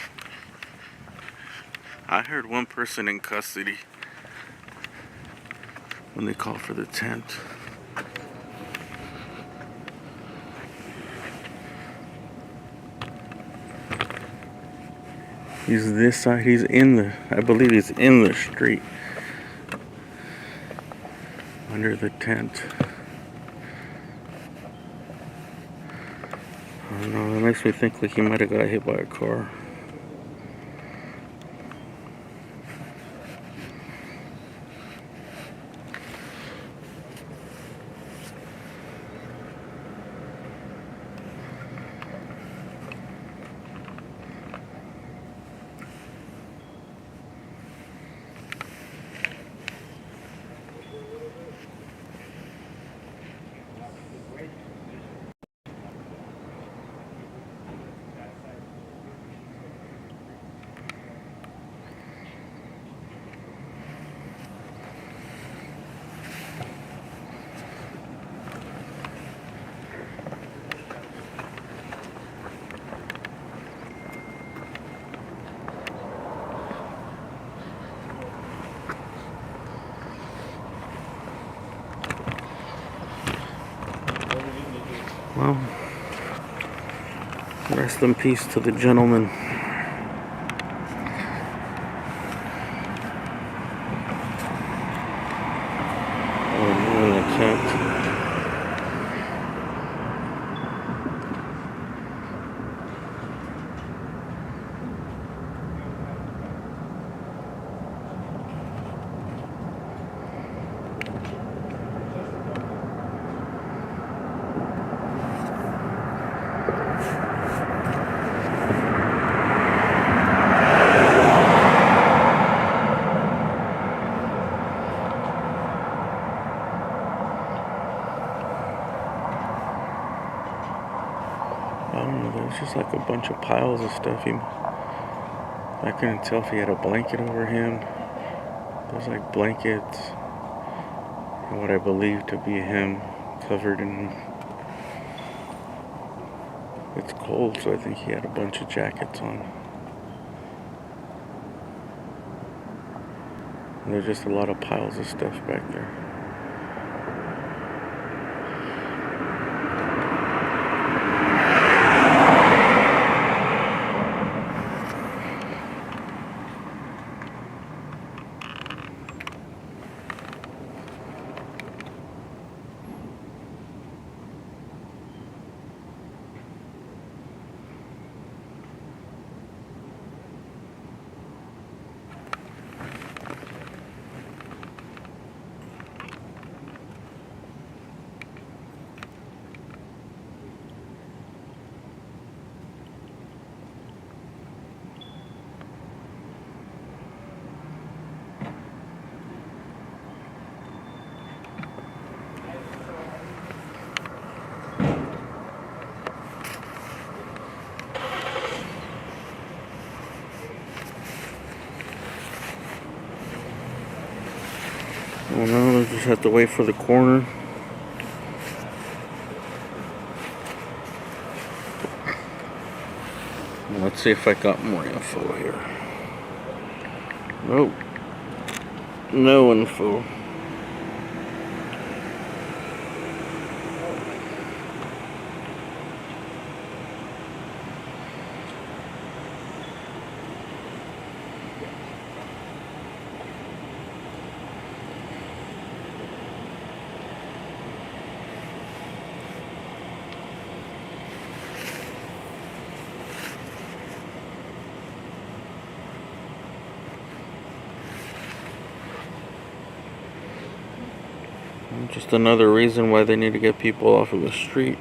I heard one person in custody. when they call for the tent. He's this side. He's in the, I believe he's in the street under the tent. I don't know, that makes me think like he might have got hit by a car. Well, rest in peace to the gentleman. In the tent. I don't know, there's just like a bunch of piles of stuff. I couldn't tell if he had a blanket over him. There's like blankets and what I believe to be him covered in. It's cold, so I think he had a bunch of jackets on. And there's just a lot of piles of stuff back there. Well, now I just have to wait for the corner. Let's see if I got more info here. Nope. No info. Just another reason why they need to get people off of the street.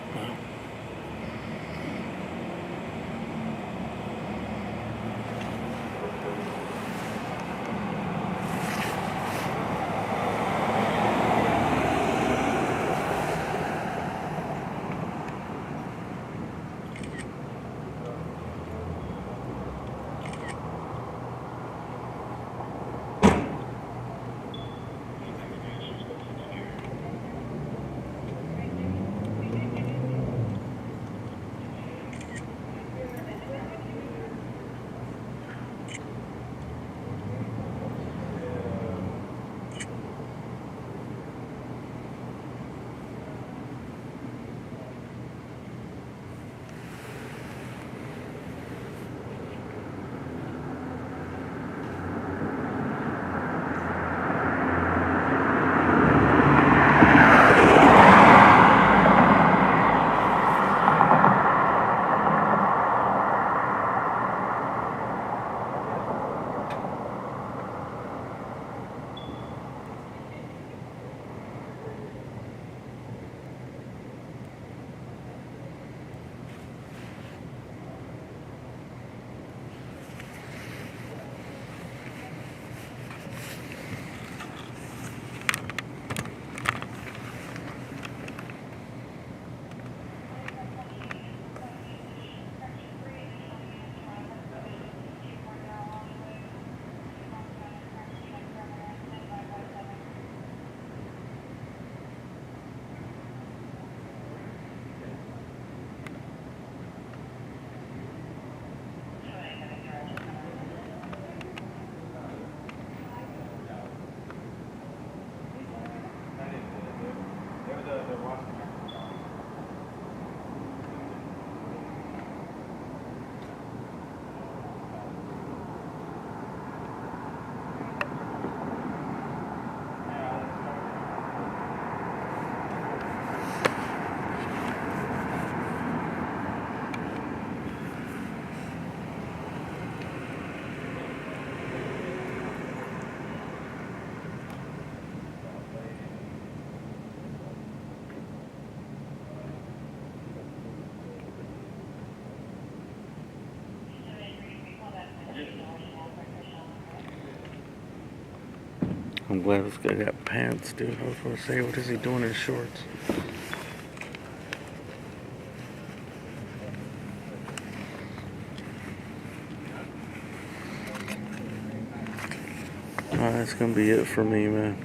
I'm glad this guy got pants, dude. I was gonna say, what is he doing in shorts? That's gonna be it for me, man.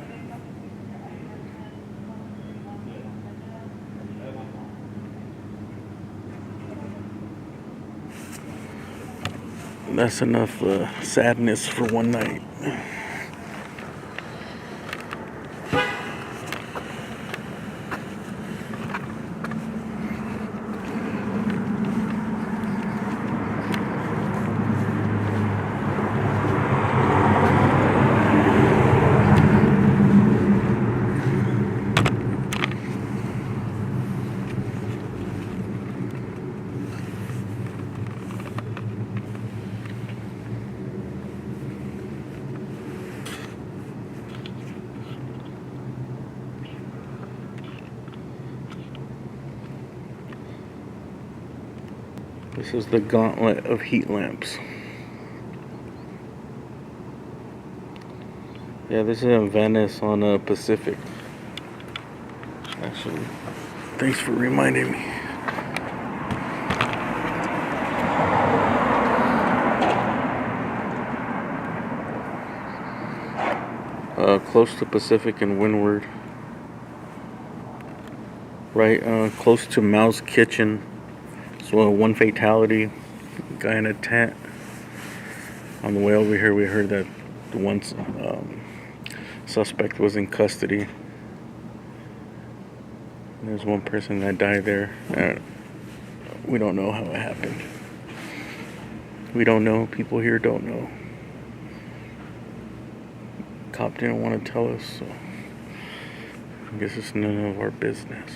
That's enough sadness for one night. This is the gauntlet of heat lamps. Yeah, this is in Venice on Pacific. Actually, thanks for reminding me. Close to Pacific and Windward. Right, close to Mao's Kitchen. So one fatality, guy in a tent. On the way over here, we heard that the one suspect was in custody. And there's one person that died there. We don't know how it happened. We don't know. People here don't know. Cop didn't want to tell us, so I guess it's none of our business.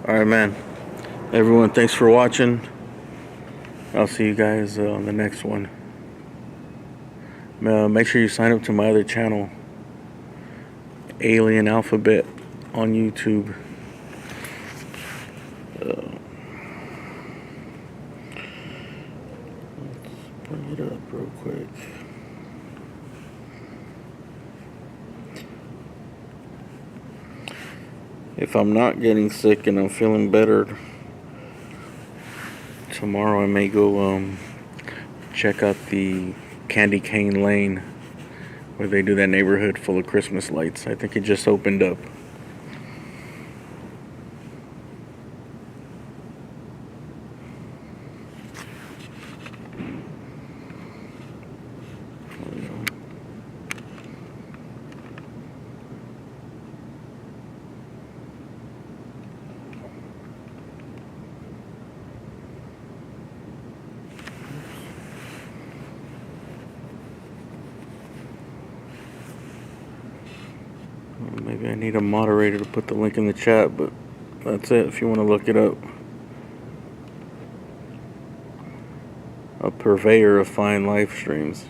Alright, man. Everyone, thanks for watching. I'll see you guys on the next one. Make sure you sign up to my other channel, Alien Alphabet, on YouTube. Let's bring it up real quick. If I'm not getting sick and I'm feeling better, tomorrow I may go check out the Candy Cane Lane, where they do that neighborhood full of Christmas lights. I think it just opened up. Maybe I need a moderator to put the link in the chat, but that's it if you want to look it up. A purveyor of fine live streams.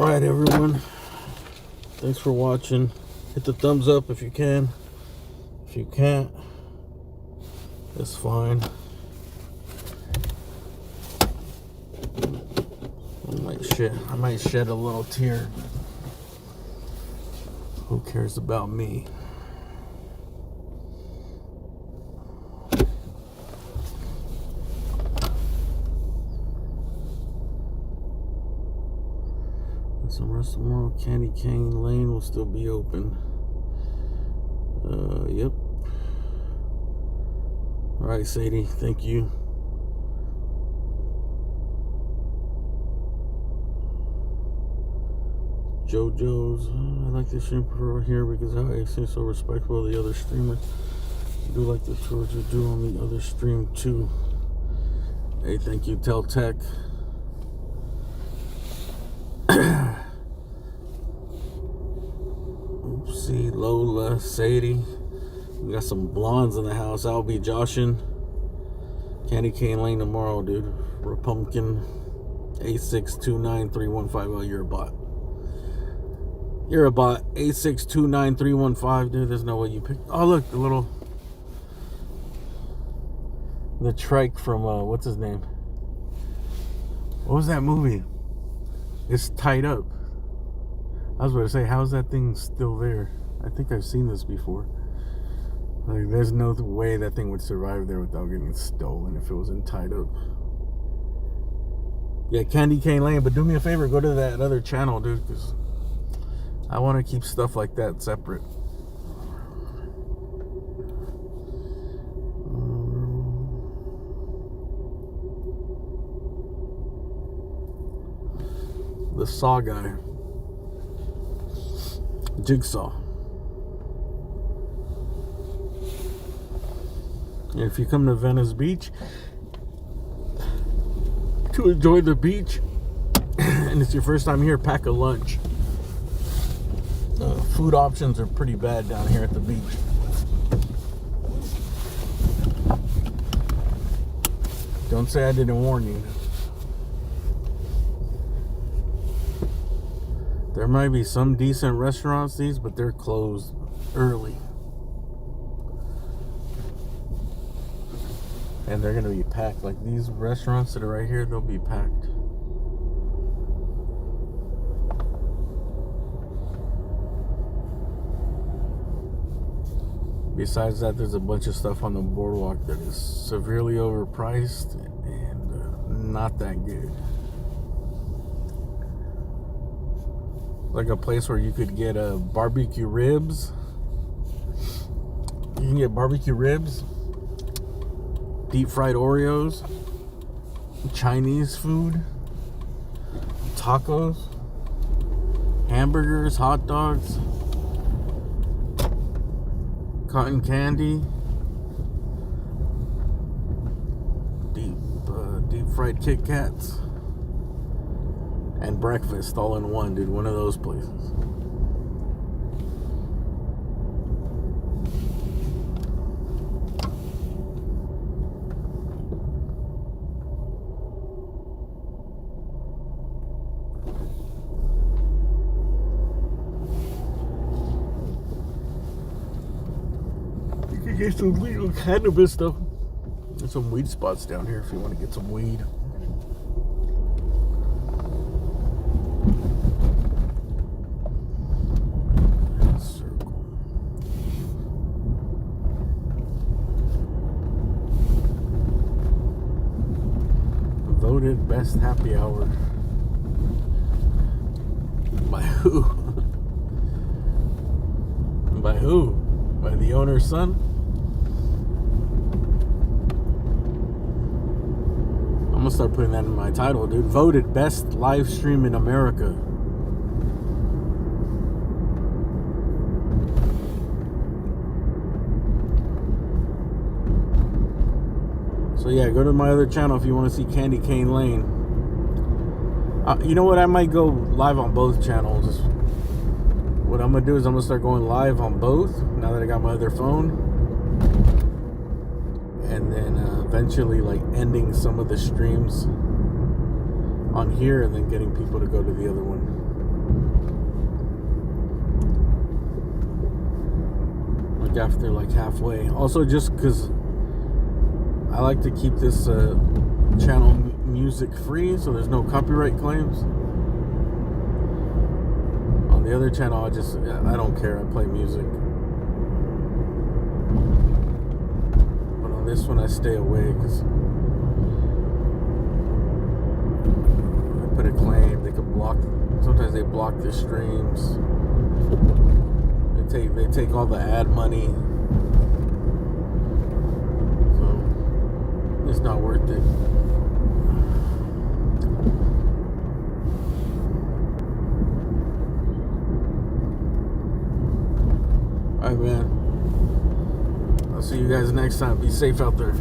Alright, everyone. Thanks for watching. Hit the thumbs up if you can. If you can't, that's fine. I might shed a little tear. Who cares about me? Some rest tomorrow. Candy Cane Lane will still be open. Yep. All right, Sadie. Thank you. JoJo's. I like this stream over here because how it seems so respectful of the other streamers. I do like the tours you do on the other stream too. Hey, thank you, Teltech. Oopsie, Lola, Sadie. We got some blondes in the house. I'll be joshing. Candy Cane Lane tomorrow, dude. Republican A629315. Oh, you're a bot. You're a bot. A629315, dude. There's no way you picked. Oh, look, the trike from what's his name? What was that movie? It's tied up. I was about to say, how's that thing still there? I think I've seen this before. Like, there's no way that thing would survive there without getting stolen if it wasn't tied up. Yeah, Candy Cane Lane. But do me a favor, go to that other channel, dude, because I want to keep stuff like that separate. The Saw guy. Jigsaw. And if you come to Venice Beach to enjoy the beach and it's your first time here, pack a lunch. Food options are pretty bad down here at the beach. Don't say I didn't warn you. There might be some decent restaurants but they're closed early. And they're gonna be packed. Like these restaurants that are right here, they'll be packed. Besides that, there's a bunch of stuff on the boardwalk that is severely overpriced and not that good. Like a place where you could get barbecue ribs. You can get barbecue ribs, deep fried Oreos, Chinese food, tacos, hamburgers, hot dogs, cotton candy, deep fried Kit Kats, and breakfast all in one, dude. One of those places. You can get some legal cannabis stuff. There's some weed spots down here if you want to get some weed. Voted best happy hour. By who? By who? By the owner's son? I'm gonna start putting that in my title, dude. Voted best live stream in America. So yeah, go to my other channel if you want to see Candy Cane Lane. You know what? I might go live on both channels. What I'm gonna do is I'm gonna start going live on both now that I got my other phone, and then eventually like ending some of the streams on here and then getting people to go to the other one. music after like halfway. Also, just because I like to keep this channel music free, so there's no copyright claims. On the other channel, I don't care. I play music. But on this one, I stay away because I put a claim. They could block. Sometimes they block the streams. They take all the ad money. So it's not worth it. Alright, man. I'll see you guys next time. Be safe out there.